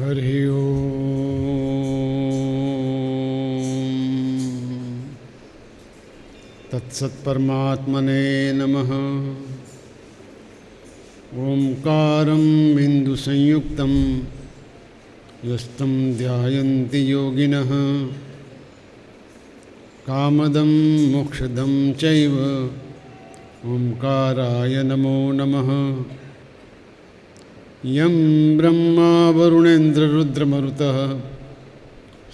હરિ તત્સત્પરમાત્મને નમઃ. ઓમકારં બિંદુસંયુક્तं યસ્तं ધ્યાયન્તિ યોગિનઃ કામદં મોક્ષદં ચૈવ ઓમકારાય નમો નમઃ. યં બ્રહ્મા વરુણેન્દ્રરુદ્રમરુતઃ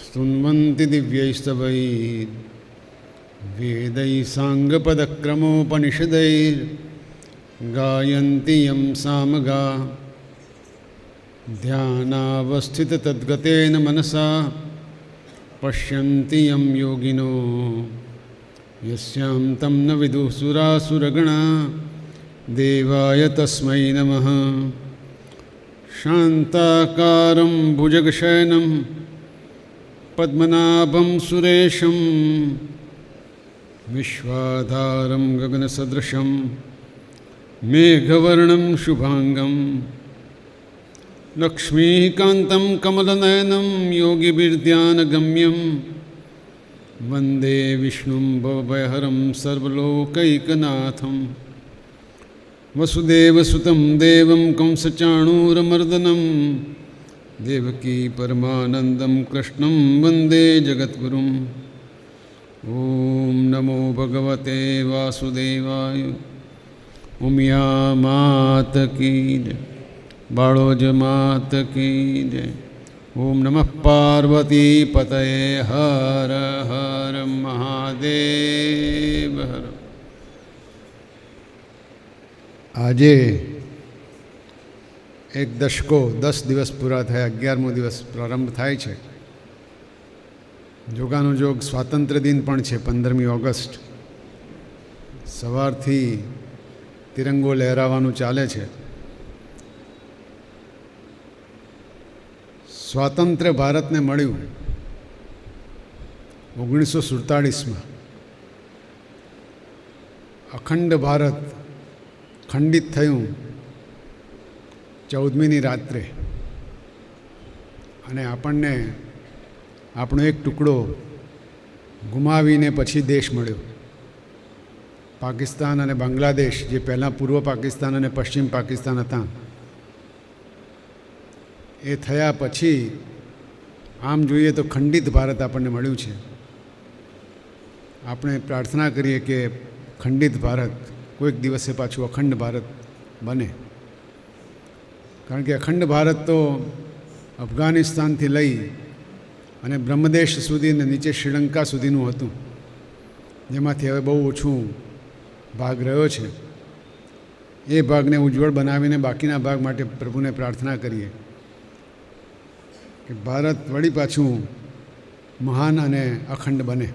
સ્તુન્વન્તિ દિવ્યૈસ્તવૈः વેદૈः સાંગપદક્રમોપનિષदैः ગાયन्ति યં સામગાः. ધ્યાનાવસ્થિતતદ્ગતેન મનસા પશ્યन्ति યં યોગિનો યસ્યાં तं ન વિદુઃ સુરાસુરગણા દેવાય તસ્મૈ નમઃ. શાંતાકારં ભુજગશયनं પદ્મનાભં સુરેશં વિશ્વાધારં ગગનસદૃશં મેઘવર્ણં શુભાંગં લક્ષ્મીકાન્तं કમલનયनं યોગીભીર્ધ્યાનગમ્યં વંદે વિષ્ણું ભવભયહરં સર્વલોકૈકનાથં. વસુદેવસુतं દેવં કંસચાણૂરમર્દनं દેવકી પરમાનંદં કૃષ્ણં વંદે જગદ્ગુરું. ઓમ નમો ભગવતે વાસુદેવાય. ઉમિયા માત કી જય, બાળોજ માત કી જય. ઓમ નમઃ પાર્વતી પતયે હર હર મહાદેવ હર. આજે એક દશકો 10 દિવસ પૂરા થયા, 11મો દિવસ પ્રારંભ થાય છે. જોગાનુજોગ સ્વાતંત્ર્ય દિન પણ છે, 15મી ઓગસ્ટ. સવારથી તિરંગો લહેરાવાનું ચાલે છે. સ્વાતંત્ર્ય ભારતને મળ્યું 1947માં. અખંડ ભારત ખંડિત થયું 14મીની રાત્રે, અને આપણને આપણો એક ટુકડો ગુમાવીને પછી દેશ મળ્યો. પાકિસ્તાન અને બાંગ્લાદેશ, જે પહેલાં પૂર્વ પાકિસ્તાન અને પશ્ચિમ પાકિસ્તાન હતા, એ થયા પછી આમ જોઈએ તો ખંડિત ભારત આપણને મળ્યું છે. આપણે પ્રાર્થના કરીએ કે ખંડિત ભારત કોઈક દિવસે પાછું અખંડ ભારત બને. કારણ કે અખંડ ભારત તો અફઘાનિસ્તાનથી લઈ અને બ્રહ્મદેશ સુધી ને નીચે શ્રીલંકા સુધીનું હતું, જેમાંથી હવે બહુ ઓછું ભાગ રહ્યો છે. એ ભાગને ઉજ્જવળ બનાવીને બાકીના ભાગ માટે પ્રભુને પ્રાર્થના કરીએ કે ભારત વળી પાછું મહાન અને અખંડ બને.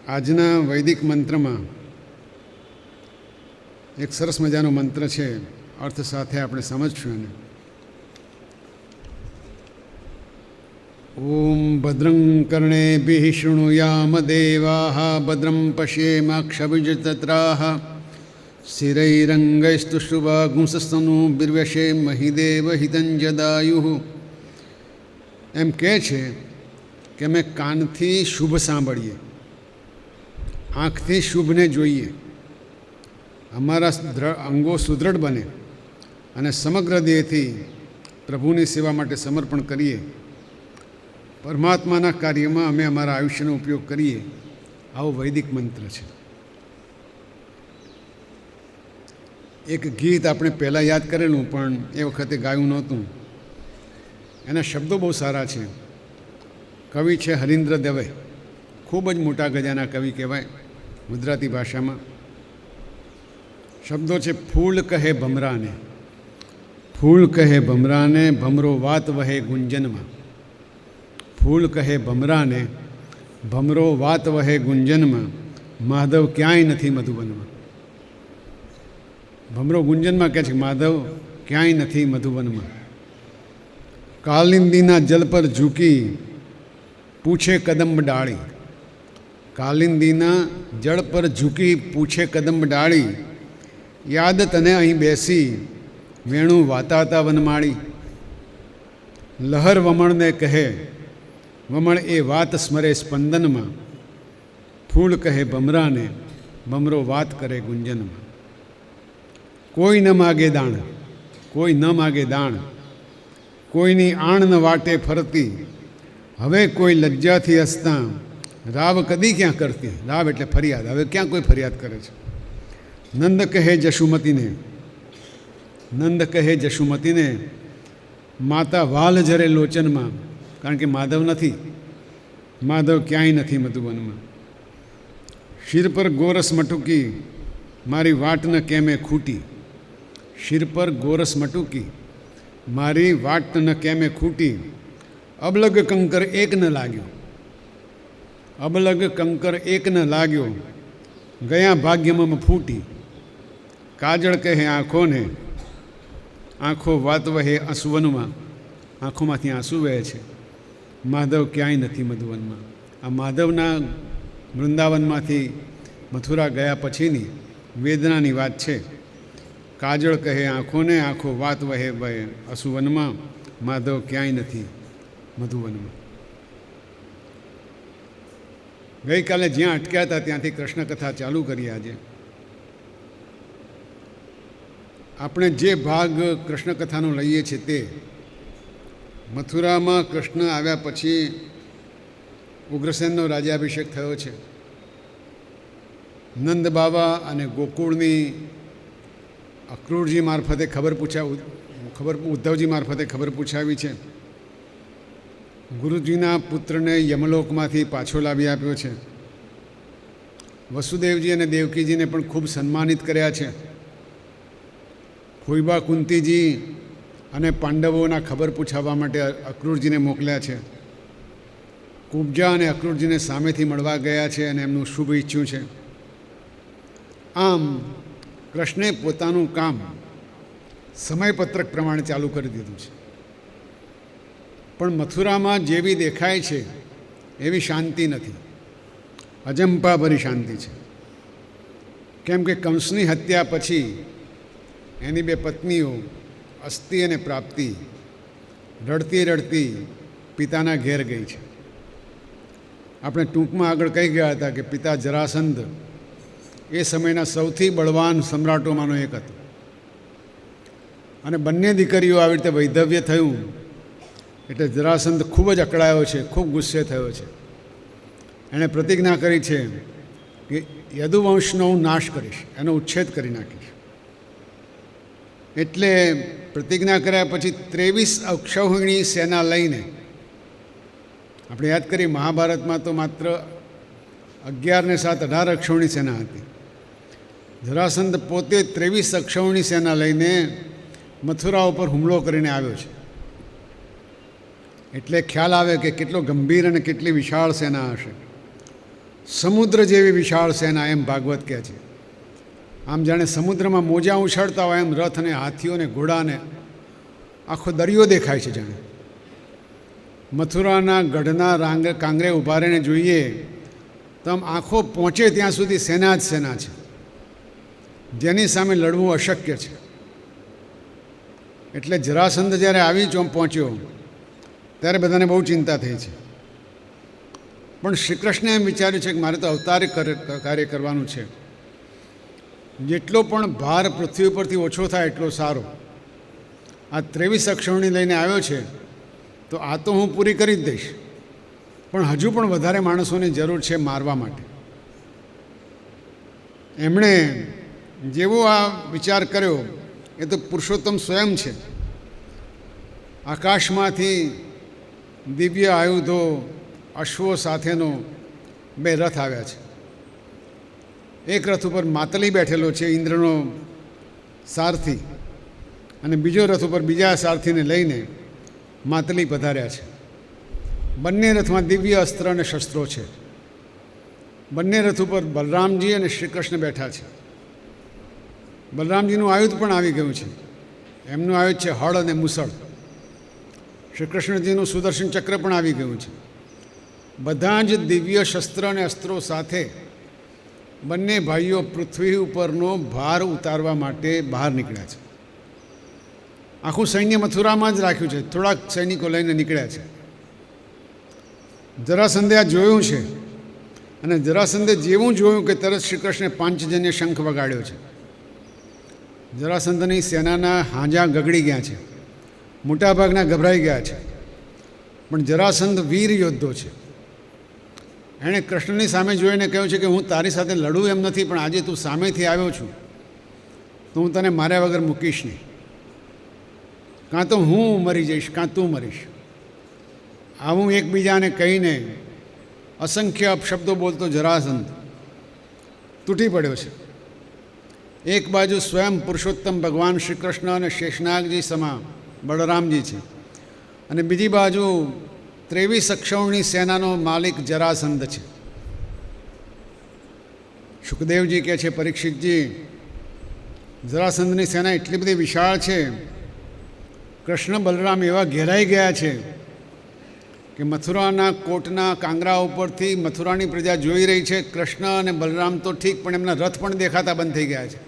આજના વૈદિક મંત્રમાં એક સરસ મજાનો મંત્ર છે, અર્થ સાથે આપણે સમજશું એને. ઓમ ભદ્રં કર્ણેભિઃ શૃણુયામ દેવાઃ ભદ્રં પશ્યેમાક્ષભિજતત્રાઃ સ્થિરૈરંગૈસ્તુષ્ટુવાગુંસસ્તનૂભિર્વ્યશેમહિ દેવહિतं જદાયુઃ. એમ કહે છે કે અમે કાનથી શુભ સાંભળીએ, આંખથી શુભને જોઈએ, અમારા અંગો સુદૃઢ બને અને સમગ્ર દેહથી પ્રભુની સેવા માટે સમર્પણ કરીએ. પરમાત્માના કાર્યમાં અમે અમારા આયુષ્યનો ઉપયોગ કરીએ. આવો વૈદિક મંત્ર છે. એક ગીત આપણે પહેલાં યાદ કરેલું, પણ એ વખતે ગાયું નહોતું. એના શબ્દો બહુ સારા છે. કવિ છે હરીન્દ્ર દવે, ખૂબ જ મોટા ગજાના કવિ કહેવાય ગુજરાતી ભાષામાં. શબ્દો છે: ફૂલ કહે ભમરાને, ફૂલ કહે ભમરાને, ભમરો વાત વહે ગુંજનમાં. ફૂલ કહે ભમરાને, ભમરો વાત વહે ગુંજનમાં, માધવ ક્યાંય નથી મધુવનમાં. ભમરો ગુંજનમાં કહે છે, માધવ ક્યાંય નથી મધુવનમાં. કાલિંદીના જલ પર ઝૂકી પૂછે કદંબ ડાળી. કાલિંદીના જળ પર ઝૂકી પૂછે કદંબ ડાળી, યાદ તને અહીં બેસી વેણું વાતાતા વનમાળી. લહર વમણને કહે, વમણ એ વાત સ્મરે સ્પંદનમાં. ફૂલ કહે ભમરાને, ભમરો વાત કરે ગુંજનમાં. કોઈ ન માગે દાણ, કોઈ ન માગે દાણ, કોઈની આણ ન વાટે ફરતી. હવે કોઈ લજ્જાથી હસતાં, રાવ કદી ક્યાં કરતી. રાવ એટલે ફરિયાદ. હવે ક્યાં કોઈ ફરિયાદ કરે છે. નંદ કહે જશુમતીને, નંદ કહે જશુમતીને, માતા વાલ જરે લોચનમાં. કારણ કે માધવ નથી, માધવ ક્યાંય નથી મધુવનમાં. શિર પર ગોરસ મટુકી, મારી વાટ ન કેમે ખૂટી. શિર પર ગોરસ મટુકી, મારી વાટ ન કેમે ખૂટી. અબલગ કંકર એક ન લાગ્યો, અબલગ કંકર એક ન લાગ્યો, ગયા ભાગ્યમાં ફૂટી. કાજળ કહે આંખોને, આંખો વાત વહે અસવનમાં. આંખોમાંથી આંસુ વહે છે, માધવ ક્યાંય નથી મધુવનમાં. આ માધવના વૃંદાવનમાંથી મથુરા ગયા પછીની વેદનાની વાત છે. કાજળ કહે આંખોને, આંખો વાત વહે વહે અસુવનમાં, માધવ ક્યાંય નથી મધુવનમાં. ગઈકાલે જ્યાં અટક્યા હતા ત્યાંથી કૃષ્ણ કથા ચાલુ કરી. આજે આપણે જે ભાગ કૃષ્ણ કથાનો લઈએ છીએ તે મથુરામાં કૃષ્ણ આવ્યા પછી ઉગ્રસેનનો રાજ્યાભિષેક થયો છે. નંદ બાબા અને ગોકુળની અક્રૂરજી મારફતે ખબર ઉદ્ધવજી મારફતે ખબર પૂછાવી છે. ગુરુજીના પુત્રને યમલોકમાંથી પાછો લાવી આપ્યો છે. વસુદેવજી અને દેવકીજીને પણ ખૂબ સન્માનિત કર્યા છે. ફોઈબા કુંતીજી અને પાંડવોના ખબર પૂછાવવા માટે અક્રૂરજીને મોકલ્યા છે. કુબ્જા અને અક્રૂરજીને સામેથી મળવા ગયા છે અને એમનું શુભ ઈચ્છ્યું છે. આમ કૃષ્ણે પોતાનું કામ સમયપત્રક પ્રમાણે ચાલુ કરી દીધું છે. પણ મથુરામાં જેવી દેખાય છે એવી શાંતિ નથી, અજંપાભરી શાંતિ છે. કેમ કે કંસની હત્યા પછી એની બે પત્નીઓ અસ્તિ અને પ્રાપ્તિ રડતી રડતી પિતાના ઘેર ગઈ છે. આપણે ટૂંકમાં આગળ કહી ગયા હતા કે પિતા જરાસંધ એ સમયના સૌથી બળવાન સમ્રાટોમાંનો એક હતો. અને બંને દીકરીઓ આવી રીતે વૈધવ્ય થયું એટલે જરાસંધ ખૂબ જ અકળાયો છે, ખૂબ ગુસ્સે થયો છે. એણે પ્રતિજ્ઞા કરી છે કે યદુવંશનો હું નાશ કરીશ, એનો ઉચ્છેદ કરી નાખીશ. એટલે પ્રતિજ્ઞા કર્યા પછી 23 અક્ષૌહિણી સેના લઈને, આપણે યાદ કરીએ મહાભારતમાં તો માત્ર 11 ને 7 18 અક્ષૌહિણી સેના હતી. જરાસંધ પોતે 23 અક્ષૌહિણી સેના લઈને મથુરા ઉપર હુમલો કરીને આવ્યો છે. એટલે ખ્યાલ આવે કે કેટલો ગંભીર અને કેટલી વિશાળ સેના હશે. સમુદ્ર જેવી વિશાળ સેના એમ ભાગવત કહે છે. આમ જાણે સમુદ્રમાં મોજા ઉછળતા હોય એમ રથ અને હાથીઓને ઘોડાને આખો દરિયો દેખાય છે. જાણે મથુરાના ગઢના કાંગરે ઊભા રહીને જોઈએ તો આમ આંખો પહોંચે ત્યાં સુધી સેના જ સેના છે, જેની સામે લડવું અશક્ય છે. એટલે જરાસંધ જ્યારે આવી ચોમ પહોંચ્યો ત્યારે બધાને બહુ ચિંતા થઈ છે. પણ શ્રી કૃષ્ણે એમ વિચાર્યું છે કે મારે તો અવતારે કાર્ય કરવાનું છે. જેટલો પણ ભાર પૃથ્વી ઉપરથી ઓછો થાય એટલો સારો. આ 23 અક્ષૌહિણી લઈને આવ્યો છે તો આ તો હું પૂરી કરી જ દઈશ, પણ હજુ પણ વધારે માણસોની જરૂર છે મારવા માટે. એમણે જેવો આ વિચાર કર્યો એ તો પુરુષોત્તમ સ્વયં છે. આકાશમાંથી દિવ્ય આયુધો અશ્વો સાથેનો 2 રથ આવ્યા છે. એક રથ ઉપર માતલી બેઠેલો છે, ઇન્દ્રનો સારથી, અને બીજો રથ ઉપર બીજા સારથીને લઈને માતલી પધાર્યા છે. બંને રથમાં દિવ્ય અસ્ત્ર અને શસ્ત્રો છે. બંને રથ ઉપર બલરામજી અને શ્રી કૃષ્ણ બેઠા છે. બલરામજીનું આયુધ પણ આવી ગયું છે. એમનું આયુધ છે હળ અને મુસળ. શ્રી કૃષ્ણજીનું સુદર્શન ચક્ર પણ આવી ગયું છે. બધા જ દિવ્ય શસ્ત્ર અને અસ્ત્રો સાથે બંને ભાઈઓ પૃથ્વી ઉપરનો ભાર ઉતારવા માટે બહાર નીકળ્યા છે. આખું સૈન્ય મથુરામાં જ રાખ્યું છે, થોડાક સૈનિકો લઈને નીકળ્યા છે. જરાસંધે આ જોયું છે અને જરાસંધે જેવું જોયું કે તરત શ્રી કૃષ્ણે પાંચજન્ય શંખ વગાડ્યો છે. જરાસંધની સેનાના હાંજા ગગડી ગયા છે, મોટાભાગના ગભરાઈ ગયા છે. પણ જરાસંધ વીર યોદ્ધો છે. એણે કૃષ્ણની સામે જોઈને કહ્યું છે કે હું તારી સાથે લડું એમ નથી, પણ આજે તું સામેથી આવ્યો છું તો હું તને માર્યા વગર મૂકીશ નહીં. કાં તો હું મરી જઈશ, કાં તું મરીશ. આવું એકબીજાને કહીને અસંખ્ય અપશબ્દો બોલતો જરાસંધ તૂટી પડ્યો છે. એક બાજુ સ્વયં પુરુષોત્તમ ભગવાન શ્રી કૃષ્ણ અને શેષનાગજી સમા બળરામજી છે, અને બીજી બાજુ 23 અક્ષૌણી સેનાનો માલિક જરાસંધ છે. સુખદેવજી કહે છે, પરીક્ષિતજી, જરાસંધની સેના એટલી બધી વિશાળ છે, કૃષ્ણ બલરામ એવા ઘેરાઈ ગયા છે કે મથુરાના કોટના કાંગરા ઉપરથી મથુરાની પ્રજા જોઈ રહી છે. કૃષ્ણ અને બલરામ તો ઠીક, પણ એમના રથ પણ દેખાતા બંધ થઈ ગયા છે.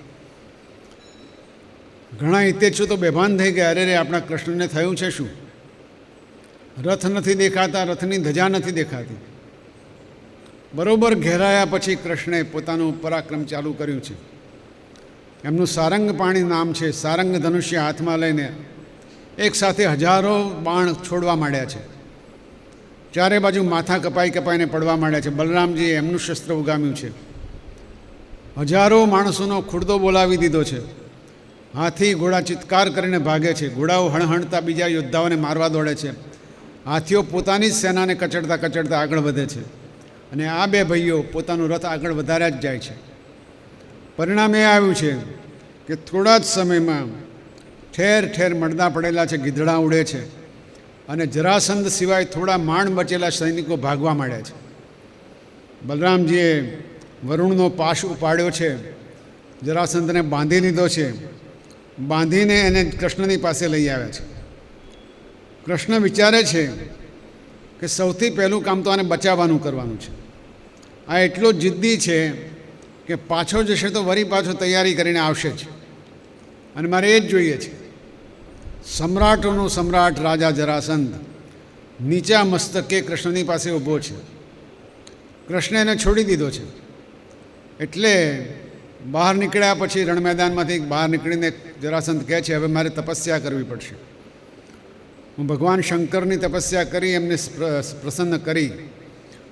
ઘણા હિતેચ્છુ તો બેભાન થઈ ગયા, અરે રે આપણા કૃષ્ણને થયું છે શું? રથ નથી દેખાતા, રથની ધજા નથી દેખાતી. બરોબર ઘેરાયા પછી કૃષ્ણે પોતાનું પરાક્રમ ચાલુ કર્યું છે. એમનું સારંગ પાણી નામ છે. સારંગ ધનુષ્ય હાથમાં લઈને એક સાથે હજારો બાણ છોડવા માંડ્યા છે. ચારે બાજુ માથા કપાઈને પડવા માંડ્યા છે. બલરામજીએ એમનું શસ્ત્ર ઉગામ્યું છે. હજારો માણસોનો ખુરદો બોલાવી દીધો છે. હાથી ઘોડા ચિત્કાર કરીને ભાગે છે. ઘોડાઓ હણહણતા બીજા યોદ્ધાઓને મારવા દોડે છે. હાથીઓ પોતાની જ સેનાને કચડતા આગળ વધે છે, અને આ બે ભાઈઓ પોતાનું રથ આગળ વધાર્યા જ જાય છે. પરિણામ એ આવ્યું છે કે થોડા જ સમયમાં ઠેર ઠેર મળદા પડેલા છે, ગીધડા ઉડે છે, અને જરાસંધ સિવાય થોડા માંડ બચેલા સૈનિકો ભાગવા માંડ્યા છે. બલરામજીએ વરુણનો પાશ ઉપાડ્યો છે, જરાસંધને બાંધી લીધો છે. બાંધીને એને કૃષ્ણની પાસે લઈ આવ્યા છે. કૃષ્ણ વિચારે છે કે સૌથી પહેલું કામ તો આને બચાવવાનું કરવાનું છે. આ એટલો જિદ્દી છે કે પાછો જશે તો વળી પાછો તૈયારી કરીને આવશે જ, અને મારે એ જ જોઈએ છે. સમ્રાટોનો સમ્રાટ રાજા જરાસંધ નીચા મસ્તકે કૃષ્ણની પાસે ઊભો છે. કૃષ્ણે એને છોડી દીધો છે. એટલે બહાર નીકળ્યા પછી રણમેદાનમાંથી બહાર નીકળીને જરાસંધ કહે છે, હવે મારે તપસ્યા કરવી પડશે. હું ભગવાન શંકરની તપસ્યા કરી એમને પ્રસન્ન કરી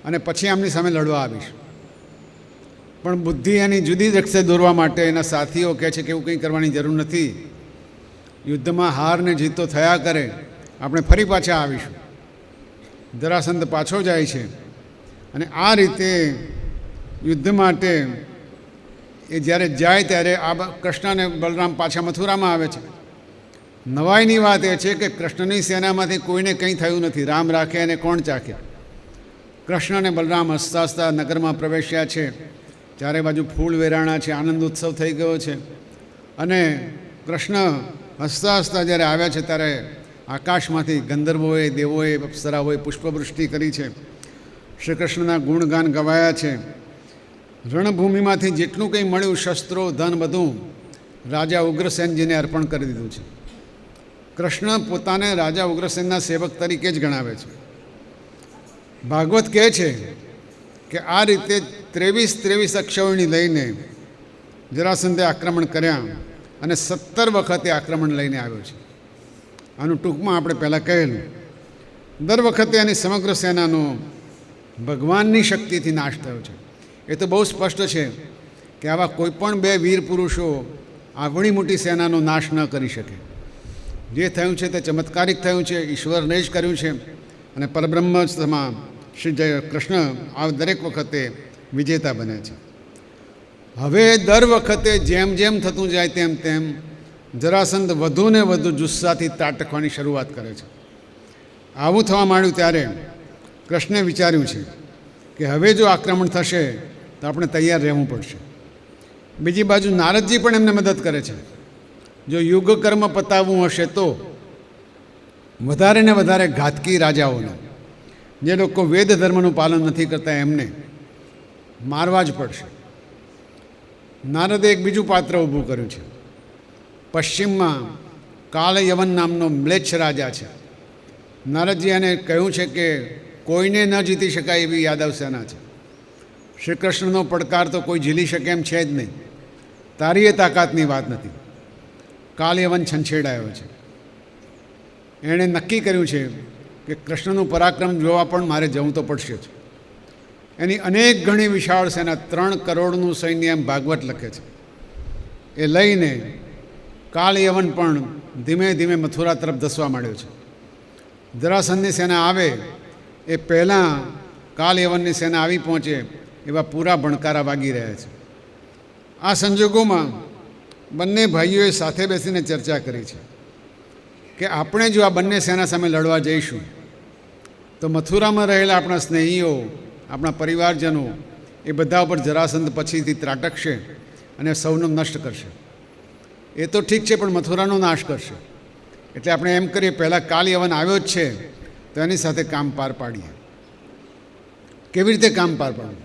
અને પછી એમની સામે લડવા આવીશ. પણ બુદ્ધિ એની જુદી જ રસ્તે દોરવા માટે એના સાથીઓ કહે છે કે એવું કંઈ કરવાની જરૂર નથી. યુદ્ધમાં હાર ને જીત તો થયા કરે, આપણે ફરી પાછા આવીશું. જરાસંધ પાછો જાય છે, અને આ રીતે યુદ્ધ માટે એ જ્યારે જાય ત્યારે આ કૃષ્ણ અને બલરામ પાછા મથુરામાં આવે છે. નવાઈની વાત એ છે કે કૃષ્ણની સેનામાંથી કોઈને કંઈ થયું નથી. રામ રાખે અને કોણ ચાખે. કૃષ્ણ અને બલરામ હસતા હસતા નગરમાં પ્રવેશ્યા છે. ચારે બાજુ ફૂલ વેરાણા છે, આનંદ ઉત્સવ થઈ ગયો છે. અને કૃષ્ણ હસતા હસતા જ્યારે આવ્યા છે ત્યારે આકાશમાંથી ગંધર્વોએ, દેવોએ, અપ્સરાઓએ પુષ્પવૃષ્ટિ કરી છે. શ્રી કૃષ્ણના ગુણગાન ગવાયા છે. રણભૂમિમાંથી જેટલું કંઈ મળ્યું, શસ્ત્રો, ધન, બધું રાજા ઉગ્રસેનજીને અર્પણ કરી દીધું છે. કૃષ્ણ પોતાને રાજા ઉગ્રસેનના સેવક તરીકે જ ગણાવે છે. ભાગવત કહે છે કે આ રીતે 23 અક્ષૌહિણી લઈને જરાસંધે આક્રમણ કર્યા અને 17 વખતે આક્રમણ લઈને આવ્યો છે. આનું ટૂંકમાં આપણે પહેલાં કહેલું. દર વખતે એની સમગ્ર સેનાનો ભગવાનની શક્તિથી નાશ થયો છે. એ તો બહુ સ્પષ્ટ છે કે આવા કોઈપણ બે વીર પુરુષો આવડી મોટી સેનાનો નાશ ન કરી શકે. જે થયું છે તે ચમત્કારિક થયું છે, ઈશ્વરને જ કર્યું છે, અને પરબ્રહ્મ સમા શ્રી જય કૃષ્ણ આ દરેક વખતે વિજેતા બને છે. હવે દર વખતે જેમ જેમ થતું જાય તેમ તેમ જરાસંધ વધુ ને વધુ જુસ્સાથી તાટકવાની શરૂઆત કરે છે. આવું થવા માંડ્યું ત્યારે કૃષ્ણે વિચાર્યું છે કે હવે જો આક્રમણ થશે તો આપણે તૈયાર રહેવું પડશે. બીજી બાજુ નારદજી પણ એમને મદદ કરે છે. જો યુગ કર્મ પતાવવું હશે તો વધારે ને વધારે ઘાતકી રાજાઓને, જે લોકો વેદ ધર્મનું પાલન નથી કરતા, એમને મારવા જ પડશે. નારદે એક બીજું પાત્ર ઊભું કર્યું છે. પશ્ચિમમાં કાલ યવન નામનો મ્લેચ્છ રાજા છે. નારદજી એને કહ્યું છે કે કોઈને ન જીતી શકાય એવી યાદવ સેના છે. શ્રી કૃષ્ણનો પડકાર તો કોઈ ઝીલી શકે એમ છે જ નહીં. તારી એ તાકાતની વાત નથી. કાલ યવન છંછેડાયો છે. એણે નક્કી કર્યું છે કે કૃષ્ણનું પરાક્રમ જોવા પણ મારે જવું તો પડશે જ. એની અનેક ઘણી વિશાળ સેના 3 કરોડનું સૈન્ય એમ ભાગવત લખે છે. એ લઈને કાલ યવન પણ ધીમે ધીમે મથુરા તરફ ધસવા માંડ્યો છે. જરાસંધની સેના આવે એ પહેલાં કાલ યવનની સેના આવી પહોંચે એવા પૂરા ભણકારા વાગી રહ્યા છે. આ સંજોગોમાં બંને ભાઈઓએ સાથે બેસીને ચર્ચા કરી છે કે આપણે જો આ બંને સેના સામે લડવા જઈશું તો મથુરામાં રહેલા આપણા સ્નેહીઓ, આપણા પરિવારજનો એ બધા ઉપર જરાસંધ પછીથી ત્રાટકશે અને સૌનો નષ્ટ કરશે. એ તો ઠીક છે, પણ મથુરાનો નાશ કરશે. એટલે આપણે એમ કરીએ, પહેલાં કાલ યવન આવ્યો જ છે તો એની સાથે કામ પાર પાડીએ. કેવી રીતે કામ પાર પાડવું?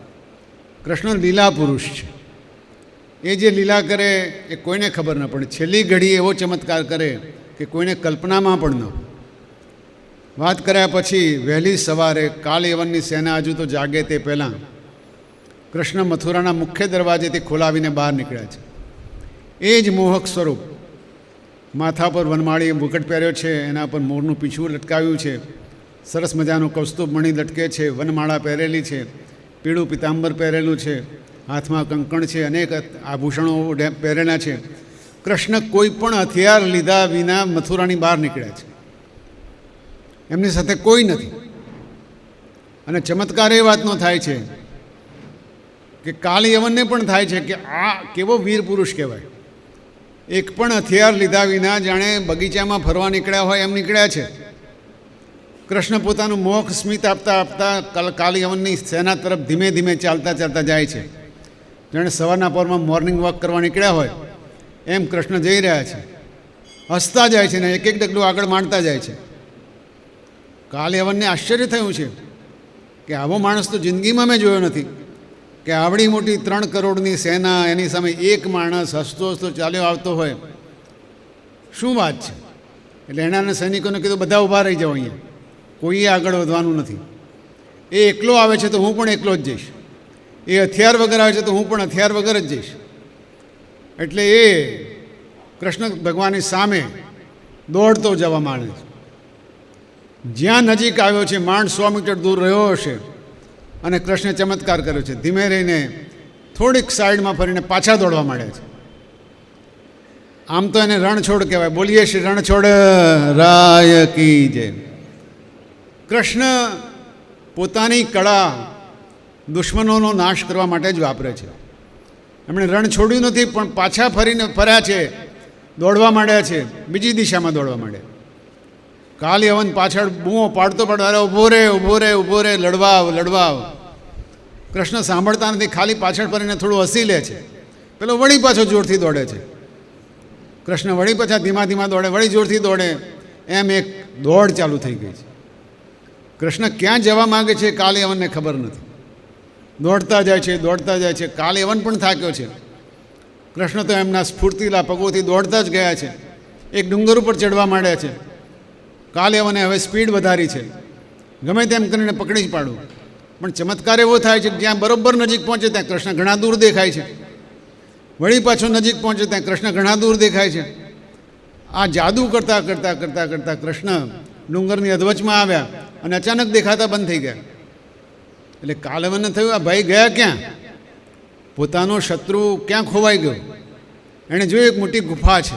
કૃષ્ણ લીલા પુરુષ છે. એ જે લીલા કરે એ કોઈને ખબર ન પડે. છેલ્લી ઘડી એવો ચમત્કાર કરે કે કોઈને કલ્પનામાં પણ ન. વાત કર્યા પછી વહેલી સવારે કાલ યવનની સેના હજુ તો જાગે તે પહેલાં કૃષ્ણ મથુરાના મુખ્ય દરવાજેથી ખોલાવીને બહાર નીકળ્યા છે. એ જ મોહક સ્વરૂપ. માથા પર વનમાળી મુકટ પહેર્યો છે, એના પર મોરનું પીછું લટકાવ્યું છે, સરસ મજાનું કૌસ્તુભ મણિ લટકે છે, વનમાળા પહેરેલી છે, પીળું પિતાંબર પહેરેલું છે, હાથમાં કંકણ છે, અનેક આભૂષણો પહેરેલા છે. કૃષ્ણ કોઈ પણ હથિયાર લીધા વિના મથુરાની બહાર નીકળ્યા છે. એમની સાથે કોઈ નથી. અને ચમત્કાર એ વાતનો થાય છે કે કાલ યવનને પણ થાય છે કે આ કેવો વીર પુરુષ કહેવાય. એક પણ હથિયાર લીધા વિના જાણે બગીચામાં ફરવા નીકળ્યા હોય એમ નીકળ્યા છે. કૃષ્ણ પોતાનું મોખ સ્મિત આપતા આપતા કાલ યવનની સેના તરફ ધીમે ધીમે ચાલતા ચાલતા જાય છે. જાણે સવારના પરમાં મોર્નિંગ વોક કરવા નીકળ્યા હોય એમ કૃષ્ણ જઈ રહ્યા છે. હસતા જાય છે ને એક એક ડગલું આગળ માંડતા જાય છે. કાલ યવનને આશ્ચર્ય થયું છે કે આવો માણસ તો જિંદગીમાં મેં જોયો નથી કે આવડી મોટી 3 કરોડની સેના, એની સામે એક માણસ હસતો હસતો ચાલ્યો આવતો હોય. શું વાત છે? એટલે એના સૈનિકોને કીધું, બધા ઊભા રહી જાઓ, અહીંયા કોઈએ આગળ વધવાનું નથી. એ એકલો આવે છે તો હું પણ એકલો જ જઈશ. એ હથિયાર વગર આવે છે તો હું પણ હથિયાર વગર જ જઈશ. એટલે એ કૃષ્ણ ભગવાનની સામે દોડતો જવા માંડે છે. જ્યાં નજીક આવ્યો છે, માંડ 100 મીટર દૂર રહ્યો હશે અને કૃષ્ણે ચમત્કાર કર્યો છે. ધીમે રહીને થોડીક સાઈડમાં ફરીને પાછા દોડવા માંડ્યા છે. આમ તો એને રણછોડ કહેવાય. બોલીએ શ્રી રણછોડ રાય કી જય. કૃષ્ણ પોતાની કળા દુશ્મનોનો નાશ કરવા માટે જ વાપરે છે. એમણે રણ છોડ્યું નથી, પણ પાછા ફર્યા છે, દોડવા માંડ્યા છે, બીજી દિશામાં દોડવા માંડ્યા. કાલ યવન પાછળ બૂમો પાડતો પાડતો, ઊભો રે ઊભો રે ઊભો રે, લડવાવ લડવાવ. કૃષ્ણ સાંભળતા નથી, ખાલી પાછળ ફરીને થોડું હસી લે છે. પેલો વળી પાછો જોરથી દોડે છે. કૃષ્ણ વળી પાછા ધીમા ધીમા દોડે, વળી જોરથી દોડે. એમ એક દોડ ચાલુ થઈ ગઈ છે. કૃષ્ણ ક્યાં જવા માગે છે કાલ યવનને ખબર નથી. દોડતા જાય છે, દોડતા જાય છે. કાલ યવન પણ થાક્યો છે. કૃષ્ણ તો એમના સ્ફૂર્તિલા પગોથી દોડતા જ ગયા છે. એક ડુંગર ઉપર ચડવા માંડ્યા છે. કાલ યવને હવે સ્પીડ વધારી છે. ગમે તેમ કરીને પકડી જ પાડવું. પણ ચમત્કાર એવો થાય છે કે જ્યાં બરોબર નજીક પહોંચે ત્યાં કૃષ્ણ ઘણા દૂર દેખાય છે. વળી પાછો નજીક પહોંચે ત્યાં કૃષ્ણ ઘણા દૂર દેખાય છે. આ જાદુ કરતાં કરતાં કરતાં કરતાં કૃષ્ણ ડુંગરની અધવચમાં આવ્યા અને અચાનક દેખાતા બંધ થઈ ગયા. એટલે કાલ યવનને થયું, આ ભાઈ ગયા ક્યાં? પોતાનો શત્રુ ક્યાં ખોવાઈ ગયો? એણે જોયું એક મોટી ગુફા છે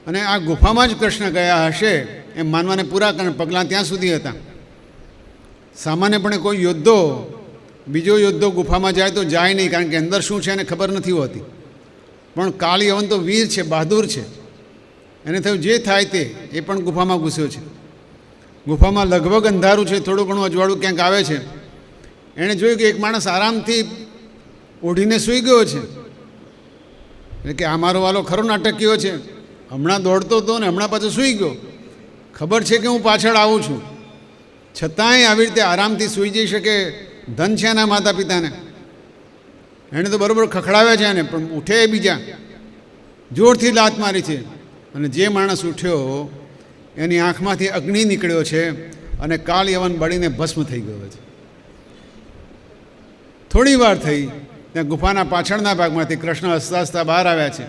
અને આ ગુફામાં જ કૃષ્ણ ગયા હશે એમ માનવાને પૂરા પગલાં ત્યાં સુધી હતા. સામાન્યપણે કોઈ યોદ્ધો બીજો યોદ્ધો ગુફામાં જાય તો જાય નહીં, કારણ કે અંદર શું છે એને ખબર નથી હોતી. પણ કાલ યવન તો વીર છે, બહાદુર છે. એને થયું જે થાય તે. એ પણ ગુફામાં ઘૂસ્યો છે. ગુફામાં લગભગ અંધારું છે, થોડું ઘણું અજવાળું ક્યાંક આવે છે. એણે જોયું કે એક માણસ આરામથી ઓઢીને સૂઈ ગયો છે. એટલે કે આ મારો વાલો ખરો નાટકીયો છે. હમણાં દોડતો હતો ને હમણાં પાછો સૂઈ ગયો. ખબર છે કે હું પાછળ આવું છું, છતાંય આવી રીતે આરામથી સૂઈ જઈ શકે? ધન છે એના માતા પિતાને. એણે તો બરાબર ખખડાવ્યા છે એને, પણ ઉઠે બીજા. જોરથી લાત મારી છે. અને જે માણસ ઉઠ્યો એની આંખમાંથી અગ્નિ નીકળ્યો છે અને કાળ યવન બળીને ભસ્મ થઈ ગયો છે. થોડી વાર થઈ, ત્યાં ગુફાના પાછળના ભાગમાંથી કૃષ્ણ હસતા હસતા બહાર આવ્યા છે.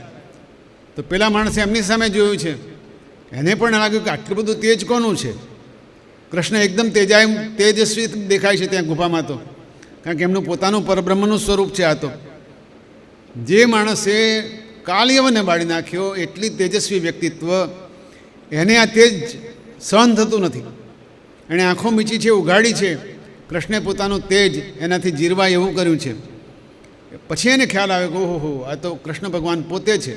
તો પેલા માણસે એમની સામે જોયું છે, એને પણ લાગ્યું કે આટલું બધું તેજ કોનું છે. કૃષ્ણ એકદમ તેજસ્વી દેખાય છે ત્યાં ગુફામાં, તો કારણ કે એમનું પોતાનું પરબ્રહ્મનું સ્વરૂપ છે. આ તો જે માણસે કાળયવનને બાળી નાખ્યો એટલી તેજસ્વી વ્યક્તિત્વ, એને આ તેજ સહન થતું નથી. એણે આંખો મીચી છે, ઉઘાડી છે. કૃષ્ણે પોતાનું તેજ એનાથી જીરવાય એવું કર્યું છે. પછી એને ખ્યાલ આવે કે ઓહો, આ તો કૃષ્ણ ભગવાન પોતે છે.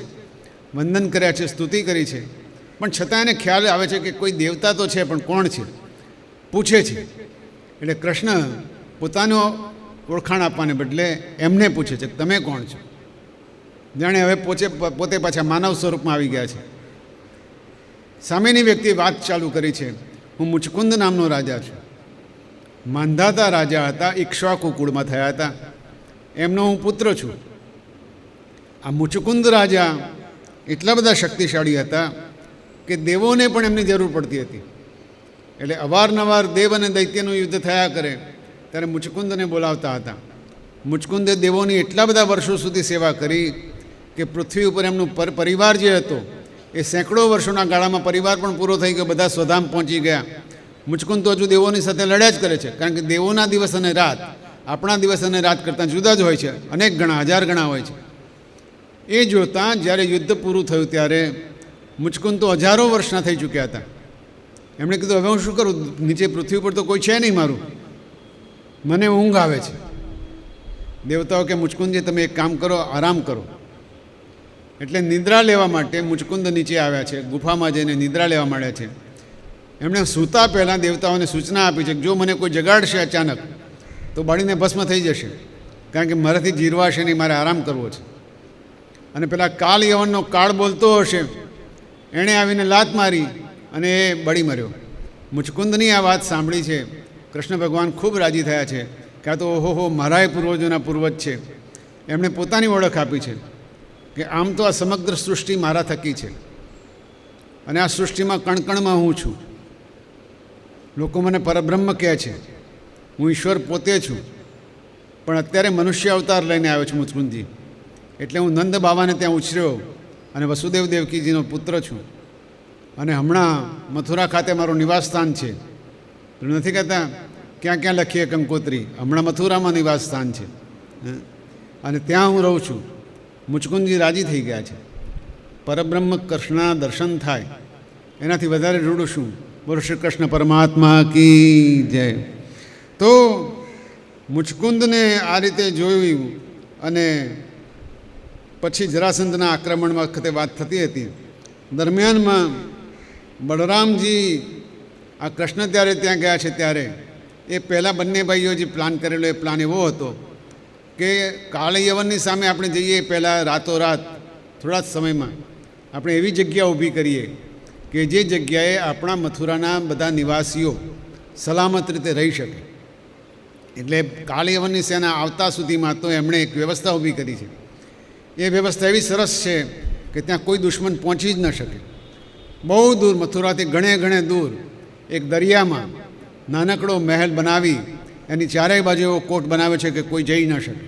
વંદન કર્યા છે, સ્તુતિ કરી છે, પણ છતાં એને ખ્યાલ આવે છે કે કોઈ દેવતા તો છે, પણ કોણ છે પૂછે છે. એટલે કૃષ્ણ પોતાનો ઓળખાણ આપવાને બદલે એમને પૂછે છે, તમે કોણ છો? જાણે હવે પોતે પાછા માનવ સ્વરૂપમાં આવી ગયા છે. સામેની વ્યક્તિએ વાત ચાલુ કરી છે, હું મુચકુંદ નામનો રાજા છું. માંધાતા રાજા હતા, ઇક્ષ્વાકુ કુળમાં થયા હતા. એમનો હું પુત્ર છું. આ મુચકુંદ રાજા એટલા બધા શક્તિશાળી હતા કે દેવોને પણ એમની જરૂર પડતી હતી. એટલે અવારનવાર દેવ અને દૈત્યનું યુદ્ધ થયા કરે ત્યારે મુચકુંદને બોલાવતા હતા. મુચકુંદે દેવોની એટલા બધા વર્ષો સુધી સેવા કરી કે પૃથ્વી ઉપર એમનું પરિવાર જે હતો એ સેંકડો વર્ષોના ગાળામાં પરિવાર પણ પૂરો થઈ ગયો, બધા સ્વધામ પહોંચી ગયા. મુચકુંદ તો હજુ દેવોની સાથે લડ્યા જ કરે છે, કારણ કે દેવોના દિવસ અને રાત આપણા દિવસ અને રાત કરતાં જુદા જ હોય છે, અનેક ગણા, હજાર ગણા હોય છે. એ જોતાં જ્યારે યુદ્ધ પૂરું થયું ત્યારે મુચકુંદ તો હજારો વર્ષના થઈ ચૂક્યા હતા. એમણે કીધું, હવે હું શું કરું? નીચે પૃથ્વી પર તો કોઈ છે નહીં મારું, મને ઊંઘ આવે છે. દેવતાઓ કે મુચકુંદજી તમે એક કામ કરો, આરામ કરો. એટલે નિદ્રા લેવા માટે મુચકુંદ નીચે આવ્યા છે, ગુફામાં જઈને નિદ્રા લેવા માંડ્યા છે. એમણે સૂતા પહેલાં દેવતાઓને સૂચના આપી છે કે જો મને કોઈ જગાડશે અચાનક તો બાળીને ભસ્મ થઈ જશે, કારણ કે મારાથી જીરવાશે નહીં, મારે આરામ કરવો છે. અને પેલા કાળ યવનનો કાળ બોલતો હશે, એણે આવીને લાત મારી અને એ બળી મર્યો. મુચકુંદની આ વાત સાંભળી છે. કૃષ્ણ ભગવાન ખૂબ રાજી થયા છે કે આ તો ઓહો મારાય પૂર્વજોના પૂર્વજ છે. એમણે પોતાની ઓળખ આપી છે કે આમ તો આ સમગ્ર સૃષ્ટિ મારા થકી છે અને આ સૃષ્ટિમાં કણકણમાં હું છું. લોકો મને પરબ્રહ્મ કહે છે, હું ઈશ્વર પોતે છું, પણ અત્યારે મનુષ્ય અવતાર લઈને આવ્યો છું મુચકુંદજી. એટલે હું નંદ બાવાને ત્યાં ઉછર્યો અને વસુદેવ દેવકીજીનો પુત્ર છું. અને હમણાં મથુરા ખાતે મારું નિવાસસ્થાન છે. નથી કહેતા ક્યાં ક્યાં લખીએ કંકોત્રી, હમણાં મથુરામાં નિવાસસ્થાન છે અને ત્યાં હું રહું છું. મુચકુંદજી રાજી થઈ ગયા છે. પરબ્રહ્મ કૃષ્ણના દર્શન થાય એનાથી વધારે રૂડું શું? બોલો શ્રી કૃષ્ણ પરમાત્મા કી જય. તો મુચકુંદને આ રીતે જોયું અને પછી જરાસંધના આક્રમણ વખતે વાત થતી હતી. દરમિયાનમાં બળરામજી આ કૃષ્ણ ત્યારે ત્યાં ગયા છે ત્યારે એ પહેલાં બંને ભાઈઓ જે પ્લાન કરેલો એ પ્લાન એવો હતો કે કાળ યવનની સામે આપણે જઈએ પહેલાં રાતોરાત થોડા જ સમયમાં આપણે એવી જગ્યા ઊભી કરીએ કે જે જગ્યાએ આપણા મથુરાના બધા નિવાસીઓ સલામત રીતે રહી શકે. એટલે કાળ યવનની સેના આવતા સુધીમાં તો એમણે એક વ્યવસ્થા ઊભી કરી છે. એ વ્યવસ્થા એવી સરસ છે કે ત્યાં કોઈ દુશ્મન પહોંચી જ ન શકે. બહુ દૂર, મથુરાથી ઘણે દૂર એક દરિયામાં નાનકડો મહેલ બનાવી એની ચારેય બાજુ એવો કોટ બનાવ્યો છે કે કોઈ જઈ ન શકે.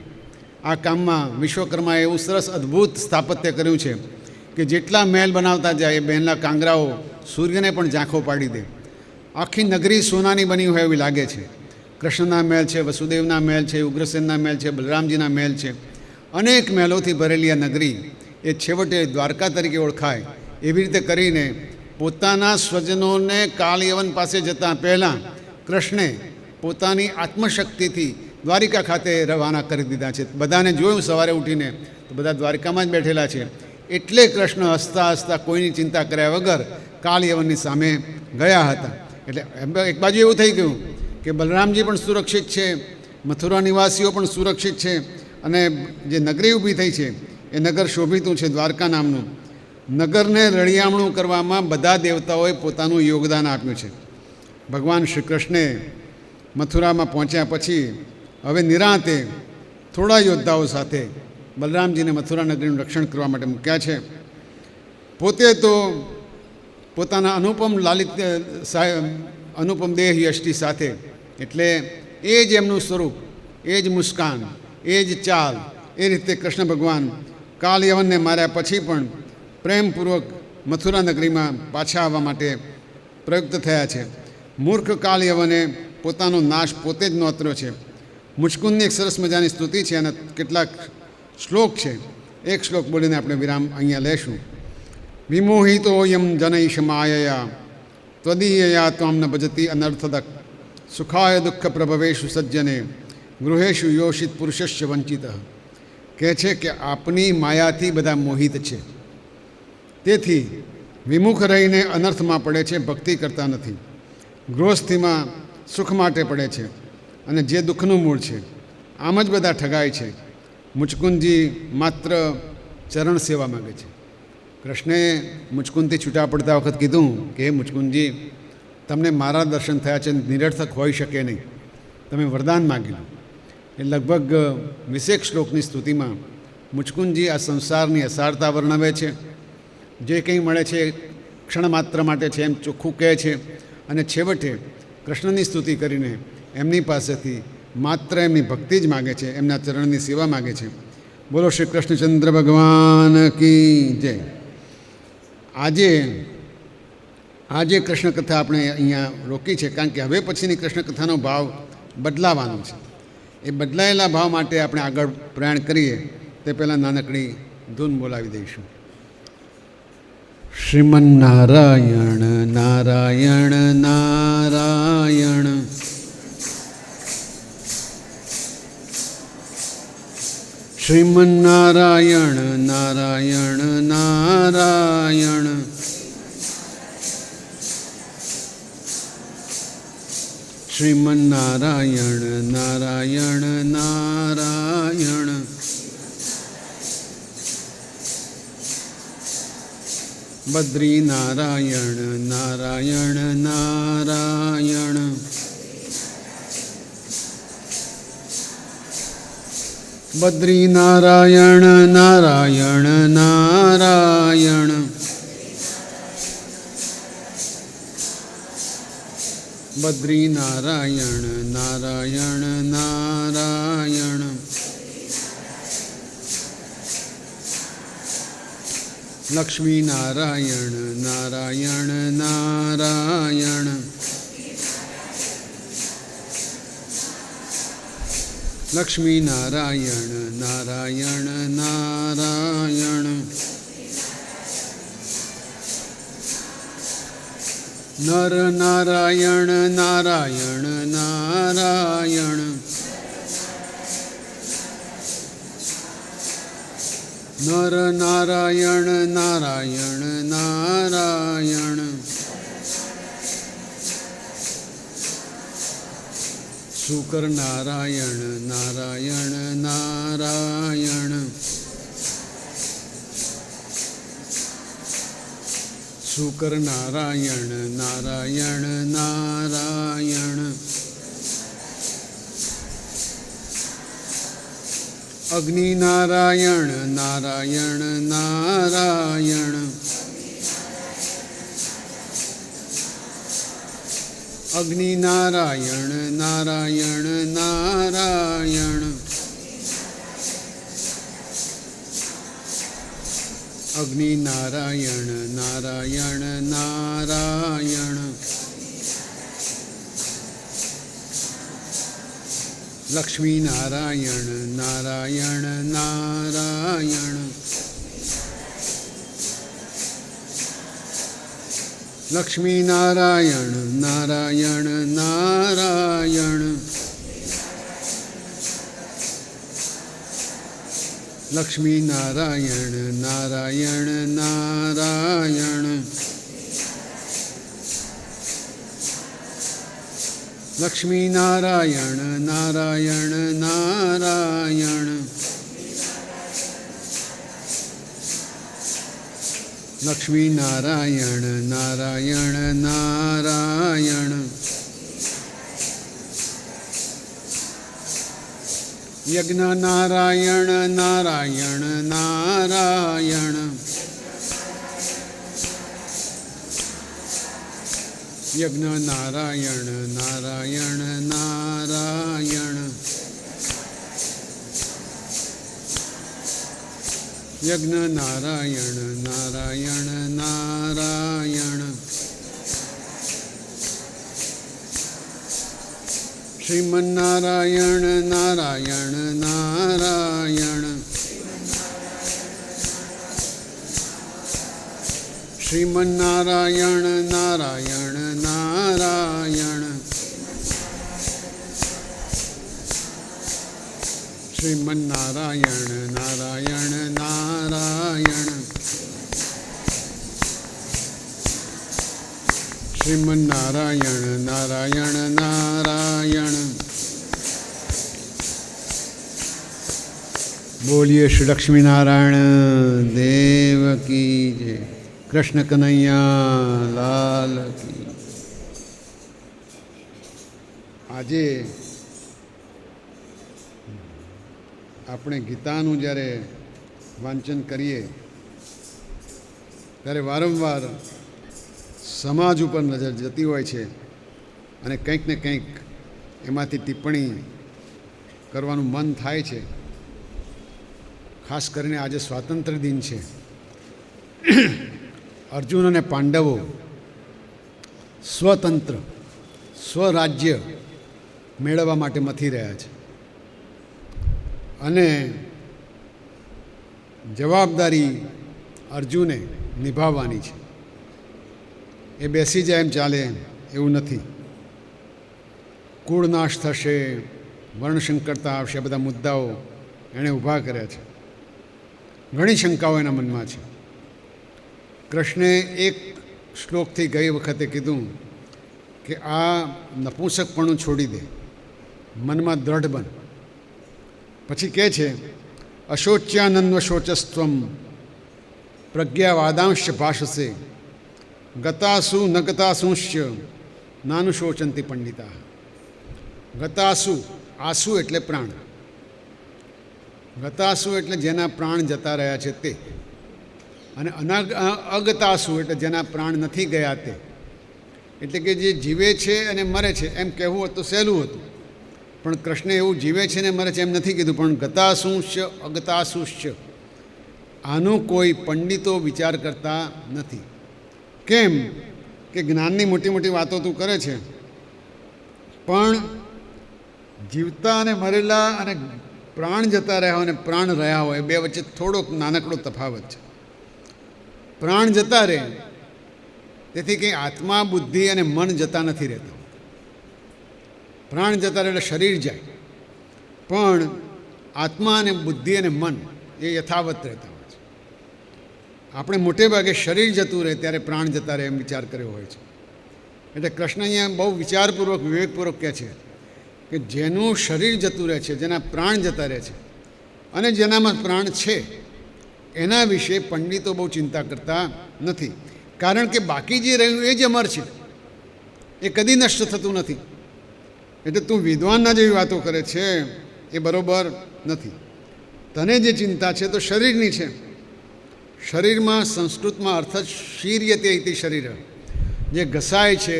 આ કામમાં વિશ્વકર્માએ એવું સરસ અદ્ભુત સ્થાપત્ય કર્યું છે કે જેટલા મહેલ બનાવતા જાય એ મહેલના કાંગરાઓ સૂર્યને પણ ઝાંખો પાડી દે. આખી નગરી સોનાની બની હોય એવી લાગે છે. કૃષ્ણના મહેલ છે, વસુદેવના મહેલ છે, ઉગ્રસેનના મહેલ છે, બલરામજીના મહેલ છે. અનેક મહેલોથી ભરેલી આ નગરી એ છેવટે દ્વારકા તરીકે ઓળખાય એવી રીતે કરીને પોતાના સ્વજનોને કાળ યવન પાસે જતાં પહેલાં કૃષ્ણે પોતાની આત્મશક્તિથી દ્વારિકા ખાતે રવાના કરી દીધા છે. બધાને જોયું સવારે ઉઠીને તો બધા દ્વારિકામાં જ બેઠેલા છે. એટલે કૃષ્ણ હસતા હસતા કોઈની ચિંતા કર્યા વગર કાળ યવનની સામે ગયા હતા. એટલે એક બાજુ એવું થઈ ગયું કે બલરામજી પણ સુરક્ષિત છે, મથુરા નિવાસીઓ પણ સુરક્ષિત છે અને જે નગરી ઊભી થઈ છે એ નગર શોભિતું છે, દ્વારકા નામનું. નગરને રળિયામણું કરવામાં બધા દેવતાઓએ પોતાનું યોગદાન આપ્યું છે. ભગવાન શ્રી કૃષ્ણે મથુરામાં પહોંચ્યા પછી હવે નિરાંતે થોડા યોદ્ધાઓ સાથે બલરામજીને મથુરા નગરીનું રક્ષણ કરવા માટે મૂક્યા છે. પોતે તો પોતાના અનુપમ દેહ યષ્ટિ સાથે, એટલે એ જ એમનું સ્વરૂપ, એ જ મુસ્કાન, એ જ ચાલ, એ રીતે કૃષ્ણ ભગવાન કાલ યવનને માર્યા પછી પણ પ્રેમપૂર્વક મથુરા નગરીમાં પાછા આવવા માટે પ્રયુક્ત થયા છે. મૂર્ખ કાલ યવને પોતાનો નાશ પોતે જ નોતર્યો છે. મુચકુંદની એક સરસ મજાની સ્તુતિ છે અને કેટલાક શ્લોક છે. એક શ્લોક બોલીને આપણે વિરામ અહીંયા લેશું. વિમોહિતોયમ જનૈષ માયયા ત્વદીયયા ત્વામ ન ભજતી અનર્થદક સુખાય દુઃખ પ્રભવેશુ સજ્જને ગૃહેશુ યોષિત પુરુષસ્ય વંચિત. કહે છે કે આપની માયાથી બધા મોહિત છે, તેથી વિમુખ રહીને અનર્થમાં પડે છે, ભક્તિ કરતા નથી. ગૃહસ્થિમાં સુખ માટે પડે છે અને જે દુઃખનું મૂળ છે. આમ જ બધા ઠગાય છે. મુચકુંદજી માત્ર ચરણ સેવા માગે છે. કૃષ્ણે મુચકુંદથી છૂટા પડતા વખત કીધું કે હે મુચકુંદજી, તમને મારા દર્શન થયા છે, નિરર્થક હોઈ શકે નહીં, તમે વરદાન માગી લો. એ લગભગ 20 શ્લોકની સ્તુતિમાં મુચકુંદજી આ સંસારની અસારતા વર્ણવે છે. જે કંઈ મળે છે ક્ષણ માત્ર માટે છે એમ ચોખ્ખું કહે છે અને છેવટે કૃષ્ણની સ્તુતિ કરીને એમની પાસેથી માત્ર એમની ભક્તિ જ માગે છે, એમના ચરણની સેવા માગે છે. બોલો શ્રી કૃષ્ણચંદ્ર ભગવાન કી જય. આજે કૃષ્ણ કથા આપણે અહીંયા રોકી છે, કારણ કે હવે પછીની કૃષ્ણ કથાનો ભાવ બદલાવાનો છે. એ બદલાયેલા ભાવ માટે આપણે આગળ પ્રયાણ કરીએ તે પહેલાં નાનકડી ધૂન બોલાવી દઈશું. શ્રીમન્નારાયણ નારાયણ નારાયણ શ્રીમન્નારાયણ નારાયણ નારાયણ શ્રીમન્નારાયણ નારાયણ નારાયણ બદ્રીનારાયણ નારાયણ નારાયણ બદ્રીનારાયણ નારાયણ નારાયણ બદ્રીનારાયણ નારાયણ નારાયણ લક્ષ્મીનારાયણ નારાયણ નારાયણ લક્ષ્મીનારાયણ નારાયણ નારાયણ નર નારાયણ નારાયણ નારાયણ નર નારાયણ નારાયણ નારાયણ શુકર નારાયણ નારાયણ નારાયણ શુકર નારાયણ નારાયણ નારાયણ અગ્નિ નારાયણ નારાયણ નારાયણ અગ્નિ નારાયણ નારાયણ નારાયણ અગ્નિ નારાયણ નારાયણ નારાયણ લક્ષ્મી નારાયણ નારાયણ નારાયણ લક્ષ્મી નારાયણ નારાયણ નારાયણ લક્ષ્મી નારાયણ નારાયણ નારાયણ લક્ષ્મી નારાયણ નારાયણ નારાયણ લક્ષ્મી નારાયણ નારાયણ નારાયણ યજ્ઞ નારાયણ નારાયણ નારાયણ યજ્ઞ નારાયણ નારાયણ નારાયણ, યજ્ઞ નારાયણ નારાયણ નારાયણ, શ્રીમન્નારાયણ નારાયણ નારાયણ, શ્રીમન્નારાયણ નારાયણ નારાયણ, શ્રીમન્નારાયણ નારાયણ નારાયણ, શ્રીમન્નારાયણ નારાયણ નારાયણ. બોલીએ શ્રી લક્ષ્મીનારાયણ દેવ કી જય. કૃષ્ણ કનૈયા લાલ કી. આજે આપણે ગીતાનું જ્યારે વાંચન કરીએ ત્યારે વારંવાર સમાજ ઉપર નજર જતી હોય છે અને કંઈક ને કંઈક એમાંથી ટિપ્પણી કરવાનું મન થાય છે. ખાસ કરીને આજે સ્વાતંત્ર્ય દિન છે. અર્જુન અને પાંડવો સ્વતંત્ર સ્વરાજ્ય મેળવવા માટે મથી રહ્યા છે અને જવાબદારી અર્જુને નિભાવવાની છે. એ બેસી જાય એમ ચાલે એવું નથી. કુળ નાશ થશે, વર્ણસંકરતા આવશે, આ બધા મુદ્દાઓ એણે ઊભા કર્યા છે. ઘણી શંકાઓ એના મનમાં છે. કૃષ્ણે એક શ્લોકથી ગઈ વખતે કીધું કે આ નપુંસકપણું છોડી દે, મનમાં દ્રઢ બન. પછી કહે છે અશોચ્યાનન્વ શોચસ્ત્વમ પ્રજ્ઞાવાદાંશ ભાષસે ગતાસુ ન ગતાસુંશ્ચ નાનુશોચંતી પંડિતા. ગતાસુ, આસુ એટલે પ્રાણ, ગતાસુ એટલે જેના પ્રાણ જતા રહ્યા છે તે, અને અગતાસુ એટલે જેના પ્રાણ નથી ગયા તે. એટલે કે જે જીવે છે અને મરે છે એમ કહેવું હતું સહેલું હતું, પણ કૃષ્ણે એવું જીવે છે ને મરે છે એમ નથી કીધું, પણ ગતાસુંશ્ચ અગતાસુશ્ચ આનું કોઈ પંડિતો વિચાર કરતા નથી. કેમ કે જ્ઞાનની મોટી મોટી વાતો તું કરે છે, પણ જીવતા અને મરેલા અને પ્રાણ જતા રહ્યા હોય અને પ્રાણ રહ્યા હોય બે વચ્ચે થોડોક નાનકડો તફાવત છે. પ્રાણ જતા રહે તેથી કંઈ આત્મા બુદ્ધિ અને મન જતા નથી રહેતા. પ્રાણ જતા રહે એટલે શરીર જાય, પણ આત્મા અને બુદ્ધિ અને મન એ યથાવત રહેતા હોય છે. આપણે મોટે ભાગે શરીર જતું રહે ત્યારે પ્રાણ જતા રહે એમ વિચાર કર્યો હોય છે. એટલે કૃષ્ણ અહીંયા બહુ વિચારપૂર્વક વિવેકપૂર્વક કહે છે કે જેનું શરીર જતું રહે છે, જેના પ્રાણ જતા રહે છે અને જેનામાં પ્રાણ છે એના વિશે પંડિતો બહુ ચિંતા કરતા નથી. કારણ કે બાકી જે રહ્યું એ જ અમર છે, એ કદી નષ્ટ થતું નથી. એટલે તું વિદ્વાનના જેવી વાતો કરે છે એ બરાબર નથી. તને જે ચિંતા છે તો શરીરની છે. શરીરમાં સંસ્કૃતમાં અર્થ જ શીર્યતે ઇતિ શરીર, જે ઘસાય છે,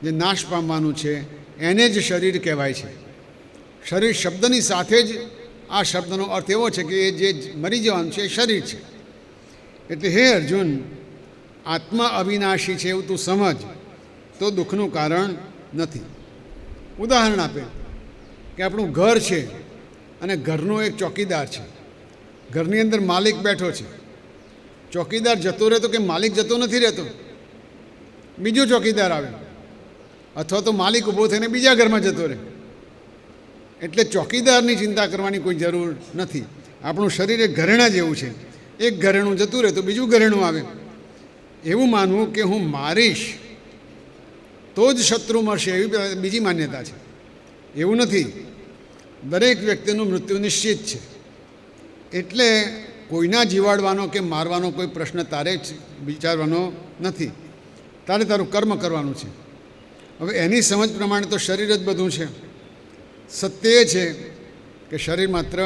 જે નાશ પામવાનું છે એને જ શરીર કહેવાય છે. શરીર શબ્દની સાથે જ આ શબ્દનો અર્થ એવો છે કે એ જે મરી જવાનું છે એ શરીર છે. એટલે હે અર્જુન, આત્મા અવિનાશી છે એવું તું સમજ તો દુઃખનું કારણ નથી. ઉદાહરણ આપે કે આપણું ઘર છે અને ઘરનો એક ચોકીદાર છે. ઘરની અંદર માલિક બેઠો છે. ચોકીદાર જતો રહેતો કે માલિક જતો નથી રહેતો, બીજો ચોકીદાર આવે, અથવા તો માલિક ઊભો થઈને બીજા ઘરમાં જતો રહે. એટલે ચોકીદારની ચિંતા કરવાની કોઈ જરૂર નથી. આપણું શરીર એક ઘરેણા જેવું છે. એક ઘરેણું જતું રહે તો બીજું ઘરેણું આવે. એવું માનવું કે હું મારીશ તો જ શત્રુ મળશે એવી બીજી માન્યતા છે. એવું નથી. દરેક વ્યક્તિનું મૃત્યુ નિશ્ચિત છે. એટલે કોઈના જીવાડવાનો કે મારવાનો કોઈ પ્રશ્ન તારે જ વિચારવાનો નથી. તારે તારું કર્મ કરવાનું છે. હવે એની સમજ પ્રમાણે તો શરીર જ બધું છે. સત્ય એ છે કે શરીર માત્ર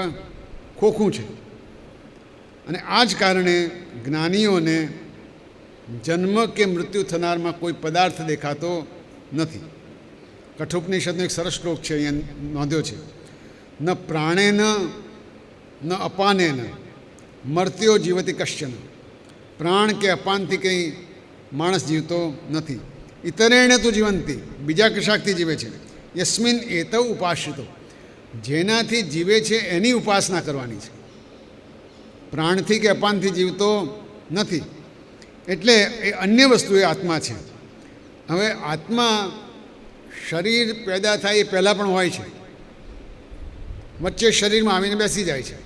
ખોખું છે. અને આ જ કારણે જ્ઞાનીઓને જન્મ કે મૃત્યુ થનારમાં કોઈ પદાર્થ દેખાતો નથી. કઠોપનિષદનો એક સરસ શ્લોક છે, અહીંયા નોંધ્યો છે. ન પ્રાણેન ન અપાનેન મર્ત્યો જીવતી કશ્ચન. પ્રાણ કે અપાનથી કંઈ માણસ જીવતો નથી. ઇતરેણે તું જીવંતી, બીજા કશાકથી જીવે છે. યસ્મિન એતવ ઉપાશ્રિતો, જેનાથી જીવે છે એની ઉપાસના કરવાની છે. પ્રાણથી કે અપાનથી જીવતો નથી, એટલે એ અન્ય વસ્તુ એ આત્મા છે. હવે આત્મા શરીર પેદા થાય એ પહેલાં પણ હોય છે, વચ્ચે શરીરમાં આવીને બેસી જાય છે.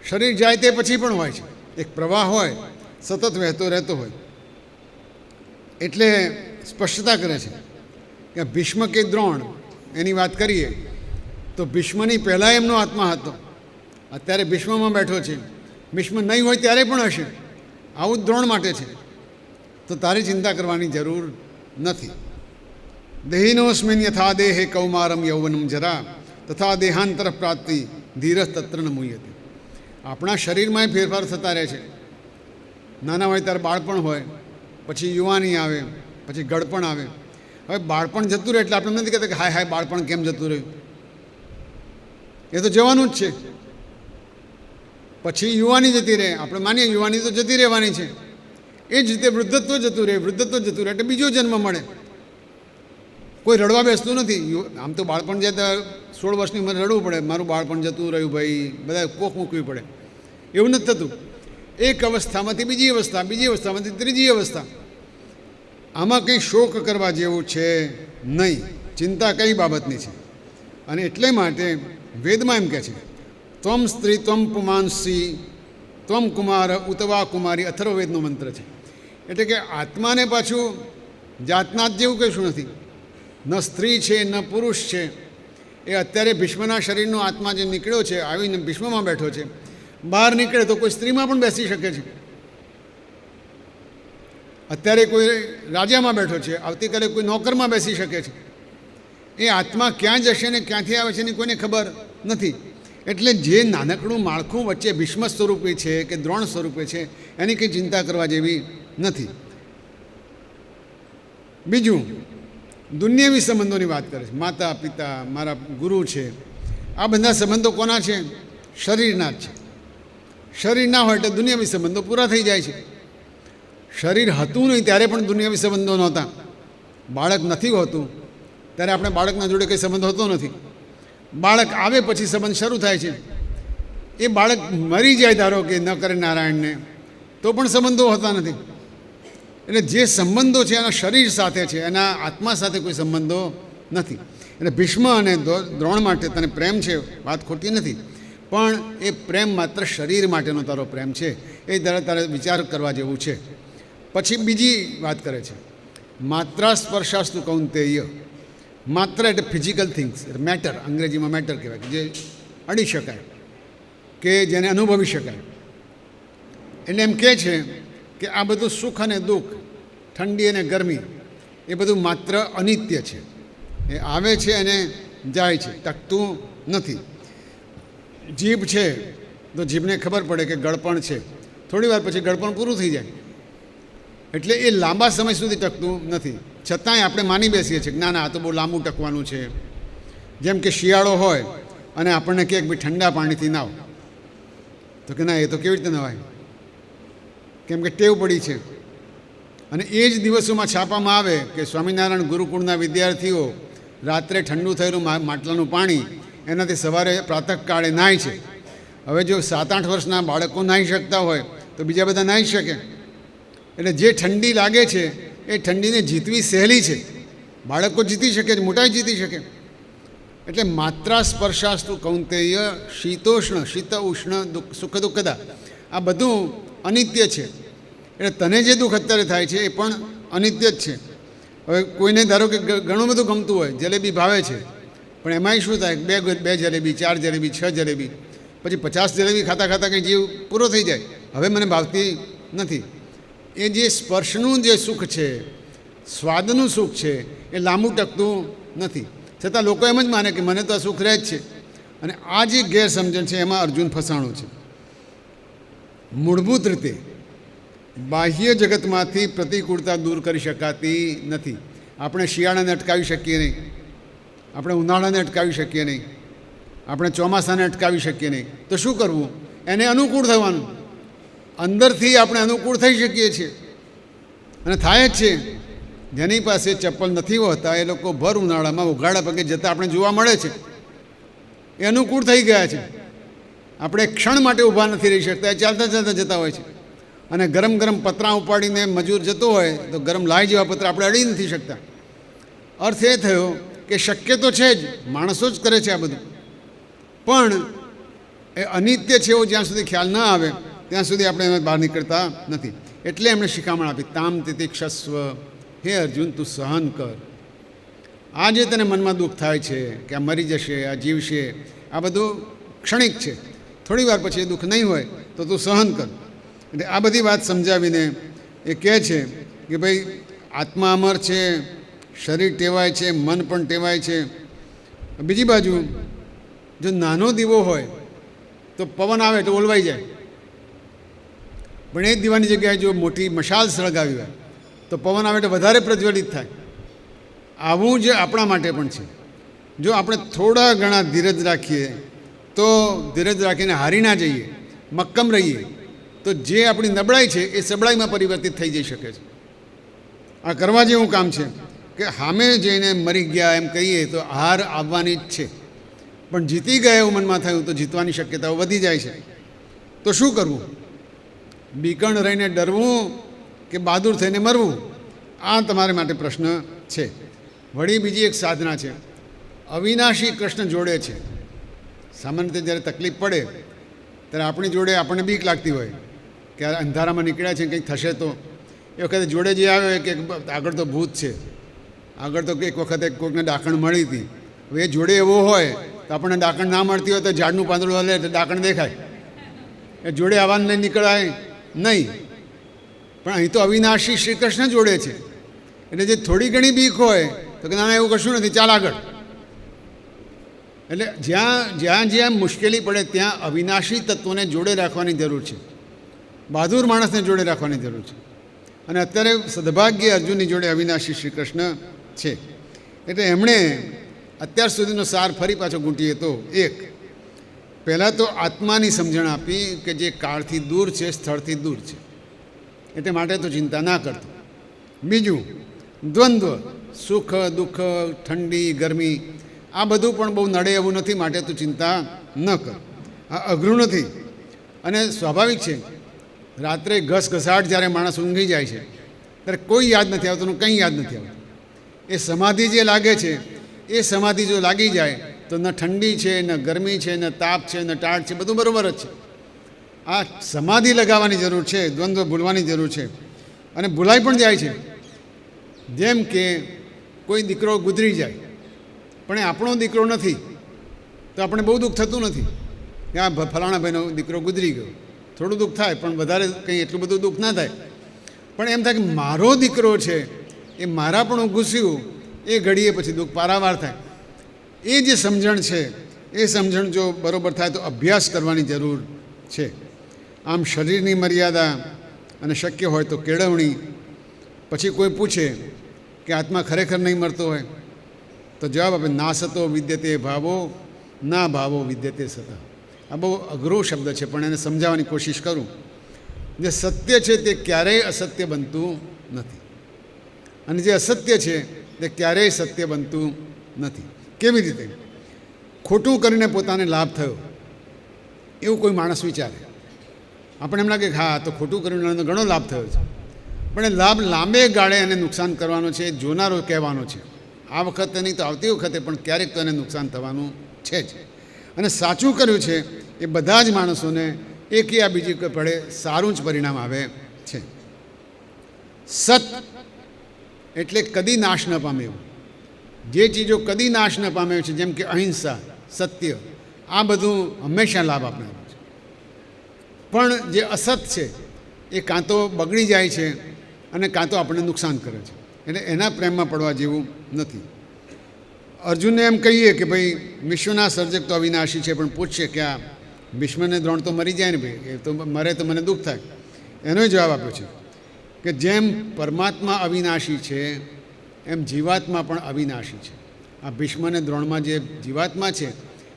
શરીર જાય તે પછી પણ હોય છે. એક પ્રવાહ હોય, સતત વહેતો રહેતો હોય. એટલે સ્પષ્ટતા કરે છે કે ભીષ્મ કે દ્રોણ એની વાત કરીએ તો ભીષ્મની પહેલાં એમનો આત્મા હતો, અત્યારે ભીષ્મમાં બેઠો છે. ભીષ્મ નહીં હોય ત્યારે પણ હશે. આવું જ દ્રોણ માટે છે. તો તારે ચિંતા કરવાની જરૂર નથી. દેહિનોસ્મિન યથા દેહે કૌમારમ યૌવનમ જરા તથા દેહાંતર પ્રાપ્તિ ધીરજ તત્ર ન મુહ્યતે. આપણા શરીરમાં ફેરફાર થતા રહે છે. નાના હોય ત્યારે બાળપણ હોય, પછી યુવાની આવે, પછી ગળપણ આવે. હવે બાળપણ જતું રહે એટલે આપણે નથી કહેતા કે હાય હાય બાળપણ કેમ જતું રહ્યું. એ તો જવાનું જ છે. પછી યુવાની જતી રહે. આપણે માનીએ યુવાની તો જતી રહેવાની છે. એ જ રીતે વૃદ્ધત્વ જતું રહે, વૃદ્ધત્વ જતું રહે એટલે બીજો જન્મ મળે. કોઈ રડવા બેસતું નથી. આમ તો બાળપણ જાય તો 16 વર્ષની ઉંમરે રડવું પડે, મારું બાળપણ જતું રહ્યું ભાઈ, બધા કોખ મૂકવી પડે. એવું નથી થતું. એક અવસ્થામાંથી બીજી અવસ્થા, બીજી અવસ્થામાંથી ત્રીજી અવસ્થા. આમાં કંઈ શોક કરવા જેવું છે નહીં. ચિંતા કઈ બાબતની છે. અને એટલે માટે વેદમાં એમ કહે છે, ત્વમ સ્ત્રી ત્વમ પુમાંસી ત્વમ કુમાર ઉતવા કુમારી, અથર્વવેદનો મંત્ર છે. એટલે કે આત્માને પાછું જાતનાત જેવું કશું નથી. ન સ્ત્રી છે ન પુરુષ છે. એ અત્યારે ભીષ્મના શરીરનો આત્મા જે નીકળ્યો છે, આવીને ભીષ્મમાં બેઠો છે. બહાર નીકળે તો કોઈ સ્ત્રીમાં પણ બેસી શકે છે. અત્યારે કોઈ રાજામાં બેઠો છે, આવતીકાલે કોઈ નોકરમાં બેસી શકે છે. એ આત્મા ક્યાં જશે ને ક્યાંથી આવે છે એની કોઈને ખબર નથી. એટલે જે નાનકડું માળખું વચ્ચે ભીષ્મ સ્વરૂપે છે કે દ્રોણ સ્વરૂપે છે એની કંઈ ચિંતા કરવા જેવી નથી. બીજું, દુનિયાવી સંબંધોની વાત કરે છે. માતા પિતા, મારા ગુરુ છે, આ બધા સંબંધો કોના છે? શરીરના જ છે. શરીર ના હોય એટલે દુનિયાવી સંબંધો પૂરા થઈ જાય છે. શરીર હતું નહીં ત્યારે પણ દુનિયાવી સંબંધો નહોતા. બાળક નથી હોતું ત્યારે આપણે બાળકના જોડે કંઈ સંબંધ હોતો નથી. બાળક આવે પછી સંબંધ શરૂ થાય છે. એ બાળક મરી જાય ધારો કે ન કરે નારાયણને, તો પણ સંબંધો હોતા નથી. એટલે જે સંબંધો છે એના શરીર સાથે છે, એના આત્મા સાથે કોઈ સંબંધો નથી. એટલે ભીષ્મ અને દ્રોણ માટે તને પ્રેમ છે, વાત ખોટી નથી, પણ એ પ્રેમ માત્ર શરીર માટેનો તારો પ્રેમ છે. એ તારે વિચાર કરવા જેવું છે. પછી બીજી વાત કરે છે, માત્રા સ્પર્શાસ્તુ કૌંતેય. માત્ર એટલે ફિઝિકલ થિંગ્સ, મેટર, અંગ્રેજીમાં મેટર કહેવાય, કે જે અડી શકાય કે જેને અનુભવી શકાય. એટલે એમ કહે છે કે આ બધું સુખ અને દુઃખ, ઠંડી અને ગરમી, એ બધું માત્ર અનિત્ય છે. એ આવે છે અને જાય છે, ટકતું નથી. જીભ છે તો જીભને ખબર પડે કે ગળપણ છે, થોડી વાર પછી ગળપણ પૂરું થઈ જાય. એટલે એ લાંબા સમય સુધી ટકતું નથી. છતાંય આપણે માની બેસીએ છીએ કે ના ના આ તો બહુ લાંબુ ટકવાનું છે. જેમ કે શિયાળો હોય અને આપણને કહે કે ભાઈ ઠંડા પાણીથી નાવ, તો કે ના, એ તો કેવી રીતે નવાય, કેમ કે ટેવ પડી છે. અને એ જ દિવસોમાં છાપામાં આવે કે સ્વામિનારાયણ ગુરુકુળના વિદ્યાર્થીઓ રાત્રે ઠંડુ થયેલું માટલાનું પાણી એનાથી સવારે પ્રાતઃકાળે નાય છે. હવે જો 7-8 વર્ષના બાળકો નાહી શકતા હોય તો બીજા બધા નાહી શકે. એટલે જે ઠંડી લાગે છે એ ઠંડીને જીતવી સહેલી છે. બાળકો જીતી શકે છે, મોટા જીતી શકે. એટલે માત્રા સ્પર્શાસ્તુ કૌંતેય શીતોષ્ણ, શીત ઉષ્ણ, સુખ દુઃખદા, આ બધું અનિત્ય છે. એટલે તને જે દુઃખ અત્યારે થાય છે એ પણ અનિત્ય જ છે. હવે કોઈને ધારો કે ઘણું બધું ગમતું હોય, જલેબી ભાવે છે, પણ એમાંય શું થાય, બે જલેબી, 4 જલેબી, 6 જલેબી, પછી 50 જલેબી ખાતા ખાતા કંઈ જીવ પૂરો થઈ જાય. હવે મને ભાવતી નથી. એ જે સ્પર્શનું જે સુખ છે, સ્વાદનું સુખ છે, એ લાંબુ ટકતું નથી. છતાં લોકો એમ જ માને કે મને તો આ સુખ રહે જ છે. અને આ જે ગેરસમજણ છે એમાં અર્જુન ફસાણું છે. મૂળભૂત રીતે બાહ્ય જગતમાંથી પ્રતિકૂળતા દૂર કરી શકાતી નથી. આપણે શિયાળાને અટકાવી શકીએ નહીં, આપણે ઉનાળાને અટકાવી શકીએ નહીં, આપણે ચોમાસાને અટકાવી શકીએ નહીં. તો શું કરવું? એને અનુકૂળ થવાનું. અંદરથી આપણે અનુકૂળ થઈ શકીએ છીએ અને થાય જ છે. જેની પાસે ચપ્પલ નથી હોતા એ લોકો ભર ઉનાળામાં ઉઘાડા પગે જતાં આપણે જોવા મળે છે. એ અનુકૂળ થઈ ગયા છે. આપણે ક્ષણ માટે ઊભા નથી રહી શકતા, એ ચાલતા ચાલતા જતા હોય છે. અને ગરમ ગરમ પતરા ઉપાડીને મજૂર જતો હોય તો ગરમ લાઈ જેવા પતરા આપણે અડી નથી શકતા. અર્થ એ થયો કે શક્ય તો છે જ, માણસો જ કરે છે આ બધું, પણ એ અનિત્ય છે એવો જ્યાં સુધી ખ્યાલ ન આવે ત્યાં સુધી આપણે એમાં બહાર નીકળતા નથી. એટલે એમણે શિખામણ આપી, તામ તિતિક્ષસ્વ, હે અર્જુન તું સહન કર. આ જે તને મનમાં દુઃખ થાય છે કે આ મરી જશે, આ જીવશે, આ બધું ક્ષણિક છે. થોડી વાર પછી એ દુઃખ નહીં હોય તો તું સહન કર. એટલે આ બધી વાત સમજાવીને એ કહે છે કે ભાઈ આત્મા અમર છે, શરીર ટેવાય છે, મન પણ ટેવાય છે. બીજી બાજુ જો નાનો દીવો હોય તો પવન આવે તો ઓલવાઈ જાય, પણ એ દીવાની જગ્યાએ જો મોટી મશાલ સળગાવી હોય તો પવન આવે તો વધારે પ્રજ્વલિત થાય. આવું જ આપણા માટે પણ છે. જો આપણે થોડા ઘણા ધીરજ રાખીએ, તો ધીરજ રાખીને હારી ના જઈએ, મક્કમ રહીએ, તો જે આપણી નબળાઈ છે એ સબળાઈમાં પરિવર્તિત થઈ જઈ શકે છે. આ કરવા જેવું કામ છે કે સામે જઈને મરી ગયા એમ કહીએ તો હાર આવવાની જ છે, પણ જીતી ગયા એવું મનમાં થયું તો જીતવાની શક્યતાઓ વધી જાય છે. તો શું કરવું? બીકણ રહીને ડરવું કે બહાદુર થઈને મરવું? આ તમારે માટે પ્રશ્ન છે. વળી બીજી એક સાધના છે, અવિનાશી કૃષ્ણ જોડે છે. સામાન્ય રીતે જ્યારે તકલીફ પડે ત્યારે આપણી જોડે આપણને બીક લાગતી હોય કે અંધારામાં નીકળ્યા છે, કંઈક થશે તો. એ વખતે જોડે જે આવે કે આગળ તો ભૂત છે, આગળ તો એક વખતે કોઈકને ડાકણ મળી હતી. હવે એ જોડે એવો હોય તો આપણને ડાકણ ના મળતી હોય તો ઝાડનું પાંદડું હલે તો ડાકણ દેખાય, એ જોડે આવવાનું નહીં, નીકળાય નહીં. પણ અહીં તો અવિનાશી શ્રી કૃષ્ણ જોડે છે. એટલે જે થોડી ઘણી બીક હોય તો કે ના એવું કશું નથી, ચાલ આગળ. એટલે જ્યાં જ્યાં મુશ્કેલી પડે ત્યાં અવિનાશી તત્વોને જોડે રાખવાની જરૂર છે, બહાદુર માણસને જોડે રાખવાની જરૂર છે. અને અત્યારે સદભાગ્ય અર્જુનની જોડે અવિનાશી શ્રી કૃષ્ણ છે. એટલે એમણે અત્યાર સુધીનો સાર ફરી પાછો ગૂંટીએ તો એક, પહેલાં તો આત્માની સમજણ આપી કે જે કાળથી દૂર છે, સ્થળથી દૂર છે, એટલે માટે તો ચિંતા ના કરતો. બીજું, દ્વંદ્વ, સુખ દુઃખ, ઠંડી ગરમી, આ બધું પણ બહુ નડે એવું નથી, માટે તું ચિંતા ન કર. આ અઘરું નથી અને સ્વાભાવિક છે. રાત્રે ઘસઘસાટ જ્યારે માણસ ઊંઘી જાય છે ત્યારે કોઈ યાદ નથી આવતું, કંઈ યાદ નથી આવતું. એ સમાધિ જે લાગે છે એ સમાધિ જો લાગી જાય તો ન ઠંડી છે, ન ગરમી છે, ન તાપ છે, ન ટાઢ છે, બધું બરાબર જ છે. આ સમાધિ લગાવવાની જરૂર છે, દ્વંદ્વ ભૂલવાની જરૂર છે. અને ભૂલાઈ પણ જાય છે. જેમ કે કોઈ દીકરો ગુજરી જાય પણ એ આપણો દીકરો નથી તો આપણે બહુ દુઃખ થતું નથી કે આ ફલાણા ભાઈનો દીકરો ગુજરી ગયો. થોડું દુઃખ થાય પણ વધારે કંઈ એટલું બધું દુઃખ ના થાય. પણ એમ થાય કે મારો દીકરો છે, એ મારા પણ ઘૂસ્યું, એ ઘડીએ પછી દુઃખ પારાવાર થાય. એ જે સમજણ છે એ સમજણ જો બરાબર થાય તો અભ્યાસ કરવાની જરૂર છે. આમ શરીરની મર્યાદા અને શક્ય હોય તો કેળવણી. પછી કોઈ પૂછે કે આત્મા ખરેખર નહીં મરતો હોય તો જવાબ આપે, ના સતો વિદ્યતે ભાવો, ના ભાવો વિદ્યતે સતા. આ બહુ અઘરો શબ્દ છે પણ એને સમજાવવાની કોશિશ કરું. જે સત્ય છે તે ક્યારેય અસત્ય બનતું નથી અને જે અસત્ય છે તે ક્યારેય સત્ય બનતું નથી. કેવી રીતે? ખોટું કરીને પોતાને લાભ થયો એવું કોઈ માણસ વિચારે. આપણે એમ લાગે કે હા તો ખોટું કરીને ઘણો લાભ થયો છે, પણ એ લાભ લાંબે ગાળે એને નુકસાન કરવાનો છે, જોનારો કહેવાનો છે. આ વખતે નહીં તો આવતી વખતે પણ ક્યારેક તો એને નુકસાન થવાનું છે જ. અને સાચું કર્યું છે એ બધા જ માણસોને એક યા બીજી કોઈ પડે સારું જ પરિણામ આવે છે. સત એટલે કદી નાશ ન પામે એવું. જે ચીજો કદી નાશ ન પામે છે, જેમ કે અહિંસા, સત્ય, આ બધું હંમેશા લાભ આપનારું છે. પણ જે અસત છે એ કાં તો બગડી જાય છે અને કાં તો આપણને નુકસાન કરે છે. એટલે એના પ્રેમમાં પડવા જેવું નથી. અર્જુનને એમ કહીએ કે ભાઈ વિશ્વના સર્જક તો અવિનાશી છે, પણ પૂછશે કે આ ભીષ્મને દ્રોણ તો મરી જાય ને ભાઈ, એ તો મરે તો મને દુઃખ થાય. એનો જવાબ આપ્યો છે કે જેમ પરમાત્મા અવિનાશી છે એમ જીવાત્મા પણ અવિનાશી છે. આ ભીષ્મ અને દ્રોણમાં જે જીવાત્મા છે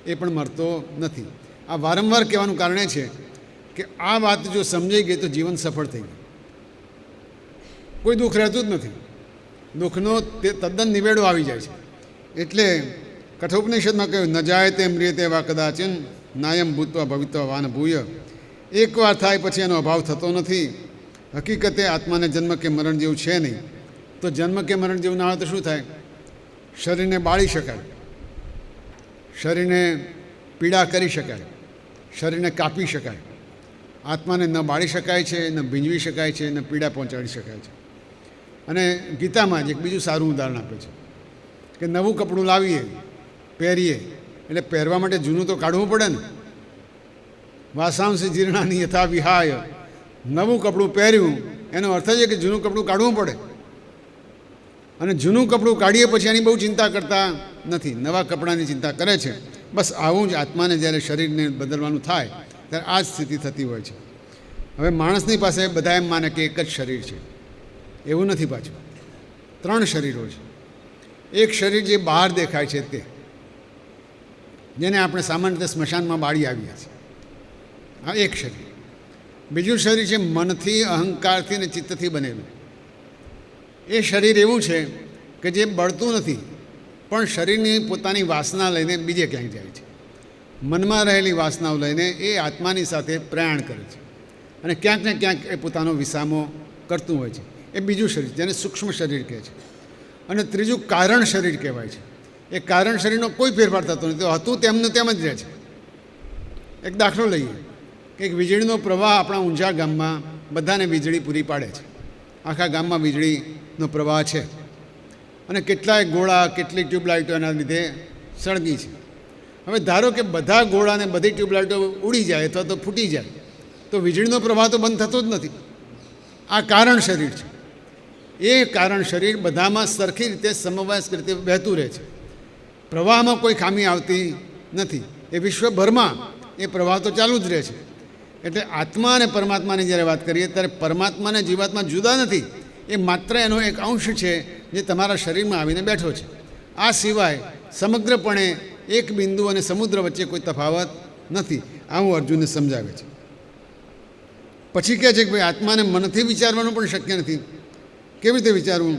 એ પણ મરતો નથી. આ વારંવાર કહેવાનું કારણ એ છે કે આ વાત જો સમજાઈ ગઈ તો જીવન સફળ થઈ ગયું. કોઈ દુઃખ રહેતું જ નથી. દુઃખનો તે તદ્દન નિવેડો આવી જાય છે. એટલે કઠોપનિષદમાં કહ્યું, ન જાય તે મ્રિયતે વા કદાચિન નાયમ ભૂતવા ભવિત્વા વાન ભૂય. એકવાર થાય પછી એનો અભાવ થતો નથી. હકીકતે આત્માને જન્મ કે મરણ જેવું છે નહીં. તો જન્મ કે મરણ જેવું ના હોય તો શું થાય? શરીરને બાળી શકાય, શરીરને પીડા કરી શકાય, શરીરને કાપી શકાય. આત્માને ન બાળી શકાય છે, ન ભીંજવી શકાય છે, ન પીડા પહોંચાડી શકાય છે. અને ગીતામાં જ એક બીજું સારું ઉદાહરણ આપે છે કે નવું કપડું લાવીએ, પહેરીએ, એટલે પહેરવા માટે જૂનું તો કાઢવું પડે ને. વાસાંસી જીર્ણાની યથા વિહાય. નવું કપડું પહેર્યું એનો અર્થ છે કે જૂનું કપડું કાઢવું પડે. અને જૂનું કપડું કાઢીએ પછી એની બહુ ચિંતા કરતા નથી, નવા કપડાની ચિંતા કરે છે. બસ આવું જ આત્માને જ્યારે શરીરને બદલવાનું થાય ત્યારે આ જ સ્થિતિ થતી હોય છે. હવે માણસની પાસે બધા એમ માને કે એક જ શરીર છે. એવું નથી. પાછું 3 શરીરો છે. એક શરીર જે બહાર દેખાય છે તે, જેને આપણે સામાન્ય રીતે સ્મશાનમાં બાળી આવીએ છીએ, આ એક શરીર. બીજું શરીર છે મનથી, અહંકારથી અને ચિત્તથી બનેલું. એ શરીર એવું છે કે જે બળતું નથી, પણ શરીરની પોતાની વાસના લઈને બીજે ક્યાંય જાય છે. મનમાં રહેલી વાસનાઓ લઈને એ આત્માની સાથે પ્રયાણ કરે છે અને ક્યાંક ને ક્યાંક એ પોતાનો વિસામો કરતું હોય છે. એ બીજું શરીર, જેને સૂક્ષ્મ શરીર કહે છે. અને ત્રીજું કારણ શરીર કહેવાય છે. એ કારણ શરીરનો કોઈ ફેરફાર થતો નથી, તો હતું તેમનું તેમ જ રહે છે. એક દાખલો લઈએ કે એક વીજળીનો પ્રવાહ આપણા ઊંઝા ગામમાં બધાને વીજળી પૂરી પાડે છે. આખા ગામમાં વીજળીનો પ્રવાહ છે અને કેટલાય ગોળા, કેટલીક ટ્યુબલાઇટો એના લીધે સળગી છે. હવે ધારો કે બધા ગોળાને બધી ટ્યુબલાઇટો ઉડી જાય અથવા તો ફૂટી જાય, તો વીજળીનો પ્રવાહ તો બંધ થતો જ નથી. આ કારણ શરીર છે. એ કારણ શરીર બધામાં સરખી રીતે સમવયસ્ક રીતે વહેતું રહે છે. પ્રવાહમાં કોઈ ખામી આવતી નથી. એ વિશ્વભરમાં એ પ્રવાહ તો ચાલુ જ રહે છે. એટલે આત્મા અને પરમાત્માની જ્યારે વાત કરીએ ત્યારે પરમાત્મા અને જીવાત્મા જુદા નથી. એ માત્ર એનો એક અંશ છે જે તમારા શરીરમાં આવીને બેઠો છે. આ સિવાય સમગ્રપણે એક બિંદુ અને સમુદ્ર વચ્ચે કોઈ તફાવત નથી. આવું અર્જુનને સમજાવે છે. પછી કહે છે કે ભાઈ આત્માને મનથી વિચારવાનું પણ શક્ય નથી. કેવી રીતે વિચારવું?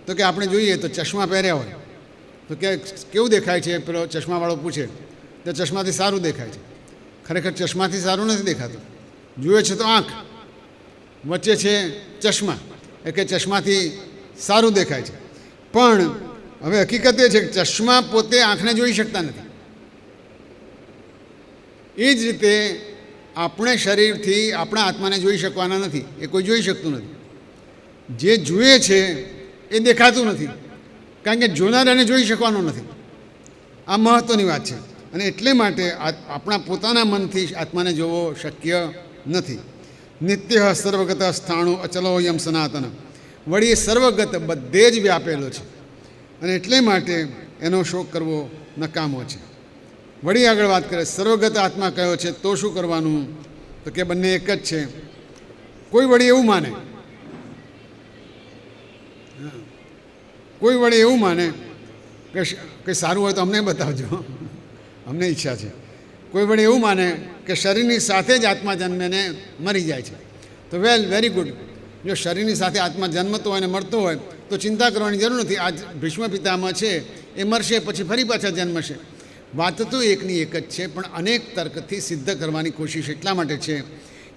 તો કે આપણે જોઈએ તો ચશ્મા પહેર્યા હોય તો કે કેવું દેખાય છે? પેલો ચશ્માવાળો પૂછે તો ચશ્માથી સારું દેખાય છે. ખરેખર ચશ્માથી સારું નથી દેખાતું. જુએ છે તો આંખ, વચ્ચે છે ચશ્મા, એટલે કે ચશ્માથી સારું દેખાય છે. પણ હવે હકીકત એ છે કે ચશ્મા પોતે આંખને જોઈ શકતા નથી. એ જ રીતે આપણે શરીરથી આપણા આત્માને જોઈ શકવાના નથી. એ કોઈ જોઈ શકતું નથી. જે જુએ છે એ દેખાતું નથી, કારણ કે જોનારાને જોઈ શકવાનો નથી. આ મહત્ત્વની વાત છે. અને એટલે માટે આપણા પોતાના મનથી આત્માને જોવો શક્ય નથી. નિત્ય સર્વગત સ્થાણુ અચલોયમ સનાતન. વળી એ સર્વગત બધે જ વ્યાપેલો છે અને એટલે માટે એનો શોક કરવો નકામો છે. વળી આગળ વાત કરે, સર્વગત આત્મા કયો છે તો શું કરવાનું? તો કે બંને એક જ છે. કોઈ વળી એવું માને, કોઈ વળી એવું માને કે સારું હોય તો અમને બતાવજો, અમને ઈચ્છા છે. કોઈ વળી એવું માને કે શરીરની સાથે જ આત્મા જન્મેને મરી જાય છે. તો વેલ, વેરી ગુડ. જો શરીરની સાથે આત્મા જન્મતો હોય અને મરતો હોય તો ચિંતા કરવાની જરૂર નથી. આ ભીષ્મ પિતામહ છે એ મરશે પછી ફરી પાછા જન્મશે. વાત તો એકની એક જ છે, પણ અનેક તર્કથી સિદ્ધ કરવાની કોશિશ એટલા માટે છે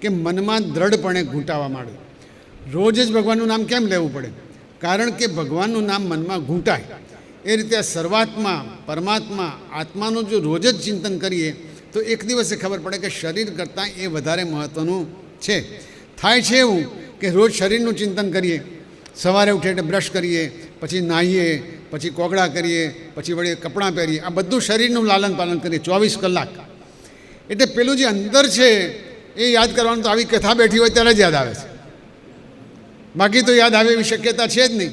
કે મનમાં દ્રઢપણે ઘૂંટાવા માંડે. રોજ જ ભગવાનનું નામ કેમ લેવું પડે? કારણ કે ભગવાનનું નામ મનમાં ઘૂંટાય. એ રીતે સર્વાત્મા, પરમાત્મા, આત્માનું જો રોજ જ ચિંતન કરીએ તો એક દિવસે ખબર પડે કે શરીર કરતાં એ વધારે મહત્ત્વનું છે. થાય છે એવું કે રોજ શરીરનું ચિંતન કરીએ, સવારે ઉઠે એટલે બ્રશ કરીએ, પછી નાહીએ, પછી કોગળા કરીએ, પછી વળી કપડાં પહેરીએ, આ બધું શરીરનું લાલન પાલન કરીએ 24 કલાક. એટલે પેલું જે અંદર છે એ યાદ કરવાનું તો આવી કથા બેઠી હોય ત્યારે જ યાદ આવે છે. બાકી તો યાદ આવે એવી શક્યતા છે જ નહીં.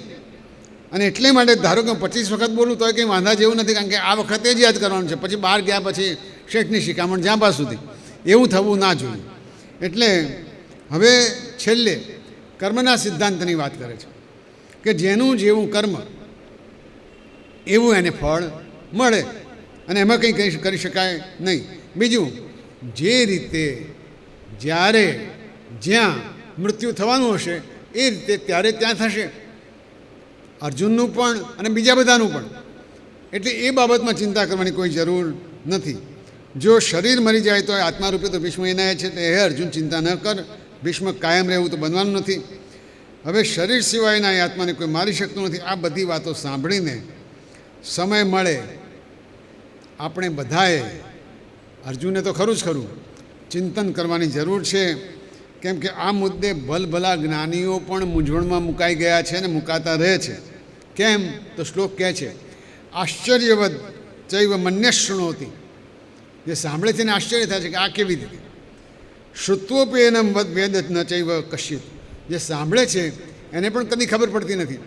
અને એટલે માટે ધારો કે 25 વખત બોલું તો કંઈ વાંધા જેવું નથી, કારણ કે આ વખતે જ યાદ કરવાનું છે. પછી બહાર ગયા પછી શેઠની શિખામણ જ્યાં સુધી એવું થવું ના જોઈએ. એટલે હવે છેલ્લે કર્મના સિદ્ધાંતની વાત કરે છે કે જેનું જેવું કર્મ એવું એને ફળ મળે અને એમાં કંઈ કરી શકાય નહીં. બીજું, જે રીતે જ્યારે જ્યાં મૃત્યુ થવાનું હશે એ રીતે ત્યારે ત્યાં થશે, અર્જુનનું પણ અને બીજા બધાનું પણ. એટલે એ બાબતમાં ચિંતા કરવાની કોઈ જરૂર નથી. જો શરીર મરી જાય તો આત્મારૂપે તો ભીષ્મ એના છે, તો હે અર્જુન ચિંતા ન કર, ભીષ્મ કાયમ રહેવું તો બનવાનું નથી. હવે શરીર સિવાયના એ આત્માને કોઈ મારી શકતું નથી. આ બધી વાતો સાંભળીને સમય મળે આપણે બધાએ, અર્જુને તો ખરું જ ખરું, ચિંતન કરવાની જરૂર છે. કેમ કે આ મુદ્દે ભલભલા જ્ઞાનીઓ પણ મૂંઝવણમાં મુકાઈ ગયા છે અને મુકાતા રહે છે. કેમ તો શ્લોક કહે છે, આશ્ચર્યવદ ચૈવ મન્ય શૃણોતી. જે સાંભળે છે ને આશ્ચર્ય થાય છે કે આ કેવી રીતે. શ્રુત્વોપેનમ વદ વેદ ન ચૈવ કશ્યિત. જે સાંભળે છે એને પણ કદી ખબર પડતી નથી.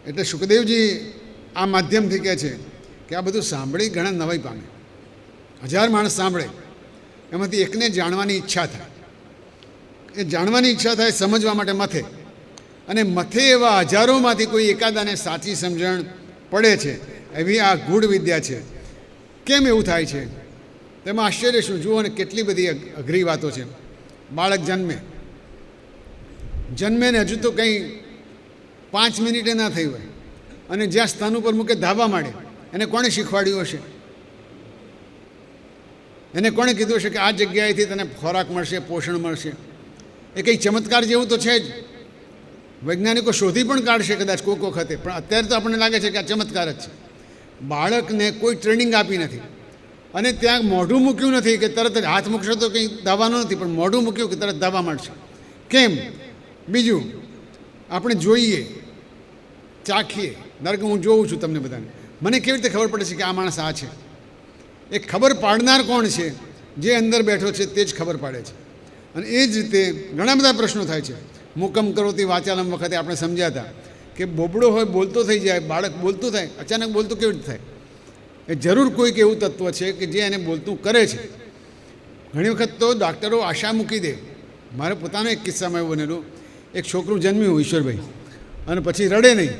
એટલે સુખદેવજી આ માધ્યમથી કહે છે કે આ બધું સાંભળી ઘણા નવાઈ પામે. 1000 માણસ સાંભળે, એમાંથી એકને જાણવાની ઈચ્છા થાય. એ જાણવાની ઈચ્છા થાય સમજવા માટે મથે, અને મથે એવા હજારોમાંથી કોઈ એકાદાને સાચી સમજણ પડે છે. એવી આ ગૂઢ વિદ્યા છે. કેમ એવું થાય છે તેમાં આશ્ચર્ય શું? જુઓ ને કેટલી બધી અઘરી વાતો છે. બાળક જન્મે ને હજુ તો કંઈ 5 મિનિટે ના થઈ હોય અને જ્યાં સ્થાન ઉપર મૂકે ધાબા માંડે. એને કોણે શીખવાડ્યું હશે? એને કોણે કીધું હશે કે આ જગ્યાએથી તને ખોરાક મળશે, પોષણ મળશે? એ કંઈ ચમત્કાર જેવું તો છે જ. વૈજ્ઞાનિકો શોધી પણ કાઢશે કદાચ કોઈક વખતે, પણ અત્યારે તો આપણને લાગે છે કે આ ચમત્કાર જ છે. બાળકને કોઈ ટ્રેનિંગ આપી નથી અને ત્યાં મોઢું મૂક્યું નથી કે તરત જ હાથ મૂકશો તો કંઈ ધાવાનું નથી, પણ મોઢું મૂક્યું કે તરત ધાવા માંડશે. કેમ? બીજું, આપણે જોઈએ, ચાખીએ. ધારો કે હું જોઉં છું તમને બધાને, મને કેવી રીતે ખબર પડે છે કે આ માણસ આ છે? એ ખબર પાડનાર કોણ છે? જે અંદર બેઠો છે તે જ ખબર પાડે છે. અને એ જ રીતે ઘણા બધા પ્રશ્નો થાય છે. મુકમ કરોતી વાચાલમ વખતે આપણે સમજ્યા હતા કે બોબડો હોય બોલતો થઈ જાય, બાળક બોલતું થાય, અચાનક બોલતું કેવી રીતે થાય? એ જરૂર કોઈક એવું તત્વ છે કે જે એને બોલતું કરે છે. ઘણી વખત તો ડૉક્ટરો આશા મૂકી દે. મારે પોતાનો એક કિસ્સામાં એવું બનેલું, એક છોકરું જન્મ્યું ઈશ્વરભાઈ, અને પછી રડે નહીં.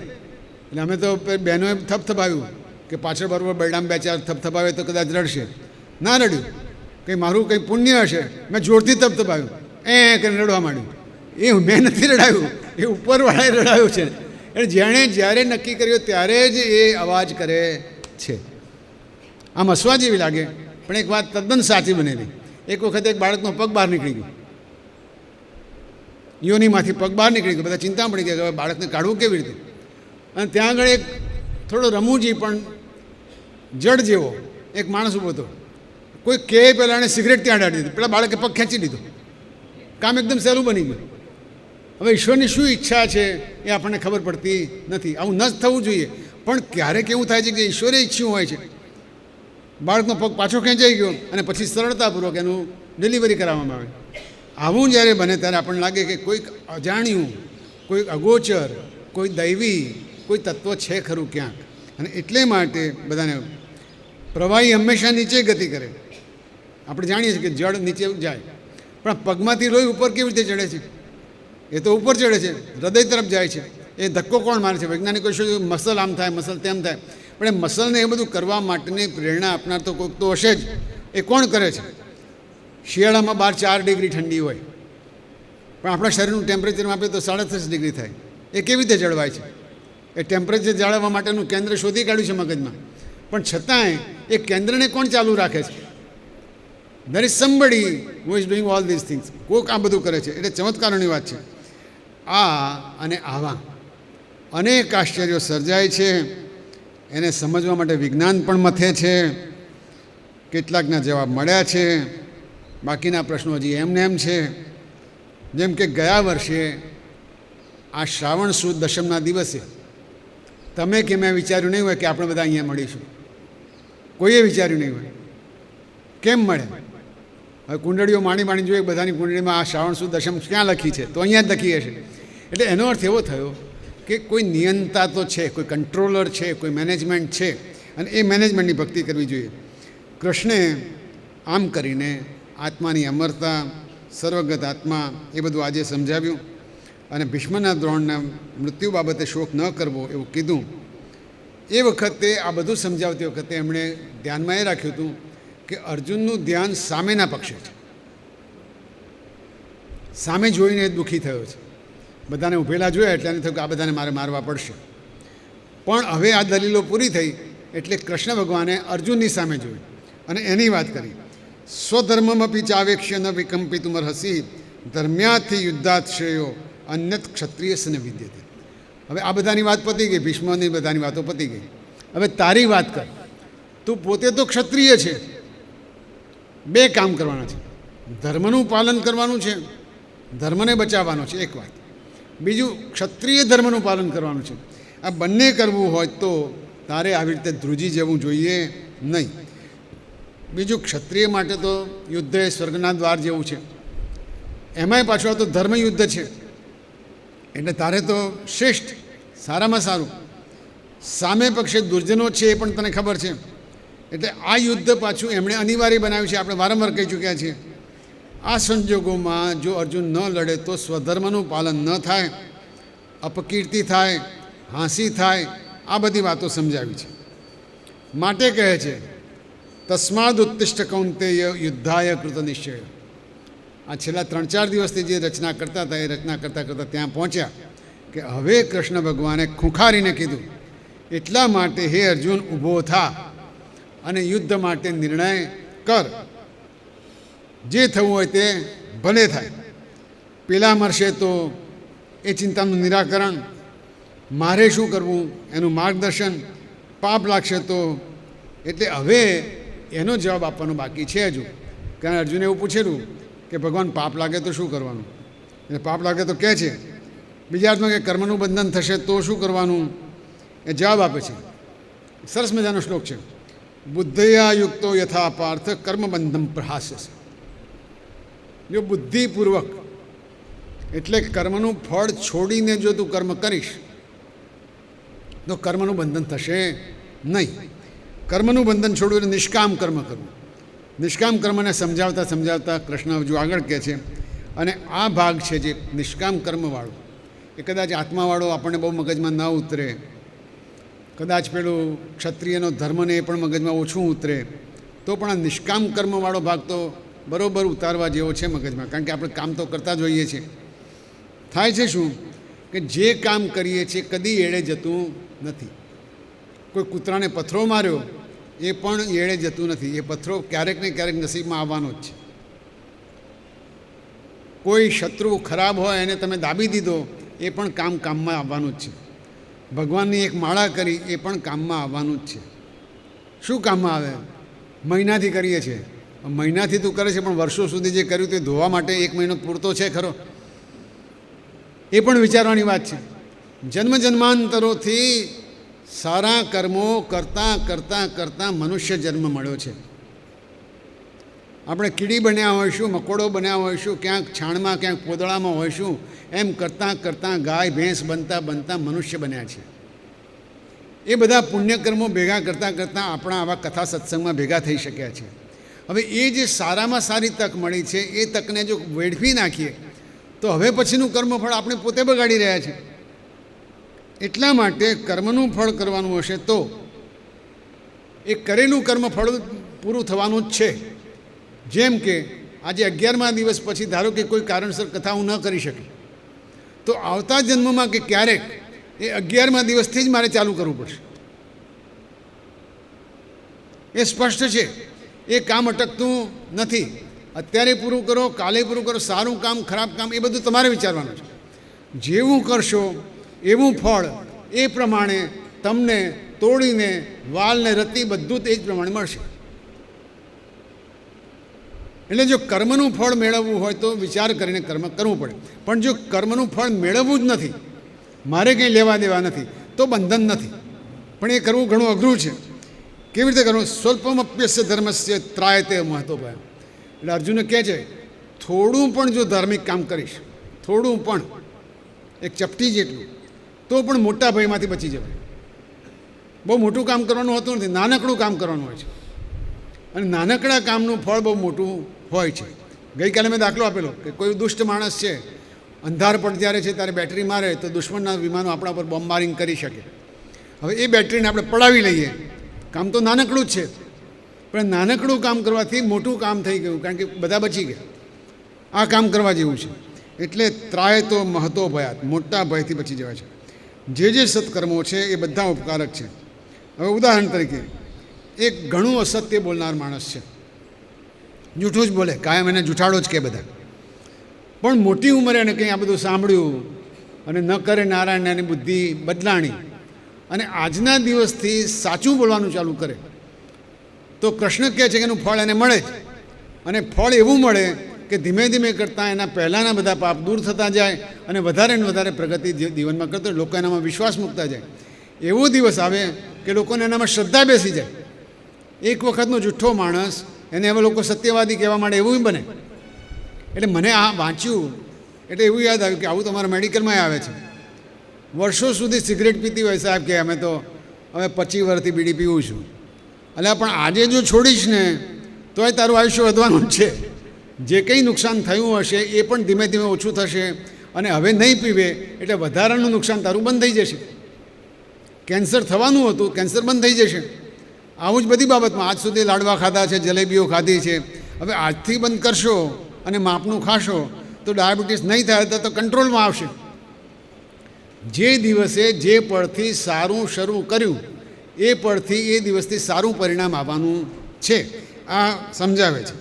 એટલે અમે તો બહેનોએ થપથપાવ્યું કે પાછળ બરાબર બરડામ 2-4 થપથપાવે તો કદાચ રડશે. ના રડ્યું. કંઈ મારું કંઈ પુણ્ય હશે, મેં જોરથી થપથપાવ્યું, કરીને રડવા માંડ્યું. એ મેં નથી રડાવ્યું, એ ઉપરવાળાએ રડાવ્યું છે. એટલે જેણે જ્યારે નક્કી કર્યું ત્યારે જ એ અવાજ કરે છે. આમ હસવા જેવી લાગે, પણ એક વાત તદ્દન સાચી બનેલી. એક વખત એક બાળકનો પગ બહાર નીકળી ગયો, યોનીમાંથી પગ બહાર નીકળી ગયો. બધા ચિંતા પડી ગયા કે બાળકને કાઢવું કેવી રીતે. અને ત્યાં આગળ એક થોડો રમૂજી પણ જડ જેવો એક માણસ ઊભો હતો. કોઈ કહે પહેલાં એણે સિગરેટ ત્યાં અડાડી દીધી, પેલા બાળકે પગ ખેંચી લીધો. કામ એકદમ સહેલું બની ગયું. હવે ઈશ્વરની શું ઈચ્છા છે એ આપણને ખબર પડતી નથી. આવું ન જ થવું જોઈએ, પણ ક્યારેક એવું થાય છે કે ઈશ્વરે ઈચ્છ્યું હોય છે. બાળકનો પગ પાછો ખેંચાઈ ગયો અને પછી સરળતાપૂર્વક એનું ડિલિવરી કરાવવામાં આવે. આવું જ્યારે બને ત્યારે આપણને લાગે કે કોઈક અજાણ્યું, કોઈક અગોચર, કોઈ દૈવી કોઈ તત્વ છે ખરું ક્યાંક. અને એટલે માટે બધાને પ્રવાહી હંમેશા નીચે ગતિ કરે. આપણે જાણીએ છીએ કે જળ નીચે જાય, પણ પગમાંથી લોહી ઉપર કેવી રીતે ચડે છે? એ તો ઉપર ચડે છે, હૃદય તરફ જાય છે. એ ધક્કો કોણ મારે છે? વૈજ્ઞાનિકો શું મસલ આમ થાય, મસલ તેમ થાય, પણ એ મસલને એ બધું કરવા માટેની પ્રેરણા આપનાર તો કોઈક તો હશે જ. એ કોણ કરે છે? શિયાળામાં બહાર 4 ડિગ્રી ઠંડી હોય, પણ આપણા શરીરનું ટેમ્પરેચર માપીએ તો 37 ડિગ્રી થાય. એ કેવી રીતે જળવાય છે? એ ટેમ્પરેચર જાળવવા માટેનું કેન્દ્ર શોધી કાઢ્યું છે મગજમાં, પણ છતાંય એ કેન્દ્રને કોણ ચાલુ રાખે છે? there is somebody who is doing all these things. કોઈક આ બધું કરે છે. એટલે ચમત્કારોની વાત છે. આ અને આવા અનેક આશ્ચર્યો સર્જાય છે. એને સમજવા માટે વિજ્ઞાન પણ મથે છે. કેટલાકના જવાબ મળ્યા છે, બાકીના પ્રશ્નો હજી એમને એમ છે. જેમ કે ગયા વર્ષે આ શ્રાવણ સુદ દશમના દિવસે તમે કે મેં વિચાર્યું નહીં હોય કે આપણે બધા અહીંયા મળીશું. કોઈએ વિચાર્યું નહીં હોય. કેમ મળે? હવે કુંડળીઓ માણી જોઈએ, બધાની કુંડળીમાં આ શ્રાવણ સુદ દશમ ક્યાં લખી છે? તો અહીંયા જ લખી હશે. એટલે એનો અર્થ એવો થયો કે કોઈ નિયંતા તો છે, કોઈ કંટ્રોલર છે, કોઈ મેનેજમેન્ટ છે, અને એ મેનેજમેન્ટની ભક્તિ કરવી જોઈએ. કૃષ્ણે આમ કરીને આત્માની અમરતા, સર્વગત આત્મા, એ બધું આજે સમજાવ્યું. અને ભીષ્મના દ્રોણના મૃત્યુ બાબતે શોક ન કરવો એવું કીધું. એ વખતે આ બધું સમજાવતી વખતે એમણે ધ્યાનમાં એ રાખ્યું હતું કે અર્જુનનું ધ્યાન સામેના પક્ષે છે, સામે જોઈને દુઃખી થયો છે. બધાને ઊભેલા જોયા એટલે એને થયું કે આ બધાને મારે મારવા પડશે. પણ હવે આ દલીલો પૂરી થઈ એટલે કૃષ્ણ ભગવાને અર્જુનની સામે જોયું અને એની વાત કરી. સ્વધર્મમપી ચાવેક્ષ્ય ન વિકંપિતુમર્હસી ધર્મ્યાથી યુદ્ધાત શ્રેયો અન્યત ક્ષત્રિયસ્ય ન વિદ્યતે. હવે આ બધાની વાત પતી ગઈ, ભીષ્મની બધાની વાતો પતી ગઈ. હવે તારી વાત કર. તું પોતે તો ક્ષત્રિય છે, બે કામ કરવાના છે. ધર્મનું પાલન કરવાનું છે, ધર્મને બચાવવાનો છે એક વાત. બીજું ક્ષત્રિય ધર્મનું પાલન કરવાનું છે. આ બંને કરવું હોય તો તારે આવી રીતે ધ્રુજી જવું જોઈએ નહીં. બીજું ક્ષત્રિય માટે તો યુદ્ધ એ સ્વર્ગના દ્વાર જેવું છે, એમાંય પાછું આ તો ધર્મયુદ્ધ છે. એટલે તારે તો શ્રેષ્ઠ, સારામાં સારું. સામે પક્ષે દુર્જનો છે એ પણ તને ખબર છે. એટલે આ યુદ્ધ પાછું એમણે અનિવાર્ય બનાવ્યું છે, આપણે વારંવાર કહી ચૂક્યા છીએ. આ સંજોગોમાં જો અર્જુન ન લડે તો સ્વધર્મનું પાલન ન થાય, અપકીર્તિ થાય, હાંસી થાય, આ બધી વાતો સમજાવી છે. માટે કહે છે તસ્માદ ઉત્તિષ્ઠ કૌંતેય યુદ્ધાય કૃત નિશ્ચય. આ છેલ્લા 3-4 દિવસથી જે રચના કરતા હતા એ રચના કરતાં કરતાં ત્યાં પહોંચ્યા કે હવે કૃષ્ણ ભગવાને ખૂંખારીને કીધું, એટલા માટે હે અર્જુન ઊભો થા અને યુદ્ધ માટે નિર્ણય કર. જે થવું હોય તે ભલે થાય. પેલા મરશે તો એ ચિંતાનું નિરાકરણ, મારે શું કરવું એનું માર્ગદર્શન, પાપ લાગશે તો. એટલે હવે એનો જવાબ આપવાનો બાકી છે હજુ. કારણ અર્જુને એવું પૂછેલું કે ભગવાન પાપ લાગે તો શું કરવાનું, એટલે પાપ લાગે તો કહે છે બીજા અર્થમાં કે કર્મનું બંધન થશે તો શું કરવાનું, એ જવાબ આપે છે. સરસ મજાનો શ્લોક છે. બુદ્ધયા યુક્તો યથા પાર્થ કર્મબંધમ પ્રહાસ્યસે. જો બુદ્ધિપૂર્વક એટલે કર્મનું ફળ છોડીને જો તું કર્મ કરીશ તો કર્મનું બંધન થશે નહીં. કર્મનું બંધન છોડવું એટલે નિષ્કામ કર્મ કરવું. નિષ્કામ કર્મને સમજાવતા સમજાવતા કૃષ્ણ હજુ આગળ કહે છે. અને આ ભાગ છે જે નિષ્કામ કર્મવાળો, એ કદાચ આત્માવાળો આપણને બહુ મગજમાં ન ઉતરે, કદાચ પેલું ક્ષત્રિયનો ધર્મને એ પણ મગજમાં ઓછું ઉતરે, તો પણ આ નિષ્કામ કર્મવાળો ભાગ તો બરાબર ઉતારવા જેવો છે મગજમાં. કારણ કે આપણે કામ તો કરતા જ હોઈએ છીએ. થાય છે શું કે જે કામ કરીએ છીએ કદી એળે જતું નથી. કોઈ કૂતરાને પથ્થરો માર્યો એ પણ એળે જતું નથી. એ પથ્થરો ક્યારેક ને ક્યારેક નસીબમાં આવવાનો જ છે. કોઈ શત્રુ ખરાબ હોય એને તમે દાબી દીધો એ પણ કામમાં આવવાનું જ છે. ભગવાનની એક માળા કરી એ પણ કામમાં આવવાનું જ છે. શું કામમાં આવે? મહિનાથી કરીએ છીએ. મહિનાથી તું કરે છે પણ વર્ષો સુધી જે કર્યું તે ધોવા માટે 1 મહિનો પૂરતો છે ખરો? એ પણ વિચારવાની વાત છે. જન્મ જન્માંતરોથી સારા કર્મો કરતાં કરતાં કરતાં મનુષ્ય જન્મ મળ્યો છે. આપણે કીડી બન્યા હોઈશું, મકોડો બન્યા હોઈશું, ક્યાંક છાણમાં ક્યાંક પોદળામાં હોઈશું, એમ કરતાં કરતાં ગાય ભેંસ બનતા બનતા મનુષ્ય બન્યા છે. એ બધા પુણ્યકર્મો ભેગા કરતાં કરતાં આપણા આવા કથા સત્સંગમાં ભેગા થઈ શક્યા છે. હવે એ જે સારામાં સારી તક મળી છે એ તકને જો વેડફી નાખીએ તો હવે પછીનું કર્મફળ આપણે પોતે બગાડી રહ્યા છે. એટલા માટે કર્મનું ફળ કરવાનું હશે તો એ કરેલું કર્મફળ પૂરું થવાનું જ છે. જેમ કે આજે 11મા દિવસ પછી ધારો કે કોઈ કારણસર કથા હું ન કરી શકી તો આવતા જન્મમાં કે ક્યારેક એ 11મા દિવસથી જ મારે ચાલુ કરવું પડશે. એ સ્પષ્ટ છે. એ કામ અટકતું નથી. અત્યારે પૂરું કરો, કાલે પૂરું કરો, સારું કામ ખરાબ કામ એ બધું તમારે વિચારવાનું છે. જેવું કરશો એવું ફળ એ પ્રમાણે તમને તોડીને વાલને રત્તી બધું તે જ પ્રમાણે મળશે. એટલે જો કર્મનું ફળ મેળવવું હોય તો વિચાર કરીને કર્મ કરવું પડે. પણ જો કર્મનું ફળ મેળવવું જ નથી, મારે કંઈ લેવા દેવા નથી, તો બંધન નથી. પણ એ કરવું ઘણું અઘરું છે. કેવી રીતે કરવું? સ્વલ્પમપ્યસ્ય ધર્મસ્ય ત્રાયતે મહત્વભય. એટલે અર્જુન કહે છે થોડું પણ જો ધાર્મિક કામ કરીશ, થોડું પણ, એક ચપટી જેટલું, તો પણ મોટા ભયમાંથી બચી જવાય. બહુ મોટું કામ કરવાનું હોતું નથી, નાનકડું કામ કરવાનું હોય છે. અને નાનકડા કામનું ફળ બહુ મોટું હોય છે. ગઈકાલે મેં દાખલો આપેલો કે કોઈ દુષ્ટ માણસ છે, અંધાર પણ જ્યારે છે ત્યારે બેટરી મારે તો દુશ્મનના વિમાનો આપણા પર બોમ્બારિંગ કરી શકે. હવે એ બેટરીને આપણે પડાવી લઈએ. કામ તો નાનકડું જ છે, પણ નાનકડું કામ કરવાથી મોટું કામ થઈ ગયું, કારણ કે બધા બચી ગયા. આ કામ કરવા જેવું છે. એટલે ત્રાય તો મહતો ભયાત, મોટા ભયથી બચી જવાય છે. જે સત્કર્મો છે એ બધા ઉપકારક છે. હવે ઉદાહરણ તરીકે એક ઘણું અસત્ય બોલનાર માણસ છે, જૂઠું જ બોલે, કાયમ એને જૂઠાડો જ કે બધા, પણ મોટી ઉંમરે એને કંઈ આ બધું સાંભળ્યું અને ન કરે નારાયણ એની બુદ્ધિ બદલાણી અને આજના દિવસથી સાચું બોલવાનું ચાલુ કરે તો કૃષ્ણ કહે છે કે એનું ફળ એને મળે જ. અને ફળ એવું મળે કે ધીમે ધીમે કરતાં એના પહેલાંના બધા પાપ દૂર થતા જાય અને વધારે ને વધારે પ્રગતિ જીવનમાં કરતો, લોકો એનામાં વિશ્વાસ મૂકતા જાય. એવો દિવસ આવે કે લોકોને એનામાં શ્રદ્ધા બેસી જાય. એક વખતનો જુઠ્ઠો માણસ એને હવે લોકો સત્યવાદી કહેવા માંડે, એવું બને. એટલે મને આ વાંચ્યું એટલે એવું યાદ આવ્યું કે આવું તો અમારા મેડિકલમાં આવે છે. વર્ષો સુધી સિગરેટ પીતી હોય સાહેબ કે અમે તો હવે 25 વર્ષથી બીડી પીવું છું. એટલે પણ આજે જો છોડીશ ને તોય તારું આયુષ્ય વધવાનું જ છે. જે કંઈ નુકસાન થયું હશે એ પણ ધીમે ધીમે ઓછું થશે અને હવે નહીં પીવે એટલે વધારાનું નુકસાન તારું બંધ થઈ જશે. કેન્સર થવાનું હતું, કેન્સર બંધ થઈ જશે. આવું જ બધી બાબતમાં આજ સુધી લાડવા ખાધા છે, જલેબીઓ ખાધી છે, હવે આજથી બંધ કરશો અને માપનું ખાશો તો ડાયાબિટીસ નહીં થાય તો કંટ્રોલમાં આવશે. જે દિવસે જે પળથી સારું શરૂ કર્યું એ પળથી એ દિવસથી સારું પરિણામ આવવાનું છે. આ સમજાવે છે.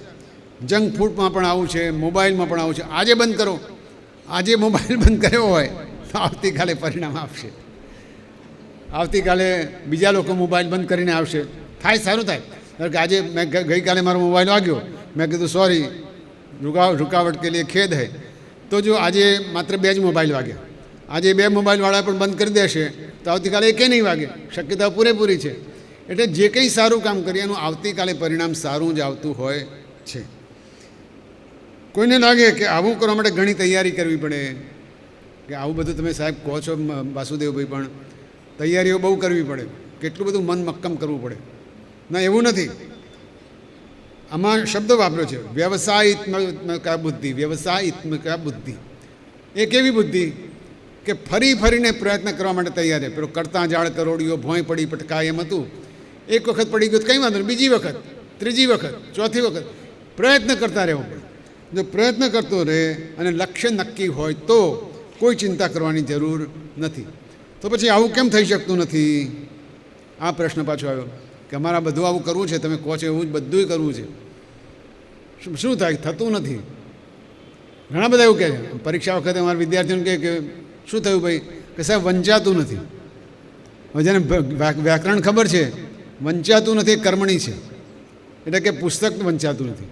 જંક ફૂડમાં પણ આવું છે, મોબાઈલમાં પણ આવું છે. આજે બંધ કરો, આજે મોબાઈલ બંધ કર્યો હોય તો આવતીકાલે પરિણામ આપશે. આવતીકાલે બીજા લોકો મોબાઈલ બંધ કરીને આવશે, થાય સારું થાય. કારણ કે આજે મેં ગઈકાલે મારો મોબાઈલ વાગ્યો, મેં કીધું સોરી रुकावट के लिए खेद है, तो जो आज मात्र 2 જ મોબાઈલ વાગ્યા, આજે 2 મોબાઈલવાળા પણ બંધ કરી દેશે તો આવતીકાલે એકે નહીં વાગે, શક્યતા પૂરેપૂરી છે. એટલે જે કંઈ સારું કામ કરીએ એનું આવતીકાલે પરિણામ સારું જ આવતું હોય છે. કોઈને લાગે કે આવું કરવા માટે ઘણી તૈયારી કરવી પડે, કે આવું બધું તમે સાહેબ કહો છો વાસુદેવભાઈ, પણ તૈયારીઓ બહુ કરવી પડે, કેટલું બધું મન મક્કમ કરવું પડે. ના, એવું નથી. આમાં શબ્દ વાપર્યો છે વ્યવસાયિત્મકા બુદ્ધિ. વ્યવસાયિત્મકા બુદ્ધિ એ કેવી બુદ્ધિ કે ફરી ફરીને પ્રયત્ન કરવા માટે તૈયાર છે. પેલો કરતા જાળ કરોડિયો ભોંય પડી પટકાય એમ હતું. એક વખત પડી ગયું કંઈ વાંધો નહીં, બીજી વખત, ત્રીજી વખત, ચોથી વખત પ્રયત્ન કરતા રહેવો પડે. જો પ્રયત્ન કરતો રહે અને લક્ષ્ય નક્કી હોય તો કોઈ ચિંતા કરવાની જરૂર નથી. તો પછી આવું કેમ થઈ શકતું નથી? આ પ્રશ્ન પાછો આવ્યો કે અમારા બધું આવું કરવું છે, તમે કહો છો એવું જ બધું કરવું છે, શું થાય? થતું નથી. ઘણા બધા એવું કહે છે. પરીક્ષા વખતે અમારા વિદ્યાર્થીઓને કહે કે શું થયું ભાઈ? કે સાહેબ વંચાતું નથી. હવે જેને વ્યાકરણ ખબર છે, વંચાતું નથી કર્મણી છે, એટલે કે પુસ્તક વંચાતું નથી.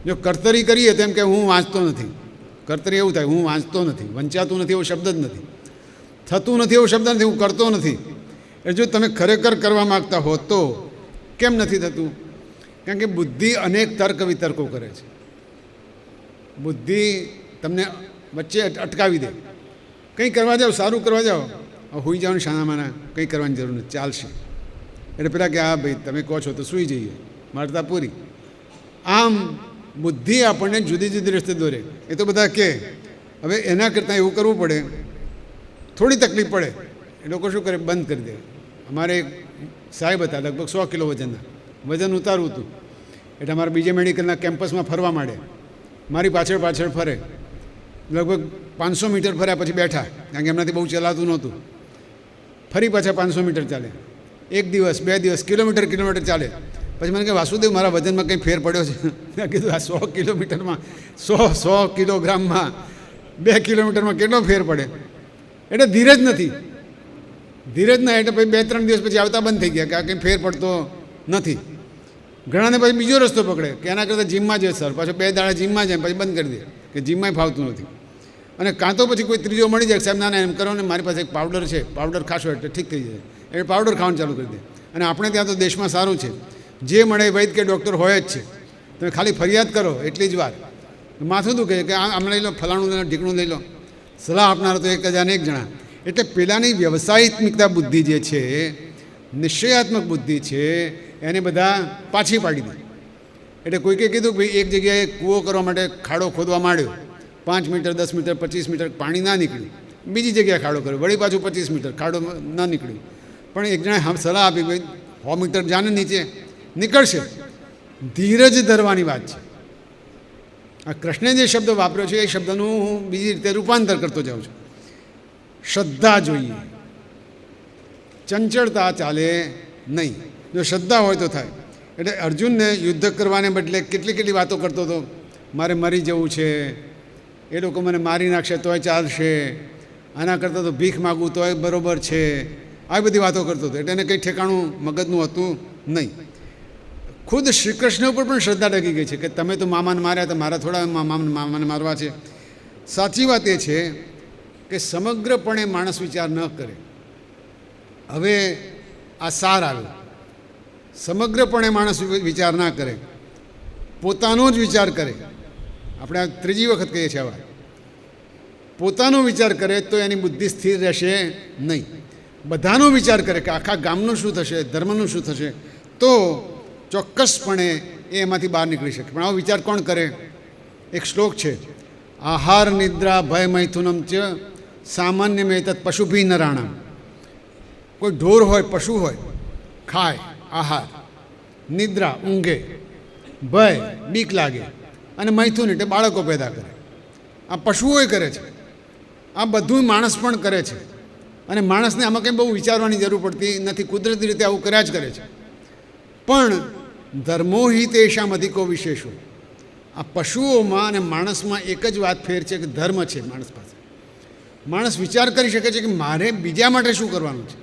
જો કર્તરી કરીએ તો એમ કે હું વાંચતો નથી. કર્તરી એવું થાય, હું વાંચતો નથી. વંચાતું નથી એવો શબ્દ જ નથી. થતું નથી એવો શબ્દ નથી, હું કરતો નથી. એટલે જો તમે ખરેખર કરવા માગતા હો તો કેમ નથી થતું? કારણ કે બુદ્ધિ અનેક તર્ક વિતર્કો કરે છે. બુદ્ધિ તમને વચ્ચે અટકાવી દે. કંઈ કરવા જાઓ, સારું કરવા જાઓ, હોઈ જાઓ ને શાનામાના, કંઈ કરવાની જરૂર નથી, ચાલશે. એટલે પેલા કે હા ભાઈ તમે કહો છો તો સૂઈ જઈએ, વાર્તા પૂરી. આમ બુદ્ધિ આપણને જુદી જુદી રસ્તે દોરે. એ તો બધા કહે. હવે એના કરતાં એવું કરવું પડે, થોડી તકલીફ પડે. એ લોકો શું કરે? બંધ કરી દે. અમારે એક સાહેબ હતા, લગભગ 100 કિલો વજનના, વજન ઉતારવું હતું. એટલે અમારા બીજે મેડિકલના કેમ્પસમાં ફરવા માંડે. મારી પાછળ પાછળ ફરે. લગભગ 500 મીટર ફર્યા પછી બેઠા, કારણ કે એમનાથી બહુ ચલાતું નહોતું. ફરી પાછા 500 મીટર ચાલે. 1 દિવસ, 2 દિવસ, કિલોમીટર ચાલે. પછી મને કહે વાસુદેવ મારા વજનમાં કંઈ ફેર પડ્યો છે? મેં કીધું આ 100 કિલોમીટરમાં 100 કિલોગ્રામમાં 2 કિલોમીટરમાં કેટલો ફેર પડે? એટલે ધીરજ નથી. ધીરજ ના એટલે પછી 2-3 દિવસ પછી આવતા બંધ થઈ ગયા કે આ કંઈ ફેર પડતો નથી. ઘણાને પછી બીજો રસ્તો પકડે કે એના કરતાં જીમમાં જાય સર, પાછો 2 દાડા જીમમાં જાય, પછી બંધ કરી દે કે જીમમાંય ફાવતું નથી. અને કાં તો પછી કોઈ ત્રીજો મળી જાય, સાહેબ ના એમ કરો ને, મારી પાસે એક પાવડર છે, પાવડર ખાશો એટલે ઠીક થઈ જાય, એટલે પાવડર ખાવાનું ચાલુ કરી દે. અને આપણે ત્યાં તો દેશમાં સારું છે, જે મળે વૈદ કે ડૉક્ટર હોય જ છે. તમે ખાલી ફરિયાદ કરો એટલી જ વાર. માથું દુખે કે આમ લઈ લો, ફલાણું લઈ લો, ઢીકણું લઈ લો. સલાહ આપનાર તો 1001 જણા. એટલે પેલાની વ્યવસાયિકતા બુદ્ધિ જે છે, નિશ્ચયાત્મક બુદ્ધિ છે, એને બધા પાછી પાડી દે. એટલે કોઈકે કીધું કે ભાઈ એક જગ્યાએ કૂવો કરવા માટે ખાડો ખોદવા માંડ્યો, 5 મીટર 10 મીટર 25 મીટર પાણી ના નીકળ્યું, બીજી જગ્યાએ ખાડો કર્યો, વળી પાછું 25 મીટર ખાડો ના નીકળ્યું, પણ એક જણાએ સલાહ આપી, ભાઈ 100 મીટર જાને નીચે નીકળશે. ધીરજ ધરવાની વાત છે. આ કૃષ્ણે જે શબ્દ વાપર્યો છે એ શબ્દનું હું બીજી રીતે રૂપાંતર કરતો જાઉં છું. શ્રદ્ધા જોઈએ, ચંચળતા ચાલે નહીં. જો શ્રદ્ધા હોય તો થાય. એટલે અર્જુનને યુદ્ધ કરવાને બદલે કેટલી વાતો કરતો હતો. મારે મરી જવું છે, એ લોકો મને મારી નાખશે તોય ચાલશે, આના કરતાં તો ભીખ માગું તોય બરાબર છે, આવી બધી વાતો કરતો હતો. એટલે એને કંઈ ઠેકાણું મગજનું હતું નહીં. ખુદ શ્રી કૃષ્ણ ઉપર પણ શ્રદ્ધા ડગી ગઈ છે કે તમે તો મામાને માર્યા, તો મારા થોડા મામાને મારવા છે. સાચી વાત એ છે કે સમગ્રપણે માણસ વિચાર ન કરે. હવે આ સાર આવ્યો. સમગ્રપણે માણસ વિચાર ના કરે, પોતાનો જ વિચાર કરે. આપણે આ ત્રીજી વખત કહીએ છીએ આવા. પોતાનો વિચાર કરે તો એની બુદ્ધિ સ્થિર રહેશે નહીં. બધાનો વિચાર કરે કે આખા ગામનું શું થશે, ધર્મનું શું થશે, તો ચોક્કસપણે એ એમાંથી બહાર નીકળી શકે. પણ આવો વિચાર કોણ કરે? એક શ્લોક છે, આહાર નિદ્રા ભય મૈથુનમ ચ સામાન્ય મેં તત્ પશુભી નરાણામ. કોઈ ઢોર હોય, પશુ હોય, ખાય આહાર, નિદ્રા ઊંઘે, ભય બીક લાગે, અને મૈથુન એટલે બાળકો પેદા કરે. આ પશુઓએ કરે છે, આ બધું માણસ પણ કરે છે. અને માણસને આમાં કંઈ બહુ વિચારવાની જરૂર પડતી નથી, કુદરતી રીતે આવું કર્યા જ કરે છે. પણ ધર્મો હિ તેષામ અધિકો વિશેષો. આ પશુઓમાં અને માણસમાં એક જ વાત ફેર છે કે ધર્મ છે માણસ પાસે. માણસ વિચાર કરી શકે છે કે મારે બીજા માટે શું કરવાનું છે,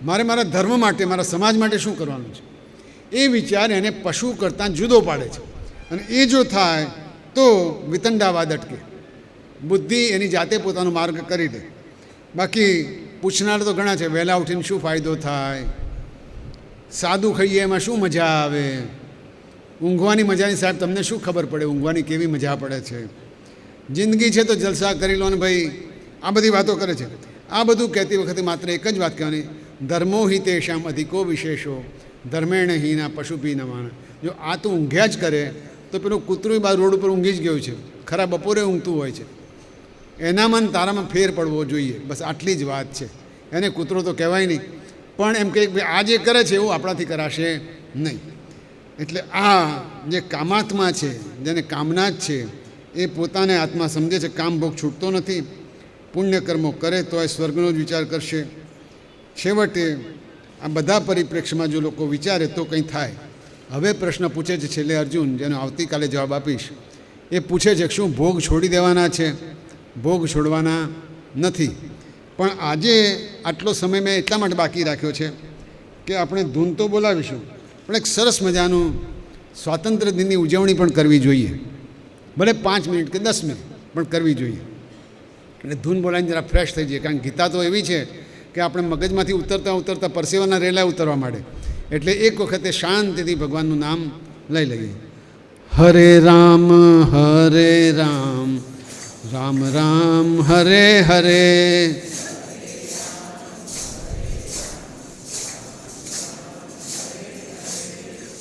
મારે મારા ધર્મ માટે, મારા સમાજ માટે શું કરવાનું છે. એ વિચાર એને પશુ કરતાં જુદો પાડે છે. અને એ જો થાય તો વિતંડાવાદ અટકે, બુદ્ધિ એની જાતે પોતાનો માર્ગ કરી દે. બાકી પૂછનાર તો ઘણા છે, વહેલા ઉઠીને શું ફાયદો થાય, સાદું ખાઈએ એમાં શું મજા આવે, ઊંઘવાની મજાની સાહેબ તમને શું ખબર પડે, ઊંઘવાની કેવી મજા પડે છે, જિંદગી છે તો જલસા કરી લો ને ભાઈ, આ બધી વાતો કરે છે. આ બધું કહેતી વખતે માત્ર એક જ વાત કહેવાની, ધર્મો હિ તેષામ અધિકો વિશેષો ધર્મેણ હિના પશુભી ન માન. જો આ તો ઊંઘ્યા જ કરે તો પેલું કૂતરું બાર રોડ ઉપર ઊંઘી જ ગયું છે, ખરા બપોરે ઊંઘતું હોય છે, એનામાં તારામાં ફેર પડવો જોઈએ. બસ આટલી જ વાત છે. એને કૂતરો તો કહેવાય નહીં, પણ એમ કે આ જે કરે છે એવું આપણાથી કરાશે નહીં. એટલે આ જે કામાત્મા છે, જેને કામના જ છે, એ પોતાને આત્મા સમજે છે. કામભોગ છૂટતો નથી. પુણ્યકર્મો કરે તો એ સ્વર્ગનો જ વિચાર કરશે. છેવટે આ બધા પરિપ્રેક્ષ્યમાં જો લોકો વિચારે તો કંઈ થાય. હવે પ્રશ્ન પૂછે છે છેલ્લે અર્જુન, જેનો આવતીકાલે જવાબ આપીશ. એ પૂછે છે કે શું ભોગ છોડી દેવાના છે? ભોગ છોડવાના નથી. પણ આજે આટલો સમય મેં એટલા માટે બાકી રાખ્યો છે કે આપણે ધૂન તો બોલાવીશું, પણ એક સરસ મજાનું સ્વાતંત્ર્ય દિનની ઉજવણી પણ કરવી જોઈએ. ભલે 5 મિનિટ કે 10 મિનિટ પણ કરવી જોઈએ. એટલે ધૂન બોલાવીને જરા ફ્રેશ થઈ જઈએ. કારણ કે ગીતા તો એવી છે કે આપણે મગજમાંથી ઉતરતા પરસેવાના રેલા ઉતરવા માંડે. એટલે એક વખતે શાંતિથી ભગવાનનું નામ લઈ લઈએ. હરે રામ રામ રામ હરે હરે,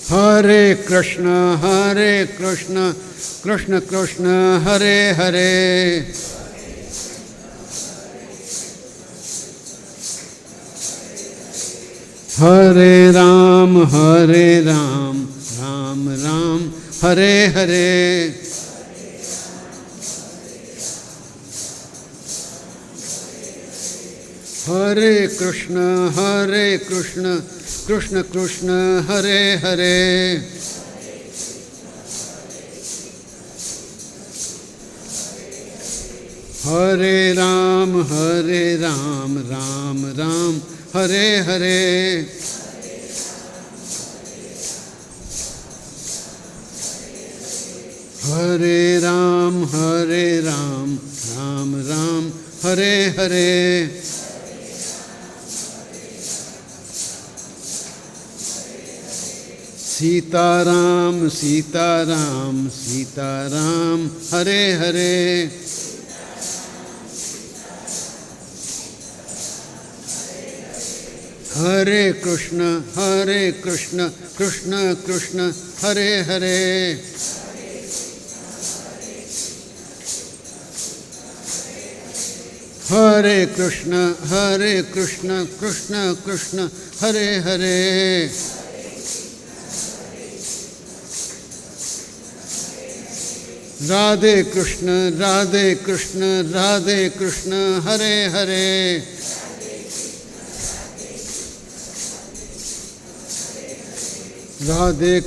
હરે કૃષ્ણ કૃષ્ણ કૃષ્ણ હરે હરે, હરે રામ રામ રામ હરે હરે, હરે કૃષ્ણ કૃષ્ણ કૃષ્ણ હરે હરે, હરે રામ રામ રામ હરે હરે, હરે રામ રામ રામ હરે હરે, સીતારામ હરે હરે, હરે કૃષ્ણ કૃષ્ણ કૃષ્ણ હરે હરે, હરે કૃષ્ણ કૃષ્ણ કૃષ્ણ હરે હરે. રાધે કૃષ્ણ રાધે કૃષ્ણ હરે હરે. રાધે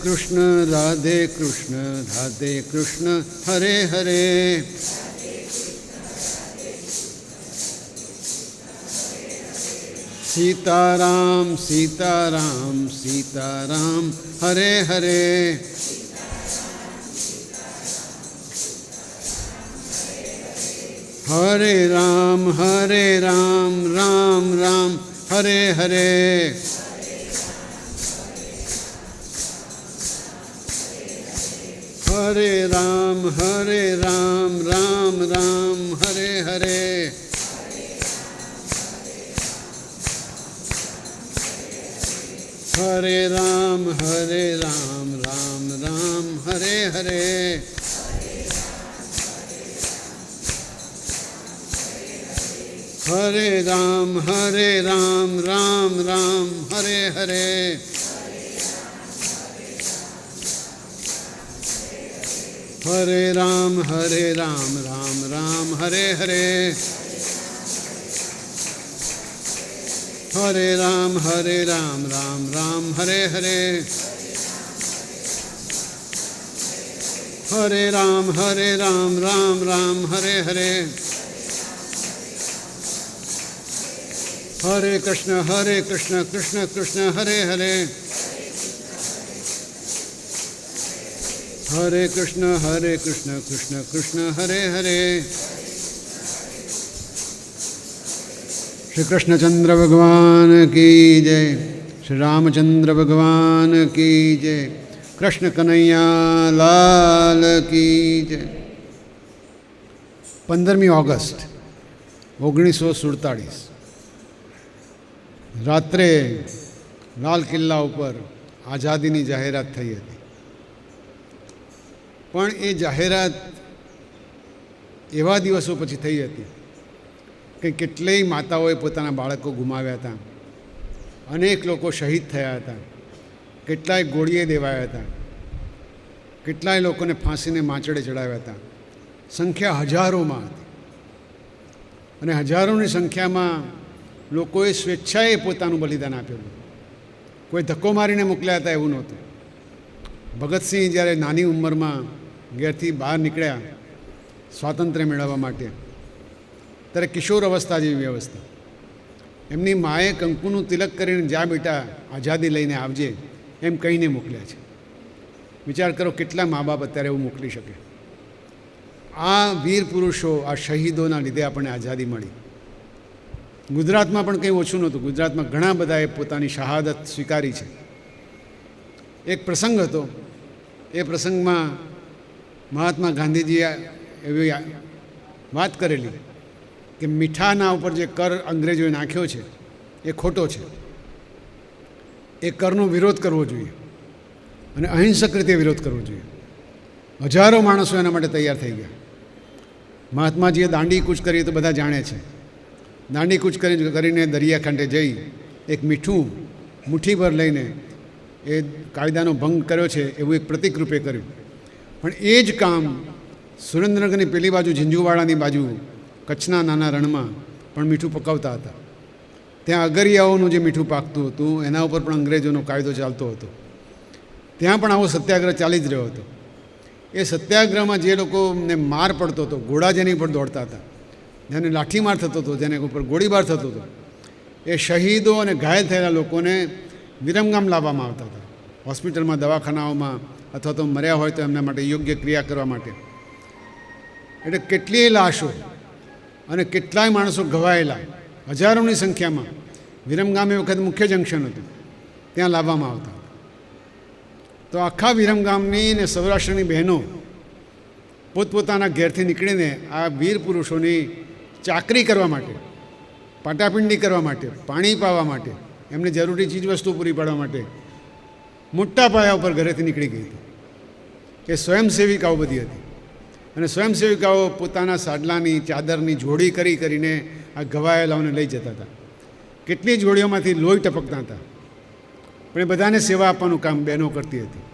કૃષ્ણ હરે હરે. સીતારામ સીતારામ સીતારામ હરે હરે. હરે રામ રામ રામ હરે હરે. હરે રામ રામ રામ હરે હરે. હરે રામ રામ રામ હરે હરે. હરે રામ રામ રામ હરે હરે. હરે રામ રામ રામ હરે હરે. હરે રામ રામ રામ હરે હરે. હરે રામ રામ રામ હરે હરે. હરે કૃષ્ણ કૃષ્ણ કૃષ્ણ હરે હરે. હરે કૃષ્ણ કૃષ્ણ કૃષ્ણ હરે હરે. શ્રી કૃષ્ણચંદ્ર ભગવાન કી જય. શ્રી રામચંદ્ર ભગવાન કી જય. કૃષ્ણ કનૈયા લાલ કી જય. 15મી ઓગસ્ટ 1947 રાત્રે લાલ કિલ્લા ઉપર આઝાદીની જાહેરાત થઈ હતી. પણ એ જાહેરાત એવા દિવસો પછી થઈ હતી કે કેટલીય માતાઓએ પોતાના બાળકો ગુમાવ્યા હતા. અનેક લોકો શહીદ થયા હતા. કેટલાય ગોળીએ દેવાયા હતા. કેટલાય લોકોને ફાંસીને માંચડે ચડાવ્યા હતા. સંખ્યા હજારોમાં હતી. અને હજારોની સંખ્યામાં લોકોએ સ્વેચ્છાએ પોતાનું બલિદાન આપેલું. કોઈ ધક્કો મારીને મોકલ્યા હતા એવું નહોતું. ભગતસિંહ જ્યારે નાની ઉંમરમાં ઘેરથી બહાર નીકળ્યા સ્વાતંત્ર્ય મેળવવા માટે, ત્યારે કિશોર અવસ્થા જેવી વ્યવસ્થા. એમની માએ કંકુનું તિલક કરીને જા બેટા આઝાદી લઈને આવજે એમ કહીને મોકલ્યા છે. વિચાર કરો કેટલા મા બાપ અત્યારે એવું મોકલી શકે. આ વીર પુરુષો, આ શહીદોના લીધે આપણને આઝાદી મળી. ગુજરાતમાં પણ કંઈ ઓછું નહોતું. ગુજરાતમાં ઘણા બધાએ પોતાની શહાદત સ્વીકારી છે. એક પ્રસંગ હતો. એ પ્રસંગમાં મહાત્મા ગાંધીજીએ એવી વાત કરેલી કે મીઠાના ઉપર જે કર અંગ્રેજોએ નાખ્યો છે એ ખોટો છે. એ કરનો વિરોધ કરવો જોઈએ અને અહિંસક રીતે વિરોધ કરવો જોઈએ. હજારો માણસો એના માટે તૈયાર થઈ ગયા. મહાત્માજીએ દાંડી કૂચ કરી તો બધા જાણે છે. દાંડી કૂચ કરીને દરિયાકાંઠે જઈ એક મીઠું મુઠ્ઠીભર લઈને એ કાયદાનો ભંગ કર્યો છે એવું એક પ્રતિક રૂપે કર્યું. પણ એ જ કામ સુરેન્દ્રનગરની પેલી બાજુ ઝીંઝુવાડાની બાજુ કચ્છના નાના રણમાં પણ મીઠું પકાવતા હતા. ત્યાં અગરિયાઓનું જે મીઠું પાકતું હતું એના ઉપર પણ અંગ્રેજોનો કાયદો ચાલતો હતો. ત્યાં પણ આવો સત્યાગ્રહ ચાલી જ રહ્યો હતો. એ સત્યાગ્રહમાં જે લોકોને માર પડતો હતો, ઘોડા જેની પર દોડતા હતા, જેને લાઠીમાર થતો હતો, જેને ઉપર ગોળીબાર થતો હતો, એ શહીદો અને ઘાયલ થયેલા લોકોને વિરમગામ લાવવામાં આવતા હતા. હોસ્પિટલમાં, દવાખાનાઓમાં, અથવા તો મર્યા હોય તો એમના માટે યોગ્ય ક્રિયા કરવા માટે. એટલે કેટલીય લાશો અને કેટલાય માણસો ઘવાયેલા હજારોની સંખ્યામાં વિરમગામ એ વખત મુખ્ય જંકશન હતું, ત્યાં લાવવામાં આવતા. તો આખા વિરમગામની ને સૌરાષ્ટ્રની બહેનો પોતપોતાના ઘેરથી નીકળીને આ વીર પુરુષોની ચાકરી કરવા માટે, પાટાપિંડી કરવા માટે, પાણી પાવા માટે, એમને જરૂરી ચીજવસ્તુ પૂરી પાડવા માટે મોટા પાયા ઉપર ઘરેથી નીકળી ગઈ હતી. એ સ્વયંસેવિકાઓ બધી હતી. અને સ્વયંસેવિકાઓ પોતાના સાડલાની ચાદરની જોડી કરીને આ ઘવાયેલાઓને લઈ જતા હતા. કેટલી જોડીઓમાંથી લોહી ટપકતા હતા, પણ એ બધાને સેવા આપવાનું કામ બહેનો કરતી હતી.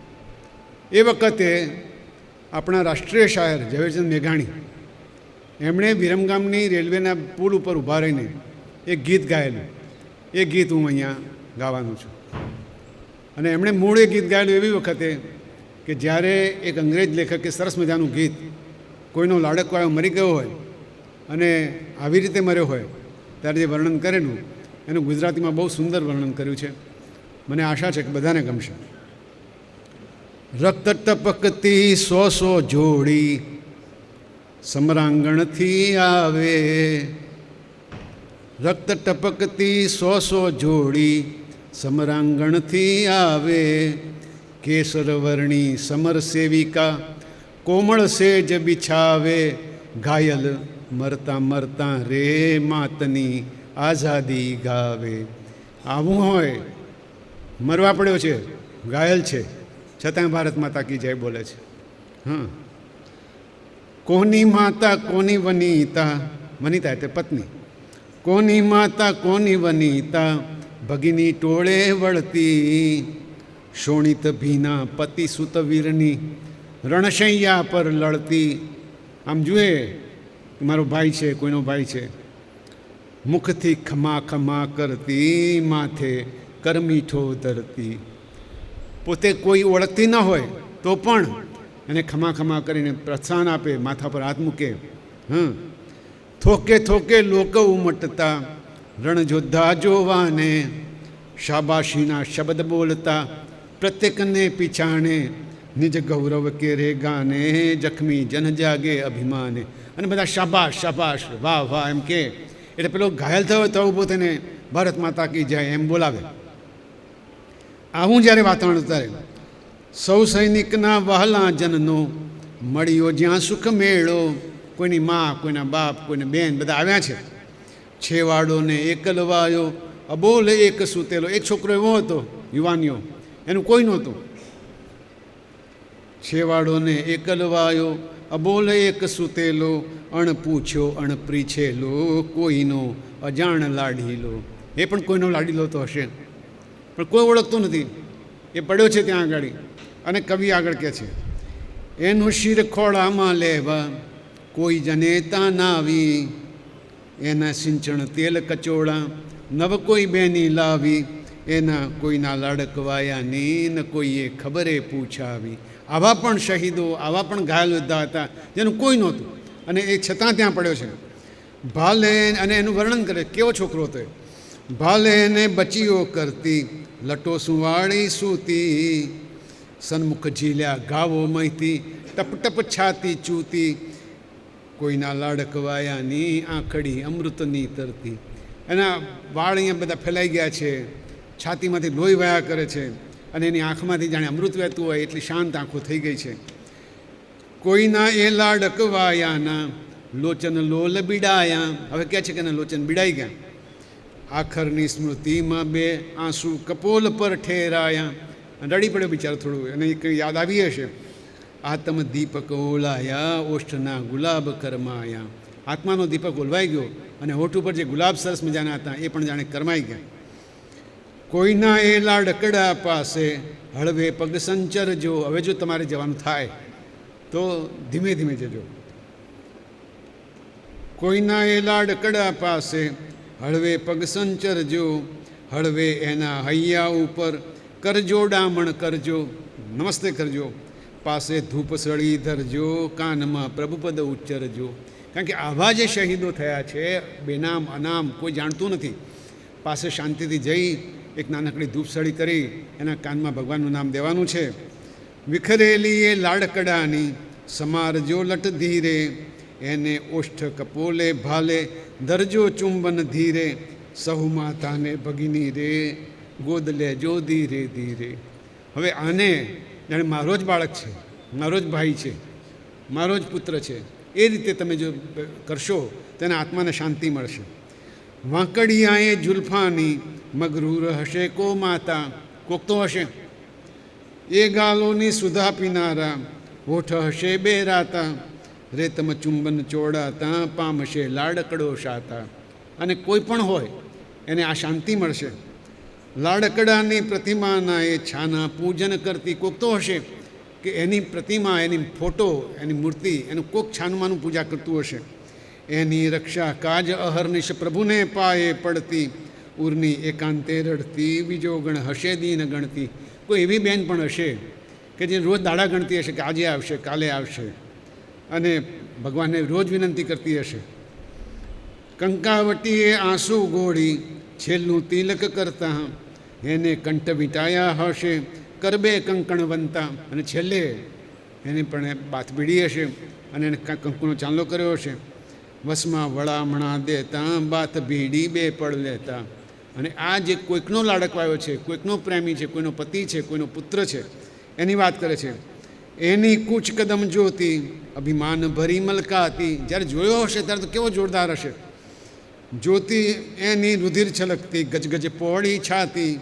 એ વખતે આપણા રાષ્ટ્રીય શાયર ઝવેરચંદ મેઘાણી એમણે વિરમગામની રેલવેના પુલ ઉપર ઊભા રહીને એક ગીત ગાયેલું. એ ગીત હું અહીંયા ગાવાનું છું. અને એમણે મૂળ એ ગીત ગાયેલું એવી વખતે કે જ્યારે એક અંગ્રેજ લેખકે સરસ મજાનું ગીત, કોઈનો લાડકવાયો મરી ગયો હોય અને આવી રીતે મર્યો હોય ત્યારે જે વર્ણન કરેલું એનું ગુજરાતીમાં બહુ સુંદર વર્ણન કર્યું છે. મને આશા છે કે બધાને ગમશે. રક્ત ટપકતી 100 જોડી સમરાંગણથી આવે, રક્ત ટપકતી 100 જોડી સમરાંગણથી આવે, કેસરવર્ણી સમર સેવિકા કોમળ સેજ બિછાવે, ઘાયલ મરતા મરતા રે માતની આઝાદી ગાવે. આવું હોય, મરવા પડ્યો છે, ઘાયલ છે, છતાં ભારત માતા કી જય બોલે છે. હા, કોની માતા કોની વનિતા, વનિતા એટલે પત્ની, કોની માતા કોની વનિતા ભગીની ટોળે વળતી, શોણિત ભીના પતિ સુતવીરની રણશૈયા પર લડતી. આમ જુએ મારો ભાઈ છે, કોઈનો ભાઈ છે, મુખથી ખમા ખમા કરતી, માથે કરમીઠો ધરતી. પોતે કોઈ ઓળખતી ન હોય તો પણ એને ખમા ખમા કરીને પ્રોત્સાહન આપે, માથા પર હાથ મૂકે. થોકે થોકે લોક ઉમટતા રણજોદ્ધા જોવાને, શાબાશીના શબ્દ બોલતા પ્રત્યેકને પીછાણે, નિજ ગૌરવ કે રે ગાને, જખમી જન જાગે અભિમાને. અને બધા શાબાશ શાબાશ, વાહ વાહ એમ કે, એટલે પેલો ઘાયલ થયો તો ઊભો થઈને ભારત માતા કી જય એમ બોલાવે. આવું જ્યારે વાતાવરણ ઉતારે, સૌ સૈનિકના વહાલા જનનો મળ્યો જ્યાં સુખ મેળો, કોઈની મા, કોઈના બાપ, કોઈને બેન બધા આવ્યા છે. છેવાડોને એકલવાયો અબોલ એક સૂતેલો. એક છોકરો એવો હતો યુવાનીઓ, એનું કોઈ નહોતું. છેવાડોને એકલવાયો અબોલ એક સૂતેલો, અણ પૂછ્યો અણ પ્રીછેલો, કોઈનો અજાણ લાડીલો. એ પણ કોઈનો લાડીલો તો હશે, પણ કોઈ ઓળખતું નથી. એ પડ્યો છે ત્યાં આગળ. અને કવિ આગળ કહે છે, એનું શિર ખોળામાં લેવા કોઈ જનેતા નાવી, એના સિંચણ તેલ કચોળા નવ કોઈ બેની લાવી, એના કોઈના લાડકવાયાની ન કોઈએ ખબરે પૂછાવી. આવા પણ શહીદો, આવા પણ ઘાયલ યોદ્ધા હતા જેનું કોઈ નહોતું, અને એ છતાં ત્યાં પડ્યો છે. ભાલે, અને એનું વર્ણન કરે કેવો છોકરો હતો. ભાલે એને બચીઓ કરતી લટો સુવાળી સૂતી, સન્મુખ ઝીલ્યા ગાવો મહીતી ટપ ટપ છાતી ચૂતી, કોઈના લાડકવાયાની આંખડી અમૃતની તરતી. એના વાળ અહીંયા બધા ફેલાઈ ગયા છે, છાતીમાંથી લોહી વયા કરે છે, અને એની આંખમાંથી જાણે અમૃત વહેતું હોય એટલી શાંત આંખો થઈ ગઈ છે. કોઈના એ લાડકવાયાના લોચન લોલ બીડાયા. હવે કહે છે કે એના લોચન બીડાઈ ગયા. આખરની સ્મૃતિમાં બે આંસુ કપોલ પર ઠેરાયા. રડી પડ્યો બિચારો થોડું, અને એક યાદ આવી હશે. આત્મ દીપક ઓલાયા ઓષ્ઠના ગુલાબ કરમાયા. આત્માનો દીપક ઓલવાઈ ગયો, અને હોઠ ઉપર જે ગુલાબ સરસ મજાના હતા એ પણ જાણે કરમાઈ ગયા. કોઈના એ લાડકડા પાસે હળવે પગ સંચરજો. હવે જો તમારે જવાનું થાય તો ધીમે ધીમે જજો. કોઈના એ લાડકડા પાસે હળવે પગ સંચરજો, હળવે એના હૈયા ઉપર કરજો ડામણ કરજો, નમસ્તે કરજો. પાસે ધૂપ સળી ધરજો, કાનમાં પ્રભુપદ ઉચ્ચરજો. કારણ કે આવા જે શહીદો થયા છે, બેનામ અનામ, કોઈ જાણતું નથી. પાસે શાંતિથી જઈ એક નાનકડી ધૂપસળી કરી એના કાનમાં ભગવાનનું નામ દેવાનું છે. વિખરેલી એ લાડકડાની સમારજો લટ ધીરે, એને ઓષ્ઠ કપોલે ભાલે ધરજો ચુંબન ધીરે, સહુ માતાને ભગીની રે ગોદ લેજો ધીરે ધીરે. હવે આને જાણે મારો જ બાળક છે, મારો જ ભાઈ છે, મારો જ પુત્ર છે, એ રીતે તમે જો કરશો તેના આત્માને શાંતિ મળશે. વાંકડિયાએ જુલ્ફાની મગરૂર હશે કો માતા. કોક તો હશે. એ ગાલોની સુધા પીનારા હોઠ હશે બેરાતા, રેતમ ચુંબન ચોડાતા પામશે લાડકડો શાતા. અને કોઈ પણ હોય એને આ શાંતિ મળશે. લાડકડાની પ્રતિમાના એ છાના પૂજન કરતી કોક તો હશે કે એની પ્રતિમા, એની ફોટો, એની મૂર્તિ, એનું કોક છાનમાનું પૂજા કરતું હશે. એની રક્ષા કાજ અહર્નિશ પ્રભુને પાયે પડતી, ઉરની એકાંતે રડતી, બીજો ગણ હશે દીન ગણતી. કોઈ એવી બેન પણ હશે કે જે રોજ દાડા ગણતી હશે કે આજે આવશે, કાલે આવશે, અને ભગવાનને રોજ વિનંતી કરતી હશે. કંકાવટીએ આંસુ ગોળી છેલ્લું તિલક કરતા, એને કંઠ વીંટાયા હશે કરબે કંકણવંતા. અને છેલ્લે એને પણ બાથ બીડી હશે અને એને કંકુનો ચાંદલો કર્યો હશે. વસમાં વળામણા દેતા, બાથ બીડી બે પડ લેતા. અને આ જે કોઈકનો લાડકવાયો છે, કોઈકનો પ્રેમી છે, કોઈનો પતિ છે, કોઈનો પુત્ર છે, એની વાત કરે છે. એની કૂચ કદમ જોતી અભિમાન ભરી મલકાતી. જ્યારે જોયો હશે ત્યારે તો કેવો જોરદાર હશે. જ્યોતિ એની રુધિર છલકતી, ગજગજ પહોળી છાતી,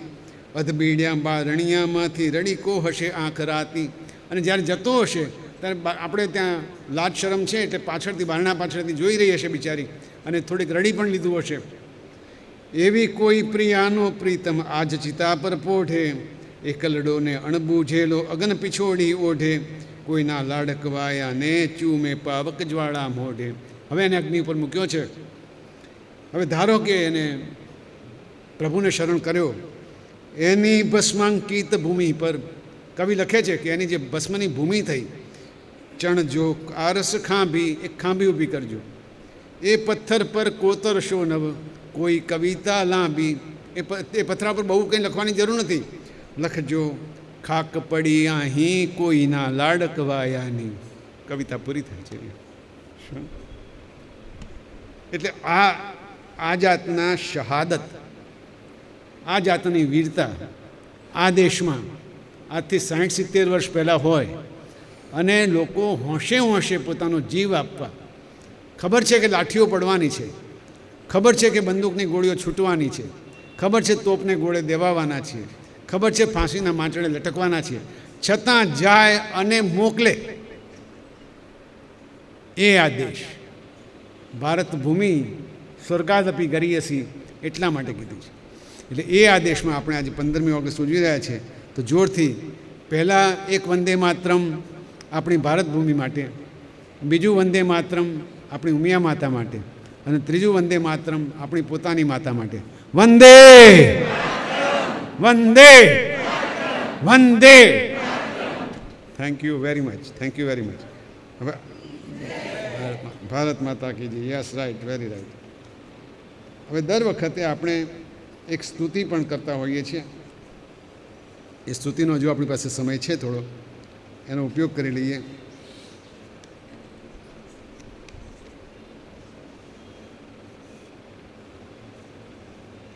અધબીડ્યા બારણિયામાંથી રડીકો હશે આંખ રાતી. અને જ્યારે જતો હશે ત્યારે આપણે ત્યાં લાજ શરમ છે એટલે પાછળથી, બારણા પાછળથી જોઈ રહી હશે બિચારી, અને થોડીક રડી પણ લીધું હશે. એવી કોઈ પ્રિયાનો પ્રીતમ આજ ચિતા પર પોઢે, એકલડોને અણબૂઝેલો અગન પીછોડી ઓઢે, કોઈના લાડકવાયાને ચૂમે પાવક જ્વાળા મોઢે. હવે એને અગ્નિ ઉપર મૂક્યો છે. હવે ધારો કે એને પ્રભુને શરણ કર્યો. એની ભસ્માંકિત ભૂમિ પર કવિ લખે છે કે એની જે ભસ્મની ભૂમિ થઈ, ચણજો આરસ ખાંભી, એક ખાંભી ઊભી કરજો. એ પથ્થર પર કોતરશો નવ, કોઈ કવિતા લાંબી. એ પથ્થરા પર બહુ કંઈ લખવાની જરૂર નથી. લખજો ખાક પડી અહીં કોઈના લાડકવાયાની. કવિતા પૂરી થાય છે. એટલે આ જાતના શહાદત, આ જાતની વીરતા આ દેશમાં આજથી 60-70 વર્ષ પહેલાં હોય અને લોકો હોંશે હોંશે પોતાનો જીવ આપવા. ખબર છે કે લાઠીઓ પડવાની છે, ખબર છે કે બંદૂકની ગોળીઓ છૂટવાની છે, ખબર છે તોપને ગોળે દેવાવાના છે, ખબર છે ફાંસીના માંચડે લટકવાના છે, છતાં જાય અને મોકલે. એ આ દેશ ભારત ભૂમિ સ્વર્ગાદપી ગરીયસી એટલા માટે કીધું છે. એટલે એ આ દેશમાં આપણે આજે 15મી ઓગસ્ટ ઉજવી રહ્યા છે. તો જોરથી પહેલાં એક વંદે માતરમ આપણી ભારત ભૂમિ માટે, બીજું વંદે માતરમ આપણી ઉમિયા માતા માટે, અને ત્રીજું વંદે માતરમ આપણી પોતાની માતા માટે. વંદે વંદે વંદે. Thank you very much, thank you very much. હવે ભારત માતા કીજી. Yes, right, very right. હવે દર વખતે આપણે એક સ્તુતિ પણ કરતા હોઈએ છીએ. એ સ્તુતિનો જો આપણી પાસે સમય છે થોડો, એનો ઉપયોગ કરી લઈએ.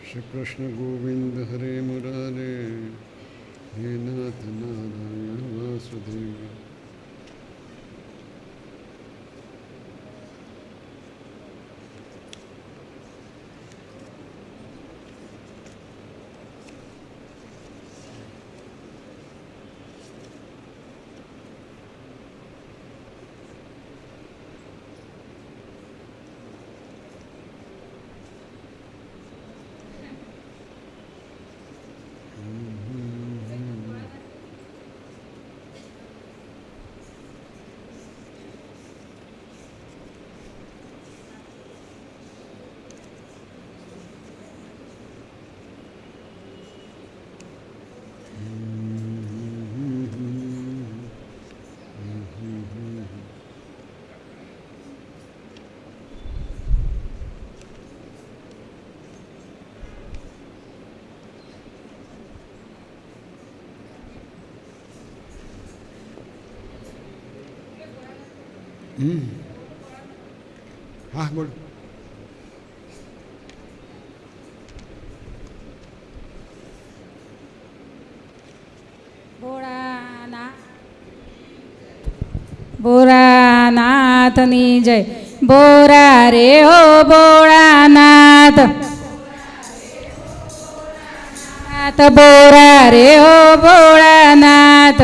શ્રી કૃષ્ણ ગોવિંદ હરે મુરારે, હે નાથ નારાયણ વાસુદેવ. હા બોલો. ભોળાનાથની જય. બોરા રે હો ભોળાનાથ, બોરા રે હો ભોળાનાથ.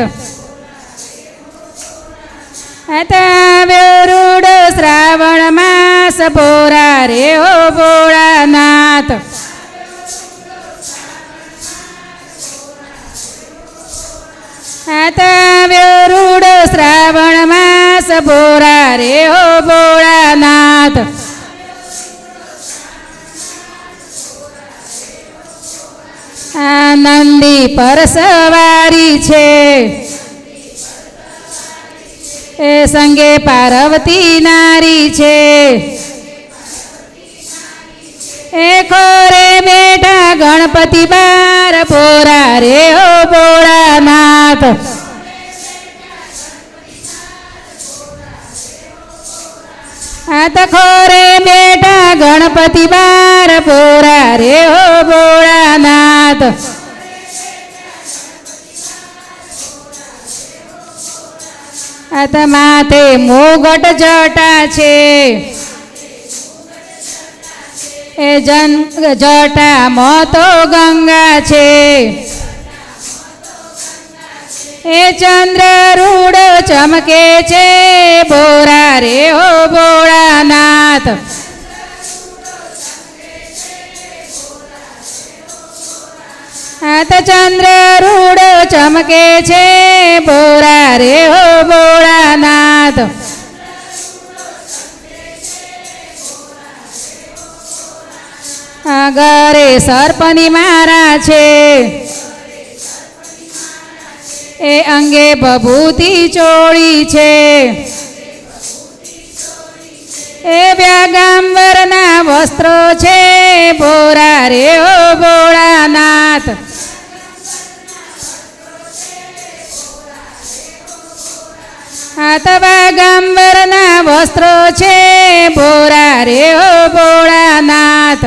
આવ્યો રૂડો શ્રાવણ માસ, બોરા રે હો ભોળાનાથ. આવ્યો રૂડો શ્રાવણ માસ ભોળા રે હો ભોળાનાથ. નંદી પર સવારી છે એ સંગે પાર્વતી નારી છે. એ ખોરે બેઠા ગણપતિ બાર ભોળા રે હો ભોળાનાથ. ખોરે બેઠા ગણપતિ બાર ભોળા રે હો ભોળાનાથ. માથે મુગટ જટા છે એ જટા મોતો ગંગા છે. એ ચંદ્ર રૂડ ચમકે છે ભોળા રે હો ભોળાનાથ. ચંદ્ર રૂડ ચમકે છે ભોળા રે હો ભોળાનાથ. ગરે સર્પની મારા છે એ અંગે ભભૂતિ ચોળી છે. એ વ્યાગાંબરના વસ્ત્રો છે ભોળા રે હો ભોળાનાથ. વ્યાગાંબરના વસ્ત્રો છે ભોળા રે હો ભોળાનાથ.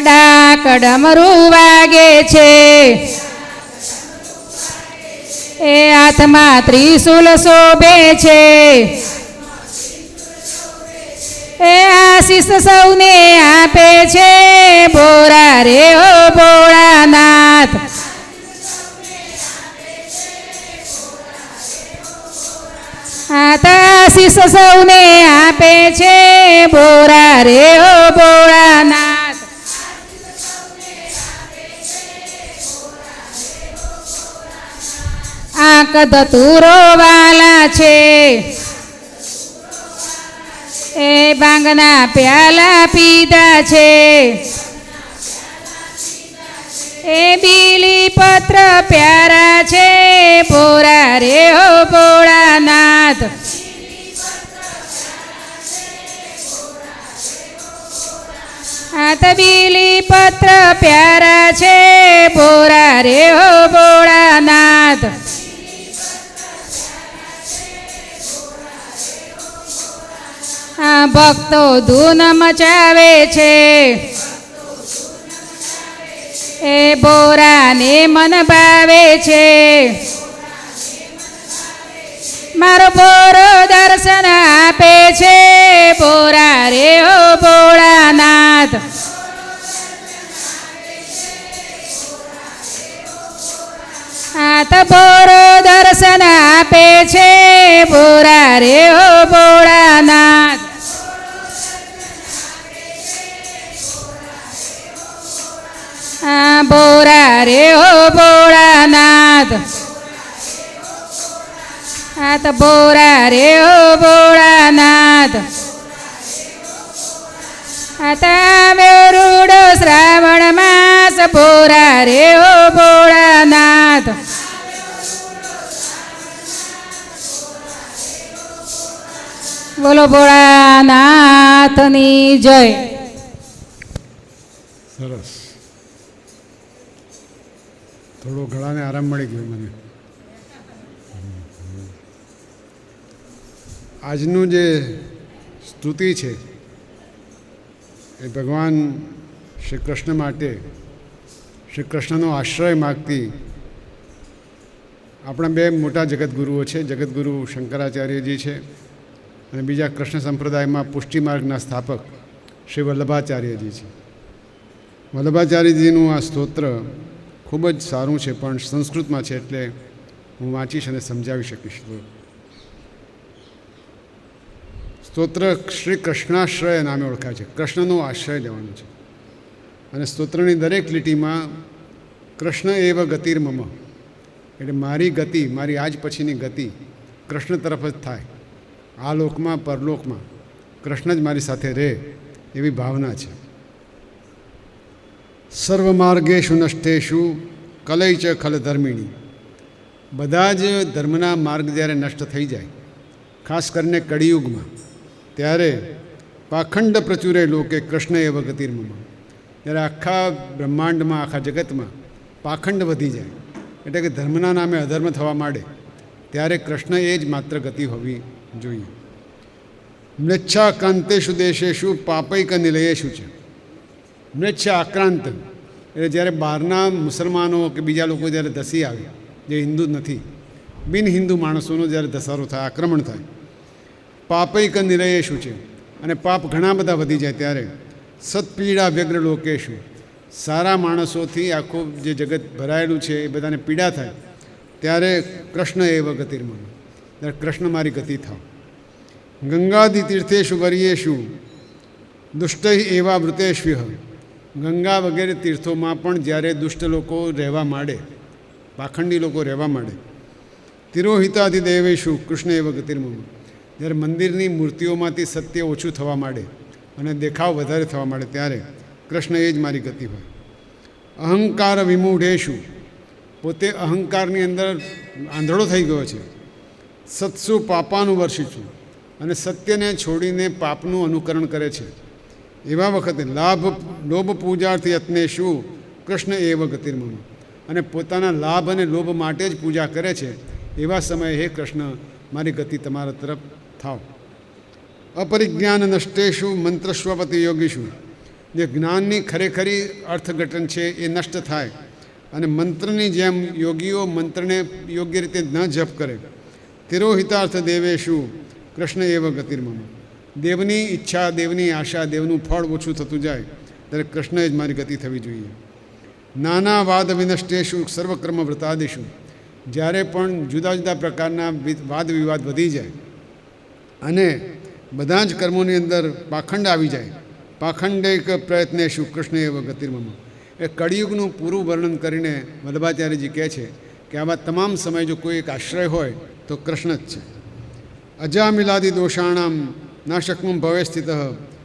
ડાક ડમરું વાગે છે એ હાથમાં ત્રિશુલ શોભે છે. એ આશીષ સૌને આપે છે ભોળા રે હો ભોળાનાથ. આશીષ સૌને આપે છે ભોળા રે હો ભોળાનાથ. આંખ ધતુરો વાલા છે એ ભાંગના પ્યાલા પીધા છે. એ બીલી પત્ર પ્યારા છે ભોળા રે હો ભોળાનાથ. બીલી પત્ર પ્યારા છે ભોળા રે હો ભોળાનાથ. ભક્તો ધૂન મચાવે છે એ ભોળાને મન ભાવે છે. મારો ભોળો દર્શન આપે છે ભોળા રે હો ભોળાનાથ. ભોળો દર્શન આપે છે ભોળા રે હો ભોળાનાથ. ભોળા રે હો ભોળાનાથ. ભોળા રે હો ભોળાનાથ. રૂડો શ્રાવણ માસ ભોળા રે હો ભોળાનાથ. બોલો ભોળાનાથની જય. સરસ. થોડો ગળાને આરામ મળી ગયો મને. આજનું જે સ્તુતિ છે એ ભગવાન શ્રી કૃષ્ણ માટે શ્રી કૃષ્ણનો આશ્રય માગતી આપણા બે મોટા જગતગુરુઓ છે. જગતગુરુ શંકરાચાર્યજી છે અને બીજા કૃષ્ણ સંપ્રદાયમાં પુષ્ટિમાર્ગના સ્થાપક શ્રી વલ્લભાચાર્યજી છે. વલ્લભાચાર્યજીનું આ સ્તોત્ર ખૂબ જ સારું છે પણ સંસ્કૃતમાં છે એટલે હું વાંચીશ અને સમજાવી શકીશ. સ્તોત્ર શ્રી કૃષ્ણાશ્રય નામે ઓળખાય છે. કૃષ્ણનો આશ્રય લેવાનો છે અને સ્તોત્રની દરેક લીટીમાં કૃષ્ણ એવ ગતિર્મમ, એટલે મારી ગતિ, મારી આજ પછીની ગતિ કૃષ્ણ તરફ જ થાય. આ લોકમાં પરલોકમાં કૃષ્ણ જ મારી સાથે રહે એવી ભાવના છે. સર્વમાર્ગેષુ નષ્ટેષુ કલૈ ચ ખલધર્મિણી, બધા જ ધર્મના માર્ગ જ્યારે નષ્ટ થઈ જાય, ખાસ કરીને કળિયુગમાં, ત્યારે પાખંડ પ્રચુરે લોકે કૃષ્ણ એવ ગતિર્મમ, જ્યારે આખા બ્રહ્માંડમાં આખા જગતમાં પાખંડ વધી જાય, એટલે કે ધર્મના નામે અધર્મ થવા માંડે, ત્યારે કૃષ્ણ એ જ માત્ર ગતિ હોવી જોઈએ. મ્લેચ્છાક્રાંતેષુ દેશેષુ પાપૈક નિલયેષુ છે. મ્લેચ્છા આક્રાંત એટલે જ્યારે બહારના મુસલમાનો કે બીજા લોકો જ્યારે ધસી આવે, જે હિન્દુ નથી, બિન હિન્દુ માણસોનો જ્યારે ધસારો થાય, આક્રમણ થાય, પાપૈક નિલયેષુ છે, અને પાપ ઘણા બધા વધી જાય, ત્યારે સત્પીડા વ્યગ્ર લોકેશુ, સારા માણસોથી આખું જે જગત ભરાયેલું છે એ બધાને પીડા થાય, ત્યારે કૃષ્ણ એવ ગતિર્મમ, ત્યારે કૃષ્ણ મારી ગતિ થાવ. ગંગાદિ તીર્થેષુ વર્યેષુ દુષ્ટૈ એવા વૃતેષ્વ્યઃ, ગંગા વગેરે તીર્થોમાં પણ જ્યારે દુષ્ટ લોકો રહેવા માંડે, પાખંડી લોકો રહેવા માંડે, તિરોહિતાદિ દેવેશુ કૃષ્ણ એવ ગતિર્મમ, જ્યારે મંદિરની મૂર્તિઓમાંથી સત્ય ઓછું થવા માંડે અને દેખાવ વધારે થવા માંડે, ત્યારે કૃષ્ણ એ જ મારી ગતિ હોય. અહંકાર વિમૂઢેશુ, પોતે અહંકારની અંદર આંધળો થઈ ગયો છે, સત્સુ પાપાનું વર્ષિશું, અને સત્યને છોડીને પાપનું અનુકરણ કરે છે, એવા વખતે લોભ પૂજાર્થી યત્નેશુ કૃષ્ણ એવ ગતિર્મમ, અને પોતાના લાભ અને લોભ માટે જ પૂજા કરે છે, એવા સમયે હે કૃષ્ણ મારી ગતિ તમારા તરફ થાવ. અપરિજ્ઞાન નષ્ટેશુ મંત્રસ્વપતિ યોગીશું, જે જ્ઞાનની ખરેખરી અર્થઘટન છે એ નષ્ટ થાય, અને મંત્રની જેમ યોગીઓ મંત્રને યોગ્ય રીતે ન જપ કરે. તિરોહિતાર્થ દેવેશુ કૃષ્ણ એવ ગતિર્મમ, દેવની ઈચ્છા, દેવની આશા, દેવનું ફળ ઓછું થતું જાય, ત્યારે કૃષ્ણ જ મારી ગતિ થવી જોઈએ. નાના વાદ વિનષ્ટેશુ સર્વકર્મ વ્રતાદિશુ, જ્યારે પણ જુદા જુદા પ્રકારના વાદ વિવાદ વધી જાય અને બધા જ કર્મોની અંદર પાખંડ આવી જાય, પાખંડૈક પ્રયત્નેશુ કૃષ્ણ એવ ગતિર્મમ, એ કળિયુગનું પૂરું વર્ણન કરીને વલ્લભાચાર્યજી કહે છે કે આવા તમામ સમય જો કોઈ એક આશ્રય હોય તો કૃષ્ણ જ છે. અજામિલાદિ દોષાણામ નાશકમં ભવે સ્થિત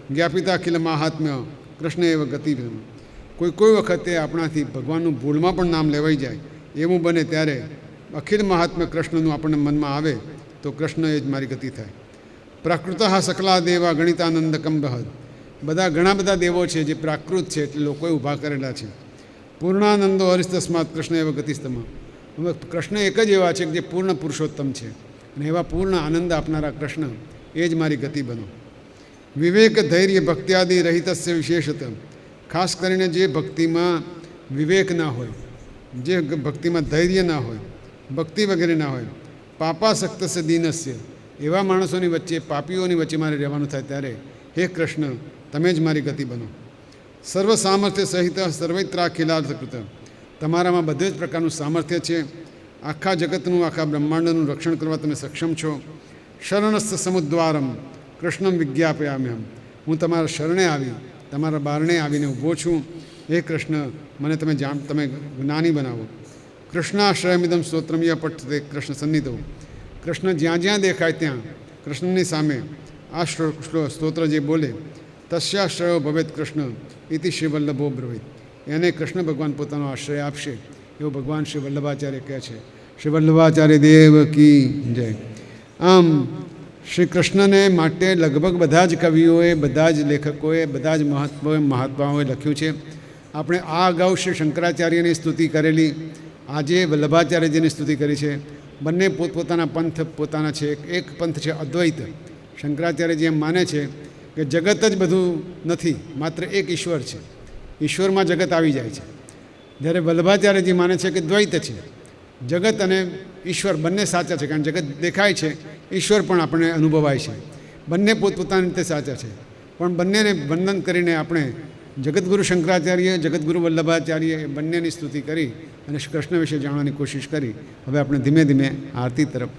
જ્ઞાપિતા અખિલ મહાત્મ્ય કૃષ્ણ એવ ગતિર્મમ, કોઈ વખતે આપણાથી ભગવાનનું ભૂલમાં પણ નામ લેવાઈ જાય એવું બને, ત્યારે અખિલ મહાત્મ્ય કૃષ્ણનું આપણને મનમાં આવે તો કૃષ્ણ એ જ મારી ગતિ થાય. પ્રાકૃત સકલા દેવા ગણિતાનંદકમ બહદ, ઘણા બધા દેવો છે જે પ્રાકૃત છે, એટલે લોકોએ ઊભા કરેલા છે. પૂર્ણાનંદો હરિસ્તસ્માત કૃષ્ણ એવ ગતિસ્તમ, કૃષ્ણ એક જ એવા છે કે જે પૂર્ણ પુરુષોત્તમ છે, અને એવા પૂર્ણ આનંદ આપનારા કૃષ્ણ એ જ મારી ગતિ બનો. વિવેક ધૈર્ય ભક્ત્યાદિ રહિતસ્ય વિશેષત, ખાસ કરીને જે ભક્તિમાં વિવેક ના હોય, જે ભક્તિમાં ધૈર્ય ના હોય, ભક્તિ વગેરે ના હોય, પાપાસક્તસ્ય દીનસ્ય, એવા માણસોની વચ્ચે, પાપીઓની વચ્ચે મારે રહેવાનું થાય, ત્યારે હે કૃષ્ણ તમે જ મારી ગતિ બનો. સર્વ સામર્થ્ય સહિત સર્વૈત્રાખિલાર્થકૃત, તમારામાં બધે જ પ્રકારનું સામર્થ્ય છે, આખા જગતનું, આખા બ્રહ્માંડનું રક્ષણ કરવા તમે સક્ષમ છો. શરણસ્થ સમુદ્વારમ કૃષ્ણમ વિજ્ઞાપયામ્યહમ, હું તમારા શરણે આવી, તમારા બારણે આવીને ઊભો છું. હે કૃષ્ણ મને તમે જ્ઞાની બનાવો. કૃષ્ણાશ્રયમિદમ સ્તોત્રમ ય પઠ્ઠતે કૃષ્ણ સન્નિધો, કૃષ્ણ જ્યાં જ્યાં દેખાય ત્યાં કૃષ્ણની સામે આ સ્તોત્ર જે બોલે, તસ્યાશ્રયો ભવેત કૃષ્ણ ઇતિ શ્રી વલ્લભો બ્રવીત, એને કૃષ્ણ ભગવાન પોતાનો આશ્રય આપશે, એવું ભગવાન શ્રી વલ્લભાચાર્ય કહે છે. શ્રી વલ્લભાચાર્ય દેવ કી જય. આમ શ્રી કૃષ્ણને માટે લગભગ બધા જ કવિઓએ, બધા જ લેખકોએ, બધા જ મહાત્માઓએ લખ્યું છે. આપણે આ અગાઉ શ્રી શંકરાચાર્યની સ્તુતિ કરેલી, આજે વલ્લભાચાર્યજીની સ્તુતિ કરી છે. બંને પોતપોતાના પંથ પોતાના છે. એક પંથ છે અદ્વૈત, શંકરાચાર્યજી એમ માને છે કે જગત જ બધું નથી, માત્ર એક ઈશ્વર છે, ઈશ્વરમાં જગત આવી જાય છે. જ્યારે વલ્લભાચાર્યજી માને છે કે દ્વૈત છે, જગત અને ઈશ્વર બંને સાચા છે, કારણ જગત દેખાય છે, ઈશ્વર પણ આપણને અનુભવાય છે, બંને પોતપોતાની રીતે સાચા છે. પણ બંનેને વંદન કરીને આપણે જગતગુરુ શંકરાચાર્ય, જગતગુરુ વલ્લભાચાર્ય એ બંનેની સ્તુતિ કરી અને કૃષ્ણ વિશે જાણવાની કોશિશ કરી. હવે આપણે ધીમે ધીમે આરતી તરફ